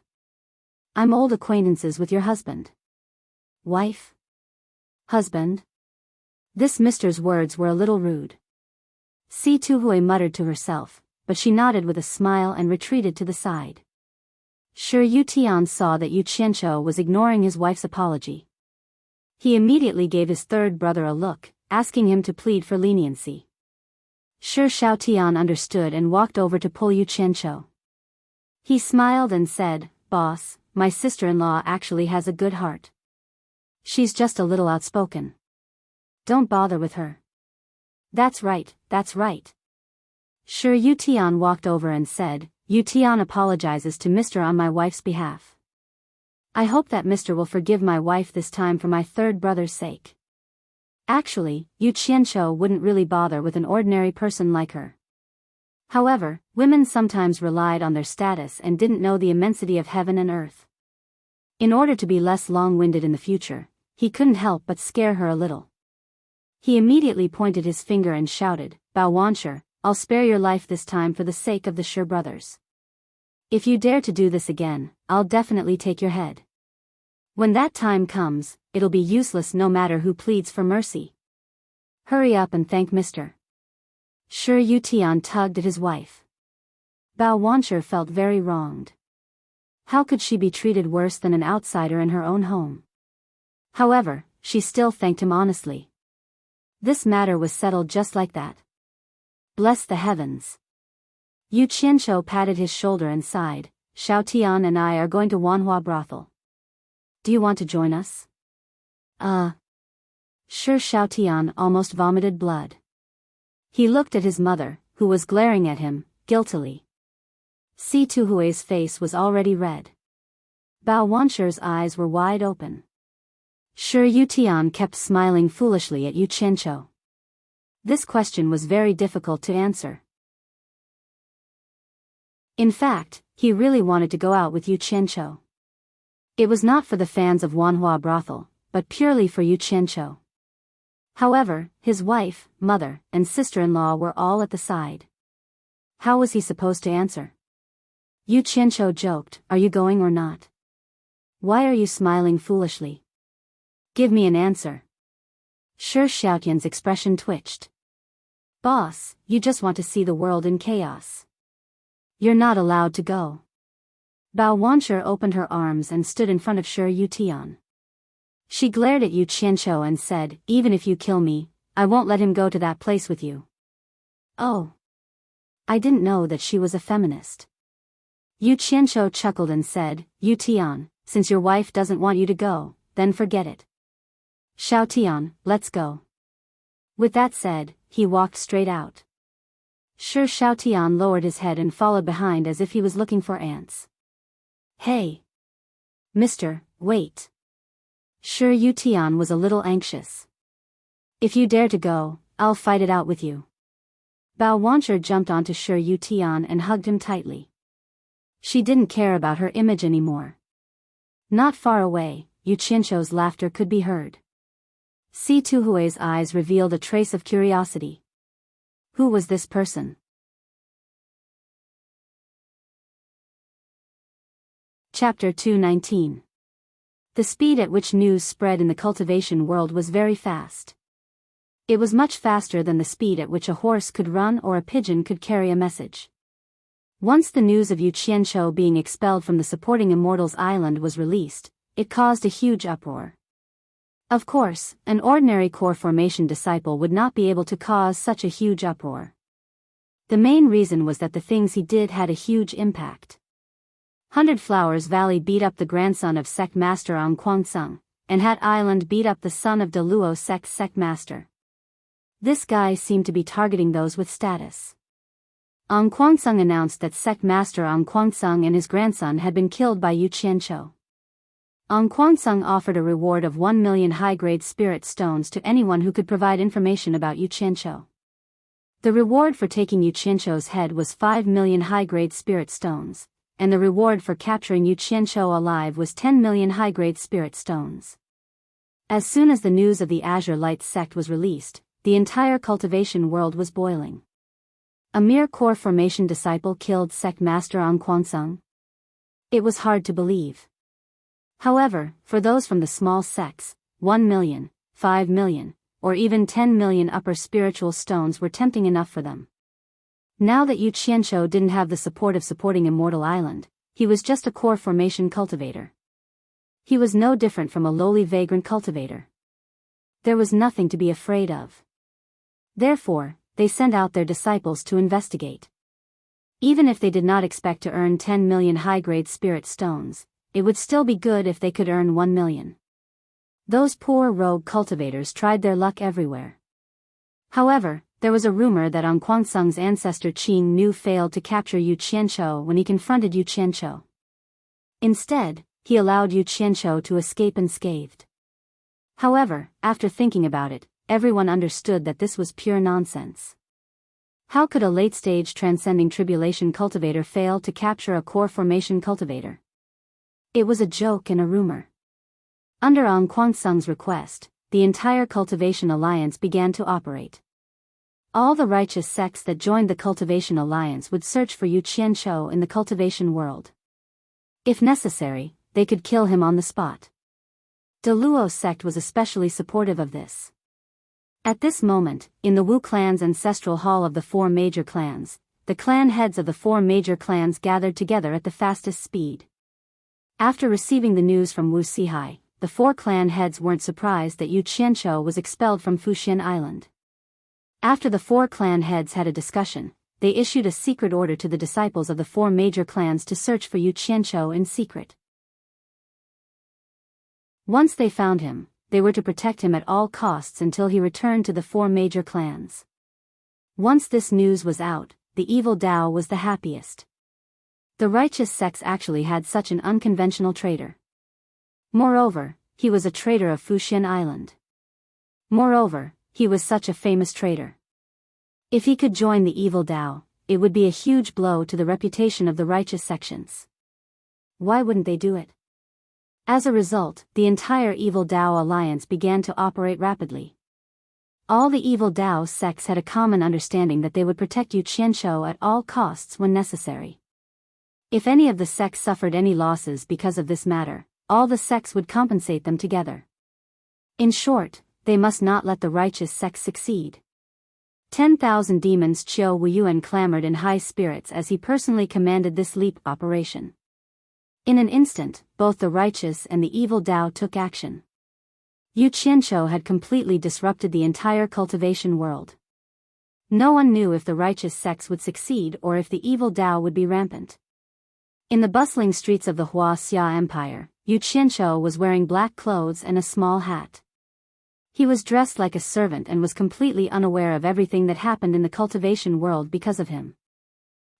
I'm old acquaintances with your husband. Wife? Husband? This mister's words were a little rude. Si Tuhui muttered to herself, but she nodded with a smile and retreated to the side. Sure, Yu Tian saw that Yu Qianqiu was ignoring his wife's apology. He immediately gave his third brother a look, asking him to plead for leniency. Sure Xiao Tian understood and walked over to pull Yu Qianqiu. He smiled and said, Boss, my sister-in-law actually has a good heart. She's just a little outspoken. Don't bother with her. That's right, that's right. Sure Yu Tian walked over and said, Yu Tian apologizes to Mr. on my wife's behalf. I hope that Mr. will forgive my wife this time for my third brother's sake. Actually, Yu Qianqiu wouldn't really bother with an ordinary person like her. However, women sometimes relied on their status and didn't know the immensity of heaven and earth. In order to be less long-winded in the future, he couldn't help but scare her a little. He immediately pointed his finger and shouted, Bao Wancher, I'll spare your life this time for the sake of the Shi brothers. If you dare to do this again, I'll definitely take your head. When that time comes, it'll be useless no matter who pleads for mercy. Hurry up and thank Mr. Sure Yu Tian tugged at his wife. Bao Wancher felt very wronged. How could she be treated worse than an outsider in her own home? However, she still thanked him honestly. This matter was settled just like that. Bless the heavens. Yu Qianqiu patted his shoulder and sighed, Xiao Tian and I are going to Wanhua brothel. Do you want to join us? Sure Xiao Tian almost vomited blood. He looked at his mother, who was glaring at him, guiltily. Si Tuhui's face was already red. Bao Wancher's eyes were wide open. Sure Yu Tian kept smiling foolishly at Yu Qianqiu. This question was very difficult to answer. In fact, he really wanted to go out with Yu Qianqiu. It was not for the fans of Wanhua brothel, but purely for Yu Qianqiu. However, his wife, mother, and sister-in-law were all at the side. How was he supposed to answer? Yu Qianqiu joked, Are you going or not? Why are you smiling foolishly? Give me an answer. Sure Xiaotian's expression twitched. Boss, you just want to see the world in chaos. You're not allowed to go. Bao Wancher opened her arms and stood in front of Sure Yu Tian. She glared at Yu Qianqiu and said, Even if you kill me, I won't let him go to that place with you. Oh. I didn't know that she was a feminist. Yu Qianqiu chuckled and said, Yu Tian, since your wife doesn't want you to go, then forget it. Xiao Tian, let's go. With that said, he walked straight out. Sure Xiao Tian lowered his head and followed behind as if he was looking for ants. Hey. Mister, wait. Sure Yu Tian was a little anxious. If you dare to go, I'll fight it out with you. Bao Wancher jumped onto Sure Yu Tian and hugged him tightly. She didn't care about her image anymore. Not far away, Yu Qianqiu's laughter could be heard. Si Tuhui's eyes revealed a trace of curiosity. Who was this person? Chapter 219. The speed at which news spread in the cultivation world was very fast. It was much faster than the speed at which a horse could run or a pigeon could carry a message. Once the news of Yu Qianqiu being expelled from the supporting Immortals Island was released, it caused a huge uproar. Of course, an ordinary core formation disciple would not be able to cause such a huge uproar. The main reason was that the things he did had a huge impact. 100 Flowers Valley beat up the grandson of Sect Master Ang Kwangsung, and Hat Island beat up the son of De Luo Sect's Sect Master. This guy seemed to be targeting those with status. Ang Kwangsung announced that sect master Ang Kwangsung and his grandson had been killed by Yu Qianqiu. Ang Kwangsung offered a reward of 1 million high-grade spirit stones to anyone who could provide information about Yu Qianqiu. The reward for taking Yu Qianqiu's head was 5 million high-grade spirit stones, and the reward for capturing Yu Qianqiu alive was 10 million high-grade spirit stones. As soon as the news of the Azure Light sect was released, the entire cultivation world was boiling. A mere core formation disciple killed sect master Ang Kwangsung? It was hard to believe. However, for those from the small sects, 1 million, 5 million, or even 10 million upper spiritual stones were tempting enough for them. Now that Yu Qianqiu didn't have the support of supporting Immortal Island, he was just a core formation cultivator. He was no different from a lowly vagrant cultivator. There was nothing to be afraid of. Therefore, they sent out their disciples to investigate. Even if they did not expect to earn 10 million high-grade spirit stones, it would still be good if they could earn 1 million. Those poor rogue cultivators tried their luck everywhere. However, there was a rumor that Ang Kwangsung's ancestor Qing Nu failed to capture Yu Qianqiu when he confronted Yu Qianqiu. Instead, he allowed Yu Qianqiu to escape unscathed. However, after thinking about it, everyone understood that this was pure nonsense. How could a late-stage transcending tribulation cultivator fail to capture a core formation cultivator? It was a joke and a rumor. Under Ang Kwangsung's request, the entire cultivation alliance began to operate. All the righteous sects that joined the cultivation alliance would search for Yu Qianqiu in the cultivation world. If necessary, they could kill him on the spot. De Luo sect was especially supportive of this. At this moment, in the Wu clan's ancestral hall of the 4 major clans, the clan heads of the 4 major clans gathered together at the fastest speed. After receiving the news from Wu Sihai, the 4 clan heads weren't surprised that Yu Qianqiu was expelled from Fuxian Island. After the 4 clan heads had a discussion, they issued a secret order to the disciples of the 4 major clans to search for Yu Qianqiu in secret. Once they found him, they were to protect him at all costs until he returned to the 4 major clans. Once this news was out, the evil Dao was the happiest. The righteous sects actually had such an unconventional traitor. Moreover, he was a traitor of Fuxian Island. Moreover, he was such a famous traitor. If he could join the evil Dao, it would be a huge blow to the reputation of the righteous sections. Why wouldn't they do it? As a result, the entire evil Dao alliance began to operate rapidly. All the evil Dao sects had a common understanding that they would protect Yu Qianqiu at all costs when necessary. If any of the sects suffered any losses because of this matter, all the sects would compensate them together. In short, they must not let the righteous sects succeed. 10,000 demons Qiu Wuyuan clamored in high spirits as he personally commanded this leap operation. In an instant, both the righteous and the evil Dao took action. Yu Qianqiu had completely disrupted the entire cultivation world. No one knew if the righteous sects would succeed or if the evil Dao would be rampant. In the bustling streets of the Huaxia Empire, Yu Qianqiu was wearing black clothes and a small hat. He was dressed like a servant and was completely unaware of everything that happened in the cultivation world because of him.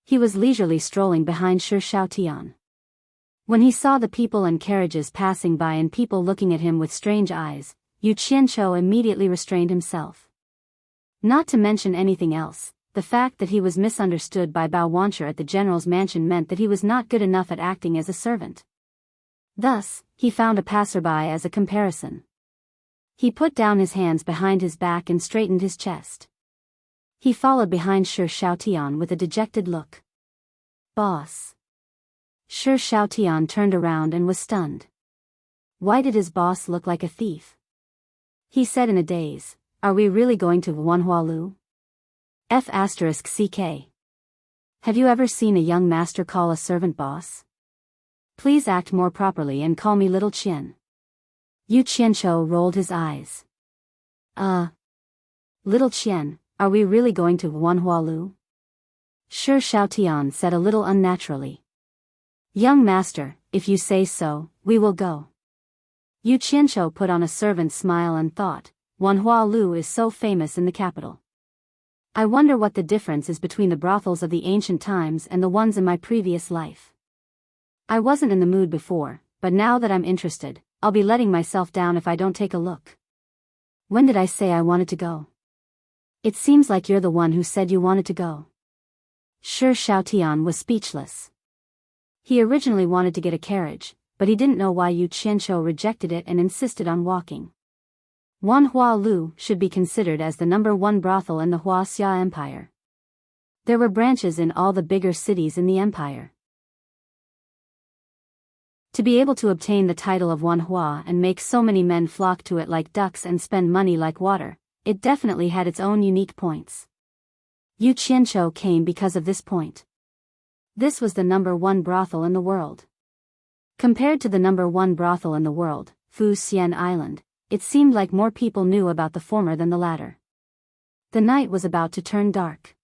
He was leisurely strolling behind Shi Shaotian. When he saw the people and carriages passing by and people looking at him with strange eyes, Yu Qianqiu immediately restrained himself. Not to mention anything else, the fact that he was misunderstood by Bao Wancher at the general's mansion meant that he was not good enough at acting as a servant. Thus, he found a passerby as a comparison. He put down his hands behind his back and straightened his chest. He followed behind Shi Shaotian with a dejected look. "Boss." Shi Shaotian turned around and was stunned. Why did his boss look like a thief? He said in a daze, "Are we really going to Wanhualu? F***CK. Have you ever seen a young master call a servant boss? Please act more properly and call me Little Qian." Yu Qianqiu rolled his eyes. Little Qian, are we really going to Wanhualu? Shi Shaotian said a little unnaturally. "Young master, if you say so, we will go." Yu Qianqiu put on a servant's smile and thought, Wanhua Lu is so famous in the capital. I wonder what the difference is between the brothels of the ancient times and the ones in my previous life. I wasn't in the mood before, but now that I'm interested, I'll be letting myself down if I don't take a look. When did I say I wanted to go? It seems like you're the one who said you wanted to go. Shi Xiaotian was speechless. He originally wanted to get a carriage, but he didn't know why Yu Qianzhou rejected it and insisted on walking. Wanhua Lu should be considered as the #1 brothel in the Huaxia Empire. There were branches in all the bigger cities in the empire. To be able to obtain the title of Wanhua and make so many men flock to it like ducks and spend money like water, it definitely had its own unique points. Yu Qianzhou came because of this point. This was the #1 brothel in the world. Compared to the #1 brothel in the world, Fu Xian Island, it seemed like more people knew about the former than the latter. The night was about to turn dark.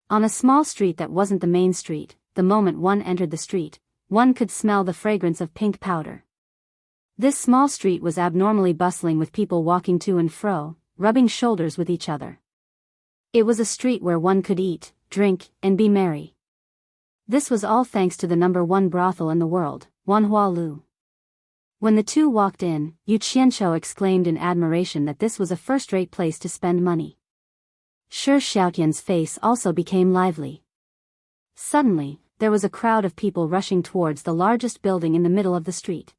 On a small street that wasn't the main street, the moment one entered the street, one could smell the fragrance of pink powder. This small street was abnormally bustling with people walking to and fro, rubbing shoulders with each other. It was a street where one could eat, drink, and be merry. This was all thanks to the #1 brothel in the world, Wanhua Lu. When the two walked in, Yu Qianzhou exclaimed in admiration that this was a first-rate place to spend money. Shi Xiaotian's face also became lively. Suddenly, there was a crowd of people rushing towards the largest building in the middle of the street.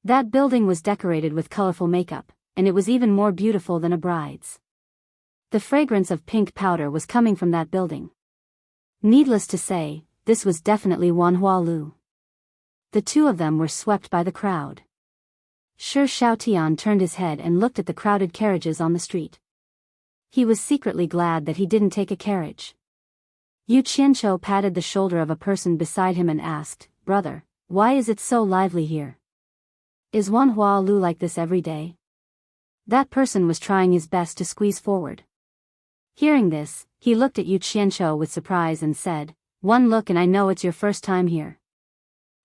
That building was decorated with colorful makeup, and it was even more beautiful than a bride's. The fragrance of pink powder was coming from that building. Needless to say, this was definitely Wanhua Lu. The two of them were swept by the crowd. Shi Xiaotian turned his head and looked at the crowded carriages on the street. He was secretly glad that he didn't take a carriage. Yu Qianzhou patted the shoulder of a person beside him and asked, "Brother, why is it so lively here? Is Wanhua Lu like this every day?" That person was trying his best to squeeze forward. Hearing this, he looked at Yu Qianzhou with surprise and said, "One look and I know it's your first time here.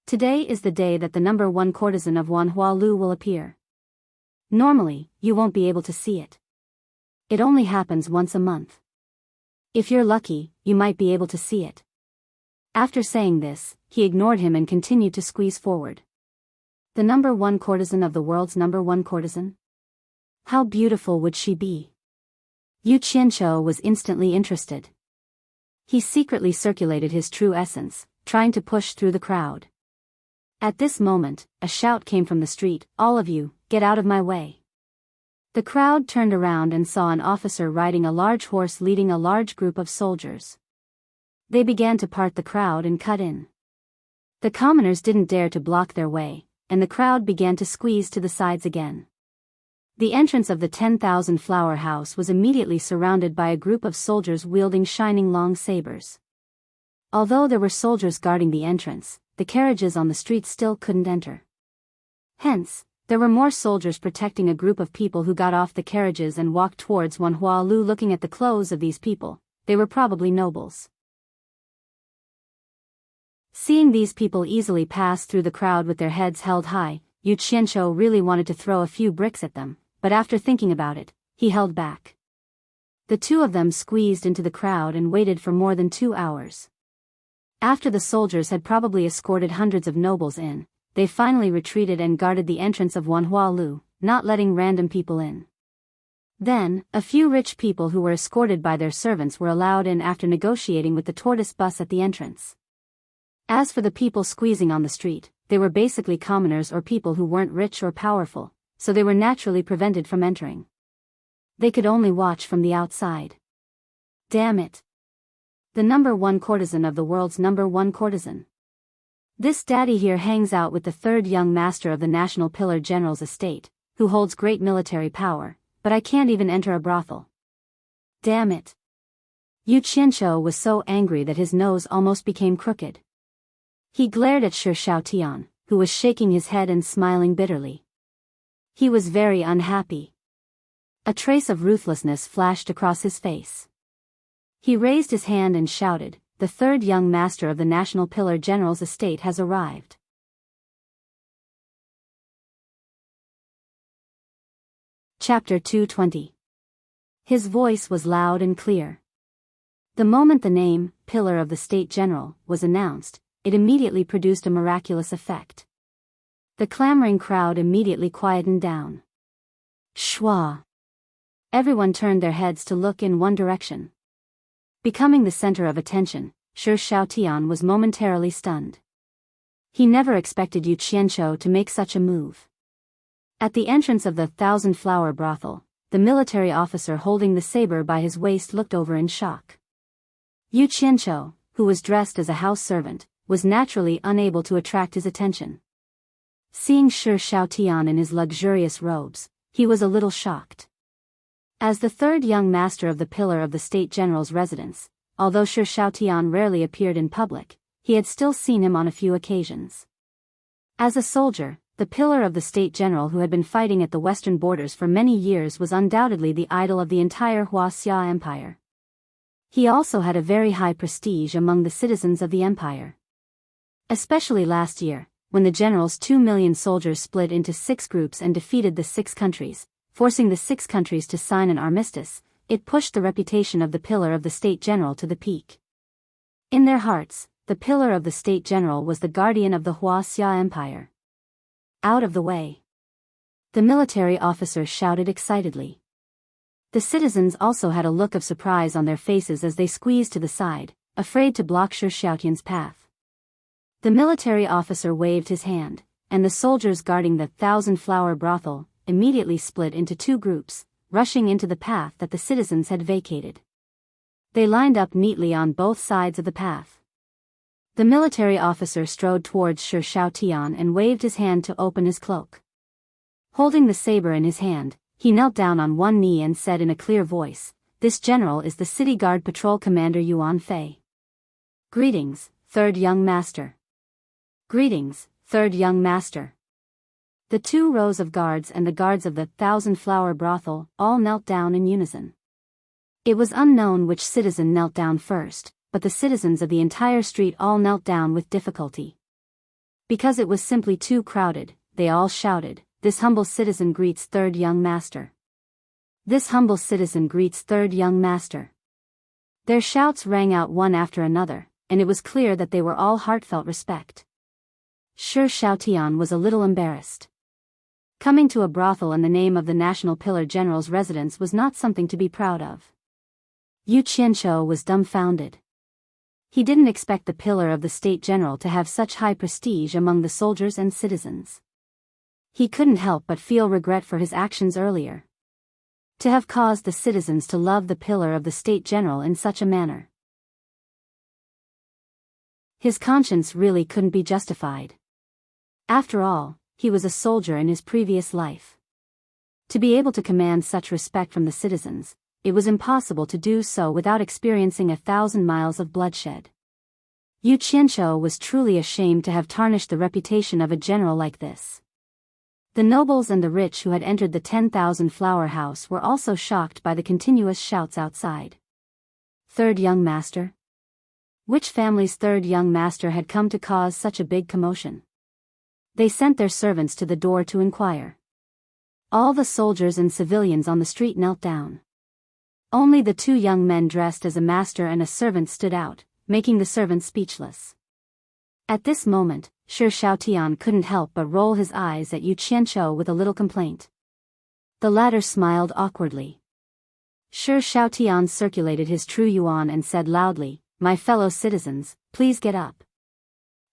Today is the day that the #1 courtesan of Wanhua Lu will appear. Normally, you won't be able to see it. It only happens once a month. If you're lucky, you might be able to see it." After saying this, he ignored him and continued to squeeze forward. The #1 courtesan of the world's #1 courtesan? How beautiful would she be? Yu Qianzhou was instantly interested. He secretly circulated his true essence, trying to push through the crowd. At this moment, a shout came from the street, "All of you, get out of my way." The crowd turned around and saw an officer riding a large horse leading a large group of soldiers. They began to part the crowd and cut in. The commoners didn't dare to block their way, and the crowd began to squeeze to the sides again. The entrance of the 10,000 flower house was immediately surrounded by a group of soldiers wielding shining long sabers. Although there were soldiers guarding the entrance, the carriages on the street still couldn't enter. Hence, there were more soldiers protecting a group of people who got off the carriages and walked towards Wanhua Lu. Looking at the clothes of these people, they were probably nobles. Seeing these people easily pass through the crowd with their heads held high, Yu Qianzhou really wanted to throw a few bricks at them, but after thinking about it, he held back. The two of them squeezed into the crowd and waited for more than 2 hours. After the soldiers had probably escorted hundreds of nobles in, they finally retreated and guarded the entrance of Wanhua Lu, not letting random people in. Then, a few rich people who were escorted by their servants were allowed in after negotiating with the tortoise bus at the entrance. As for the people squeezing on the street, they were basically commoners or people who weren't rich or powerful, so they were naturally prevented from entering. They could only watch from the outside. Damn it. The #1 courtesan of the world's #1 courtesan. This daddy here hangs out with the third young master of the National Pillar General's estate, who holds great military power, but I can't even enter a brothel. Damn it. Yu Qianzhou was so angry that his nose almost became crooked. He glared at Shi Xiaotian, who was shaking his head and smiling bitterly. He was very unhappy. A trace of ruthlessness flashed across his face. He raised his hand and shouted, "The third young master of the National Pillar General's estate has arrived." Chapter 220. His voice was loud and clear. The moment the name, Pillar of the State General, was announced, it immediately produced a miraculous effect. The clamoring crowd immediately quietened down. Schwa! Everyone turned their heads to look in one direction. Becoming the center of attention, Shi Xiaotian was momentarily stunned. He never expected Yu Qianzhou to make such a move. At the entrance of the thousand-flower brothel, the military officer holding the saber by his waist looked over in shock. Yu Qianzhou, who was dressed as a house servant, was naturally unable to attract his attention. Seeing Shi Xiaotian in his luxurious robes, he was a little shocked. As the third young master of the Pillar of the State General's residence, although Shi Xiaotian rarely appeared in public, he had still seen him on a few occasions. As a soldier, the Pillar of the State General who had been fighting at the western borders for many years was undoubtedly the idol of the entire Huaxia Empire. He also had a very high prestige among the citizens of the empire. Especially last year, when the general's 2 million soldiers split into 6 groups and defeated the 6 countries, forcing the 6 countries to sign an armistice, it pushed the reputation of the Pillar of the State General to the peak. In their hearts, the Pillar of the State General was the guardian of the Huaxia Empire. Out of the way! The military officer shouted excitedly. The citizens also had a look of surprise on their faces as they squeezed to the side, afraid to block Shi Xiaotian's path. The military officer waved his hand, and the soldiers guarding the thousand-flower brothel immediately split into 2 groups, rushing into the path that the citizens had vacated. They lined up neatly on both sides of the path. The military officer strode towards Shi Xiaotian and waved his hand to open his cloak. Holding the saber in his hand, he knelt down on one knee and said in a clear voice, "This general is the City Guard Patrol Commander Yuan Fei. Greetings, third young master." "Greetings, third young master." The 2 rows of guards and the guards of the thousand-flower brothel all knelt down in unison. It was unknown which citizen knelt down first, but the citizens of the entire street all knelt down with difficulty. Because it was simply too crowded, they all shouted, "This humble citizen greets third young master. This humble citizen greets third young master." Their shouts rang out one after another, and it was clear that they were all heartfelt respect. Shi Xiaotian was a little embarrassed. Coming to a brothel in the name of the National Pillar General's residence was not something to be proud of. Yu Qianzhou was dumbfounded. He didn't expect the Pillar of the State General to have such high prestige among the soldiers and citizens. He couldn't help but feel regret for his actions earlier. To have caused the citizens to love the Pillar of the State General in such a manner. His conscience really couldn't be justified. After all, he was a soldier in his previous life. To be able to command such respect from the citizens, it was impossible to do so without experiencing 1,000 miles of bloodshed. Yu Qianzhou was truly ashamed to have tarnished the reputation of a general like this. The nobles and the rich who had entered the 10,000-flower house were also shocked by the continuous shouts outside. Third young master? Which family's third young master had come to cause such a big commotion? They sent their servants to the door to inquire. All the soldiers and civilians on the street knelt down. Only the 2 young men dressed as a master and a servant stood out, making the servants speechless. At this moment, Shi Xiaotian couldn't help but roll his eyes at Yu Qianzhou with a little complaint. The latter smiled awkwardly. Shi Xiaotian circulated his true yuan and said loudly, "My fellow citizens, please get up.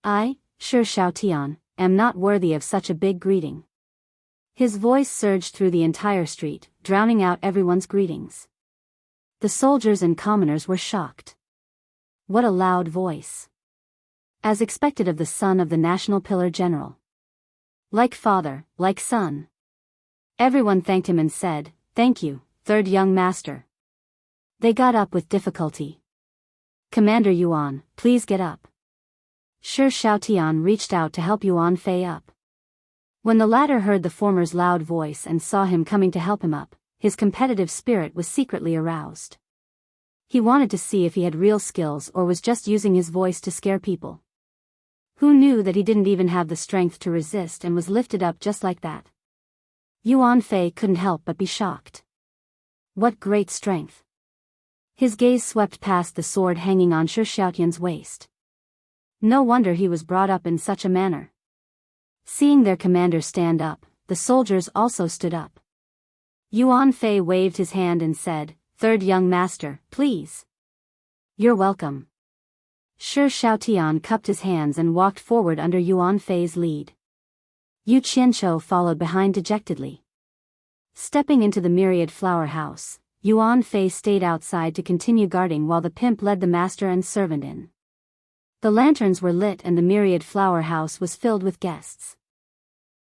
I, Shi Xiaotian, am not worthy of such a big greeting." His voice surged through the entire street, drowning out everyone's greetings. The soldiers and commoners were shocked. What a loud voice! As expected of the son of the National Pillar General. Like father, like son. Everyone thanked him and said, "Thank you, third young master." They got up with difficulty. "Commander Yuan, please get up." Shi Xiaotian reached out to help Yuan Fei up. When the latter heard the former's loud voice and saw him coming to help him up, his competitive spirit was secretly aroused. He wanted to see if he had real skills or was just using his voice to scare people. Who knew that he didn't even have the strength to resist and was lifted up just like that? Yuan Fei couldn't help but be shocked. What great strength! His gaze swept past the sword hanging on Shi Xiaotian's waist. No wonder he was brought up in such a manner. Seeing their commander stand up, the soldiers also stood up. Yuan Fei waved his hand and said, "Third young master, please." "You're welcome." Shi Xiaotian cupped his hands and walked forward under Yuan Fei's lead. Yu Qianqiu followed behind dejectedly. Stepping into the myriad flower house, Yuan Fei stayed outside to continue guarding while the pimp led the master and servant in. The lanterns were lit and the myriad flower house was filled with guests.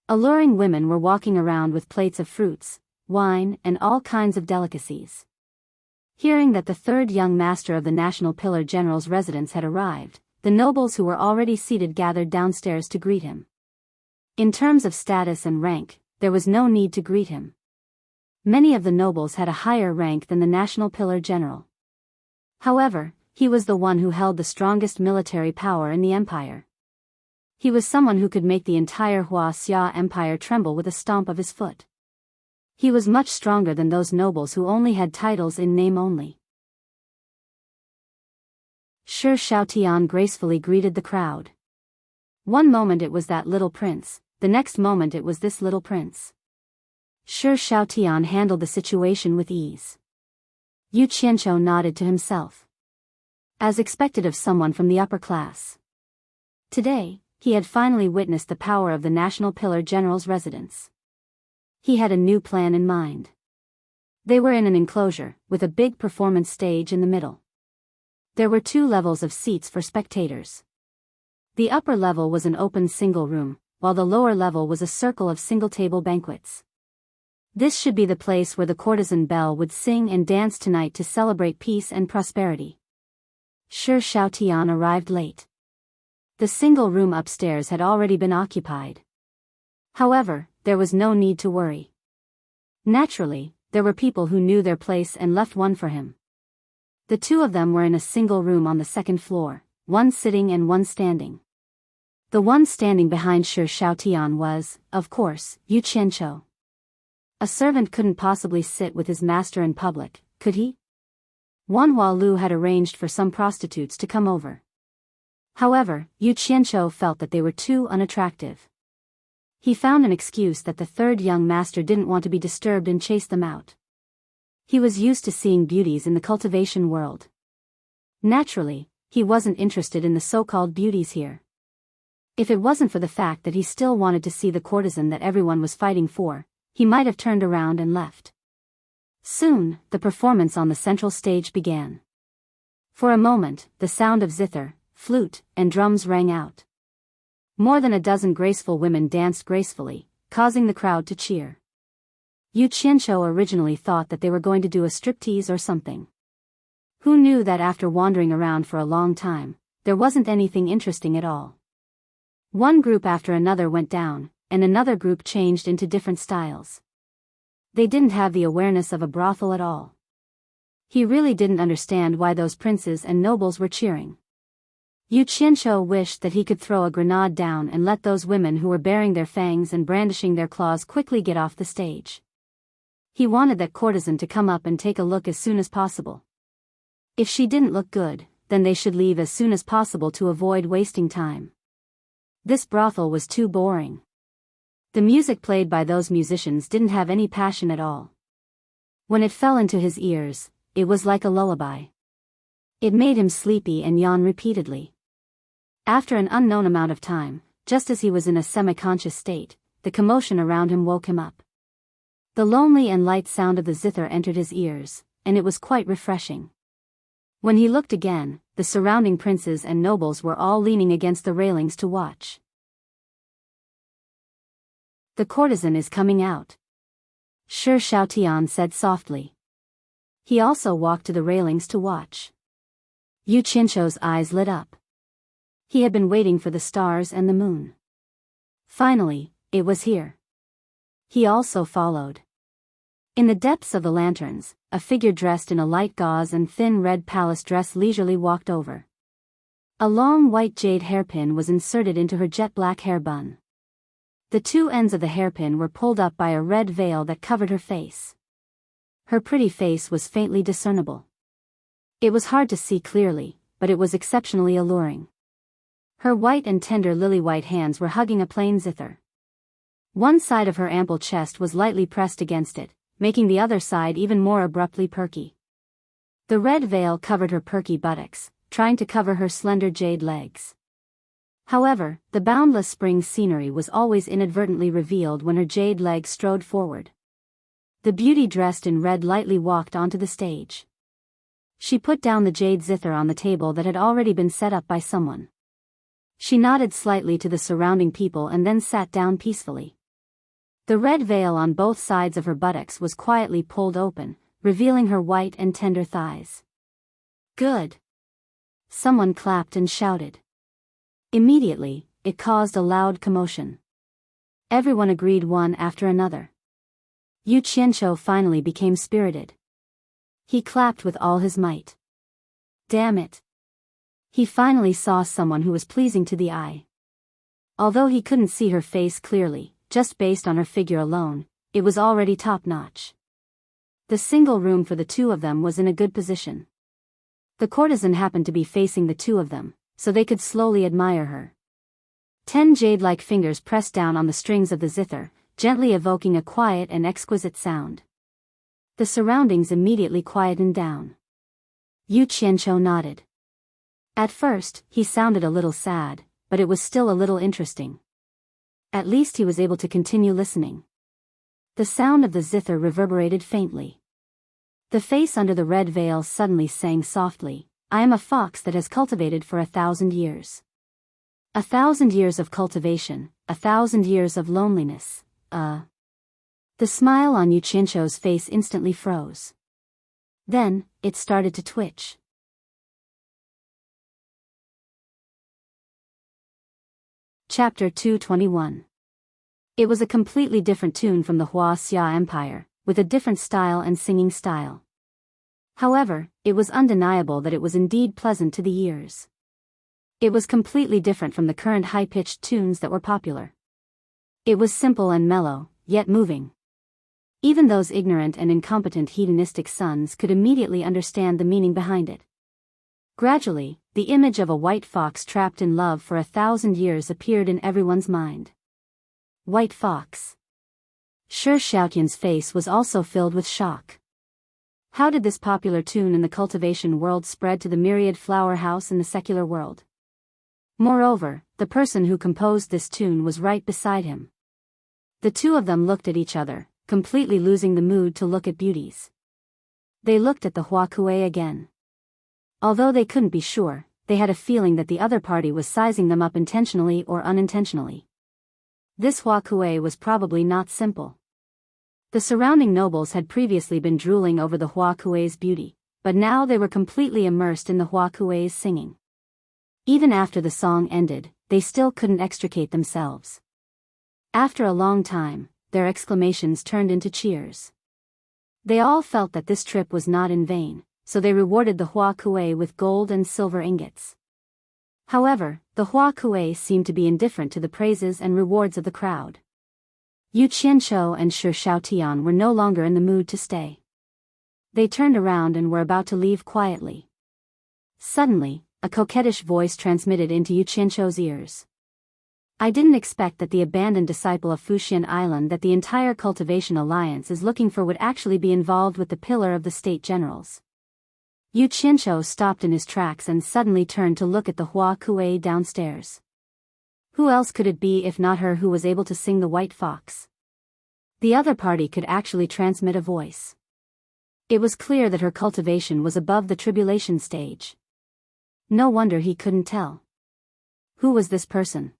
Alluring women were walking around with plates of fruits, wine, and all kinds of delicacies. Hearing that the third young master of the National Pillar General's residence had arrived, the nobles who were already seated gathered downstairs to greet him. In terms of status and rank, there was no need to greet him. Many of the nobles had a higher rank than the National Pillar General. However, he was the one who held the strongest military power in the empire. He was someone who could make the entire Huaxia Empire tremble with a stomp of his foot. He was much stronger than those nobles who only had titles in name only. Shi Xiaotian gracefully greeted the crowd. One moment it was that little prince, the next moment it was this little prince. Shi Xiaotian handled the situation with ease. Yu Qianqiu nodded to himself. As expected of someone from the upper class. Today, he had finally witnessed the power of the National Pillar General's residence. He had a new plan in mind. They were in an enclosure, with a big performance stage in the middle. There were 2 levels of seats for spectators. The upper level was an open single room, while the lower level was a circle of single-table banquets. This should be the place where the courtesan Belle would sing and dance tonight to celebrate peace and prosperity. Shi Xiaotian arrived late. The single room upstairs had already been occupied. However, there was no need to worry. Naturally, there were people who knew their place and left one for him. The 2 of them were in a single room on the 2nd floor, one sitting and one standing. The one standing behind Shi Xiaotian was, of course, Yu Qianqiu. A servant couldn't possibly sit with his master in public, could he? Wan Hualu had arranged for some prostitutes to come over. However, Yu Qianqiu felt that they were too unattractive. He found an excuse that the third young master didn't want to be disturbed and chased them out. He was used to seeing beauties in the cultivation world. Naturally, he wasn't interested in the so-called beauties here. If it wasn't for the fact that he still wanted to see the courtesan that everyone was fighting for, he might have turned around and left. Soon, the performance on the central stage began. For a moment, the sound of zither, flute, and drums rang out. More than a dozen graceful women danced gracefully, causing the crowd to cheer. Yu Qianqiu originally thought that they were going to do a striptease or something. Who knew that after wandering around for a long time, there wasn't anything interesting at all. One group after another went down, and another group changed into different styles. They didn't have the awareness of a brothel at all. He really didn't understand why those princes and nobles were cheering. Yu Qianqiu wished that he could throw a grenade down and let those women who were baring their fangs and brandishing their claws quickly get off the stage. He wanted that courtesan to come up and take a look as soon as possible. If she didn't look good, then they should leave as soon as possible to avoid wasting time. This brothel was too boring. The music played by those musicians didn't have any passion at all. When it fell into his ears, it was like a lullaby. It made him sleepy and yawn repeatedly. After an unknown amount of time, just as he was in a semi-conscious state, the commotion around him woke him up. The lonely and light sound of the zither entered his ears, and it was quite refreshing. When he looked again, the surrounding princes and nobles were all leaning against the railings to watch. "The courtesan is coming out," Shi Xiaotian said softly. He also walked to the railings to watch. Yu Qianqiu's eyes lit up. He had been waiting for the stars and the moon. Finally, it was here. He also followed. In the depths of the lanterns, a figure dressed in a light gauze and thin red palace dress leisurely walked over. A long white jade hairpin was inserted into her jet black hair bun. The two ends of the hairpin were pulled up by a red veil that covered her face. Her pretty face was faintly discernible. It was hard to see clearly, but it was exceptionally alluring. Her white and tender lily-white hands were hugging a plain zither. One side of her ample chest was lightly pressed against it, making the other side even more abruptly perky. The red veil covered her perky buttocks, trying to cover her slender jade legs. However, the boundless spring scenery was always inadvertently revealed when her jade legs strode forward. The beauty dressed in red lightly walked onto the stage. She put down the jade zither on the table that had already been set up by someone. She nodded slightly to the surrounding people and then sat down peacefully. The red veil on both sides of her buttocks was quietly pulled open, revealing her white and tender thighs. "Good!" Someone clapped and shouted. Immediately, it caused a loud commotion. Everyone agreed one after another. Yu Qianqiu finally became spirited. He clapped with all his might. Damn it! He finally saw someone who was pleasing to the eye. Although he couldn't see her face clearly, just based on her figure alone, it was already top-notch. The single room for the two of them was in a good position. The courtesan happened to be facing the two of them, so they could slowly admire her. 10 jade-like fingers pressed down on the strings of the zither, gently evoking a quiet and exquisite sound. The surroundings immediately quietened down. Yu Qianqiu nodded. At first, he sounded a little sad, but it was still a little interesting. At least he was able to continue listening. The sound of the zither reverberated faintly. The face under the red veil suddenly sang softly, "I am a fox that has cultivated for 1,000 years. 1,000 years of cultivation, 1,000 years of loneliness, The smile on Yu Qianqiu's face instantly froze. Then, it started to twitch. Chapter 221. It was a completely different tune from the Hua Xia Empire, with a different style and singing style. However, it was undeniable that it was indeed pleasant to the ears. It was completely different from the current high-pitched tunes that were popular. It was simple and mellow, yet moving. Even those ignorant and incompetent hedonistic sons could immediately understand the meaning behind it. Gradually, the image of a white fox trapped in love for 1,000 years appeared in everyone's mind. White fox. Shi Xiaotian's face was also filled with shock. How did this popular tune in the cultivation world spread to the myriad flower house in the secular world? Moreover, the person who composed this tune was right beside him. The two of them looked at each other, completely losing the mood to look at beauties. They looked at the Hua Kuei again. Although they couldn't be sure, they had a feeling that the other party was sizing them up intentionally or unintentionally. This Hua Kuei was probably not simple. The surrounding nobles had previously been drooling over the Hua Kuei's beauty, but now they were completely immersed in the Hua Kuei's singing. Even after the song ended, they still couldn't extricate themselves. After a long time, their exclamations turned into cheers. They all felt that this trip was not in vain, so they rewarded the Hua Kuei with gold and silver ingots. However, the Hua Kuei seemed to be indifferent to the praises and rewards of the crowd. Yu Qianqiu and Shi Xiaotian were no longer in the mood to stay. They turned around and were about to leave quietly. Suddenly, a coquettish voice transmitted into Yu Qianqiu's ears. "I didn't expect that the abandoned disciple of Fuxian Island that the entire Cultivation Alliance is looking for would actually be involved with the pillar of the state generals." Yu Qianqiu stopped in his tracks and suddenly turned to look at the Hua Kuei downstairs. Who else could it be if not her who was able to sing the White Fox? The other party could actually transmit a voice. It was clear that her cultivation was above the tribulation stage. No wonder he couldn't tell. Who was this person?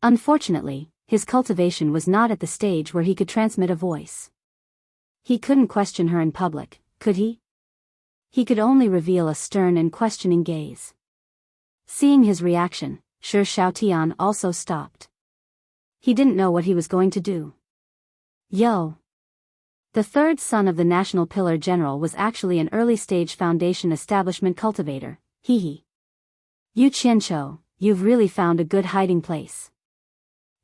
Unfortunately, his cultivation was not at the stage where he could transmit a voice. He couldn't question her in public, could he? He could only reveal a stern and questioning gaze. Seeing his reaction, Shi Xiaotian also stopped. He didn't know what he was going to do. Yo! The third son of the National Pillar General was actually an early-stage foundation establishment cultivator, Yu Qianqiu, you've really found a good hiding place.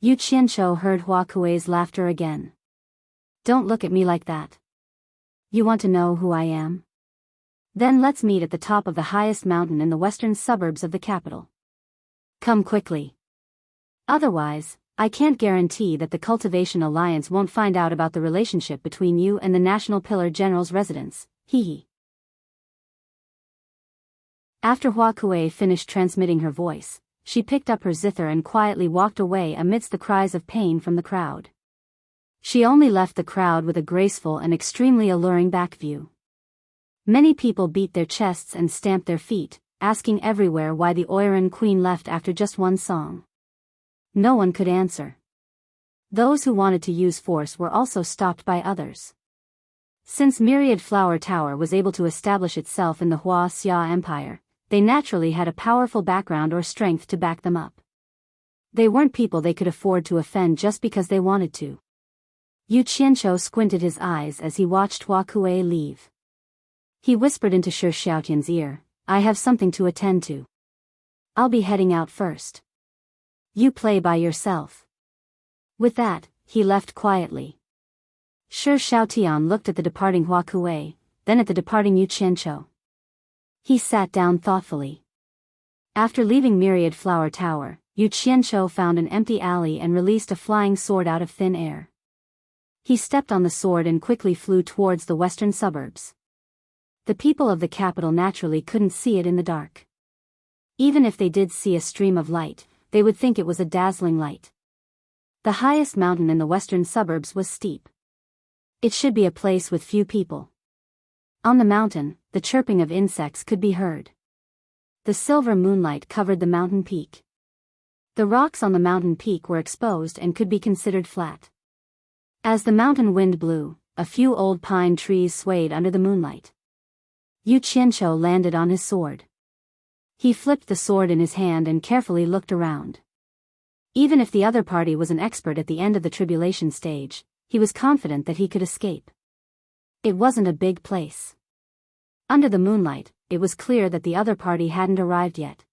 Yu Qianqiu heard Hua Kuei's laughter again. Don't look at me like that. You want to know who I am? Then let's meet at the top of the highest mountain in the western suburbs of the capital. Come quickly. Otherwise, I can't guarantee that the Cultivation Alliance won't find out about the relationship between you and the National Pillar General's residence. Hee hee. After Hua Kuei finished transmitting her voice, she picked up her zither and quietly walked away amidst the cries of pain from the crowd. She only left the crowd with a graceful and extremely alluring back view. Many people beat their chests and stamped their feet, asking everywhere why the Oiran Queen left after just one song. No one could answer. Those who wanted to use force were also stopped by others. Since Myriad Flower Tower was able to establish itself in the Hua Xia Empire, they naturally had a powerful background or strength to back them up. They weren't people they could afford to offend just because they wanted to. Yu Qianqiu squinted his eyes as he watched Hua Kuei leave. He whispered into Shi Xiaotian's ear, I have something to attend to. I'll be heading out first. You play by yourself. With that, he left quietly. Shi Xiaotian looked at the departing Hua Kuei, then at the departing Yu Qianqiu. He sat down thoughtfully. After leaving Myriad Flower Tower, Yu Qianqiu found an empty alley and released a flying sword out of thin air. He stepped on the sword and quickly flew towards the western suburbs. The people of the capital naturally couldn't see it in the dark. Even if they did see a stream of light, they would think it was a dazzling light. The highest mountain in the western suburbs was steep. It should be a place with few people. On the mountain, the chirping of insects could be heard. The silver moonlight covered the mountain peak. The rocks on the mountain peak were exposed and could be considered flat. As the mountain wind blew, a few old pine trees swayed under the moonlight. Yu Qianqiu landed on his sword. He flipped the sword in his hand and carefully looked around. Even if the other party was an expert at the end of the tribulation stage, he was confident that he could escape. It wasn't a big place. Under the moonlight, it was clear that the other party hadn't arrived yet.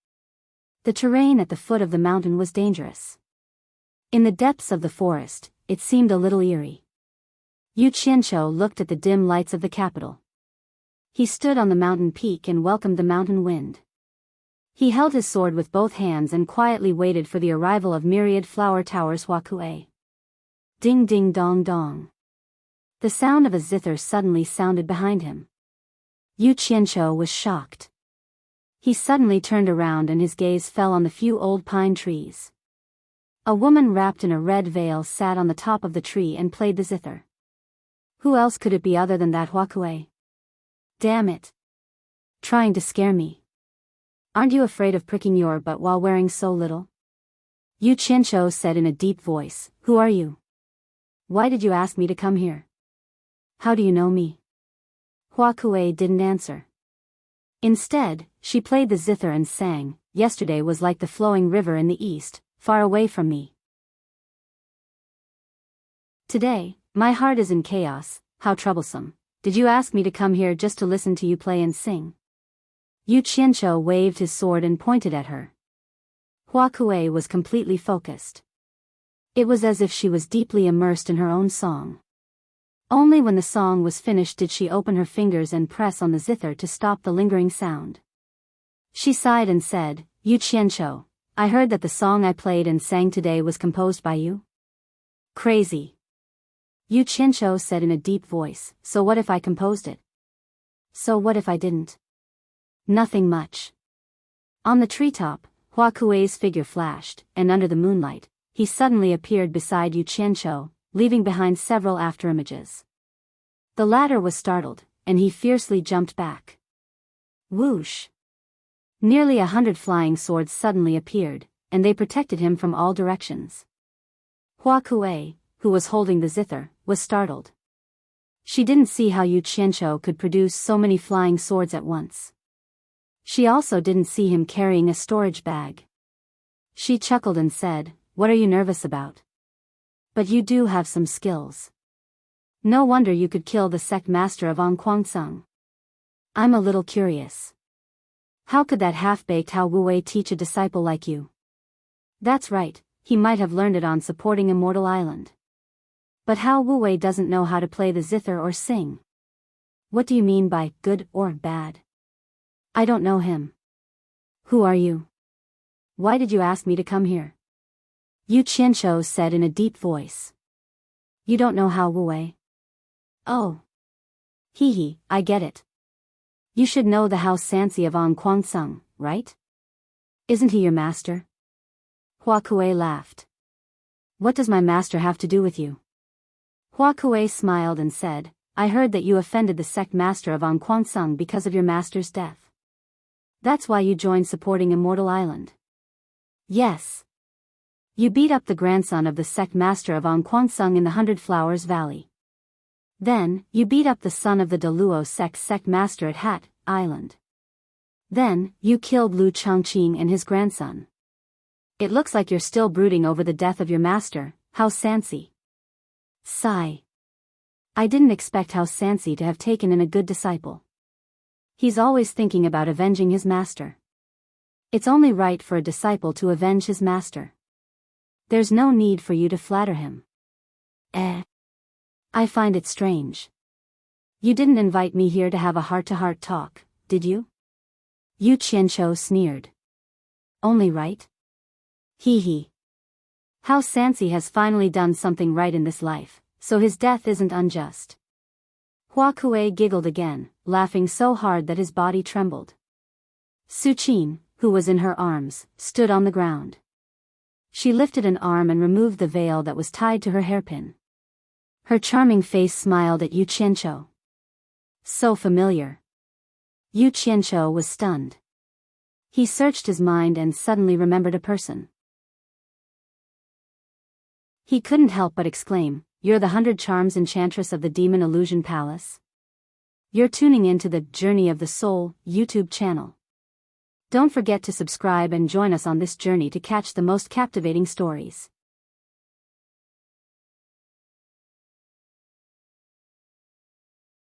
The terrain at the foot of the mountain was dangerous. In the depths of the forest, it seemed a little eerie. Yu Qianqiu looked at the dim lights of the capital. He stood on the mountain peak and welcomed the mountain wind. He held his sword with both hands and quietly waited for the arrival of Myriad Flower Tower's Hua Kuei. Ding ding dong dong. The sound of a zither suddenly sounded behind him. Yu Qianqiu was shocked. He suddenly turned around and his gaze fell on the few old pine trees. A woman wrapped in a red veil sat on the top of the tree and played the zither. Who else could it be other than that Hua Kuei? Damn it. Trying to scare me. Aren't you afraid of pricking your butt while wearing so little? Yu Qianqiu said in a deep voice, Who are you? Why did you ask me to come here? How do you know me? Hua Kuei didn't answer. Instead, she played the zither and sang, Yesterday was like the flowing river in the east, far away from me. Today, my heart is in chaos, how troublesome. Did you ask me to come here just to listen to you play and sing? Yu Qianqiu waved his sword and pointed at her. Hua Kuei was completely focused. It was as if she was deeply immersed in her own song. Only when the song was finished did she open her fingers and press on the zither to stop the lingering sound. She sighed and said, Yu Qianqiu, I heard that the song I played and sang today was composed by you. Crazy. Yu Qianqiu said in a deep voice, So what if I composed it? So what if I didn't? Nothing much. On the treetop, Hua Kuei's figure flashed, and under the moonlight, he suddenly appeared beside Yu Qianqiu, leaving behind several afterimages. The latter was startled, and he fiercely jumped back. Whoosh! Nearly 100 flying swords suddenly appeared, and they protected him from all directions. Hua Kuei, who was holding the zither, was startled. She didn't see how Yu Qianqiu could produce so many flying swords at once. She also didn't see him carrying a storage bag. She chuckled and said, What are you nervous about? But you do have some skills. No wonder you could kill the sect master of Anquangsung. I'm a little curious. How could that half-baked Hao Wuwei teach a disciple like you? That's right, he might have learned it on supporting Immortal Island. But how Wu Wei doesn't know how to play the zither or sing? What do you mean by good or bad? I don't know him. Who are you? Why did you ask me to come here? Yu Qianqiu said in a deep voice. You don't know Hao Wu Wei? Oh. Hee, I get it. You should know the Hao Sansi of An Kuangsung, right? Isn't he your master? Hua Kuei laughed. What does my master have to do with you? Hua Kuei smiled and said, I heard that you offended the sect master of An Kuangsung because of your master's death. That's why you joined supporting Immortal Island. Yes. You beat up the grandson of the sect master of An Kuangsung in the 100 Flowers Valley. Then, you beat up the son of the Deluo sect master at Hat Island. Then, you killed Lu Chongqing and his grandson. It looks like you're still brooding over the death of your master, Hao Sansi. Sigh. I didn't expect Hao Sansi to have taken in a good disciple. He's always thinking about avenging his master. It's only right for a disciple to avenge his master. There's no need for you to flatter him. I find it strange. You didn't invite me here to have a heart-to-heart talk, did you? Yu Qianqiu sneered. Only right? Hee. Hao Sansi has finally done something right in this life, so his death isn't unjust. Hua Kuei giggled again, laughing so hard that his body trembled. Su Qin, who was in her arms, stood on the ground. She lifted an arm and removed the veil that was tied to her hairpin. Her charming face smiled at Yu Qianqiu. So familiar. Yu Qianqiu was stunned. He searched his mind and suddenly remembered a person. He couldn't help but exclaim, You're the 100 Charms Enchantress of the Demon Illusion Palace? You're tuning into the Journey of the Soul YouTube channel. Don't forget to subscribe and join us on this journey to catch the most captivating stories.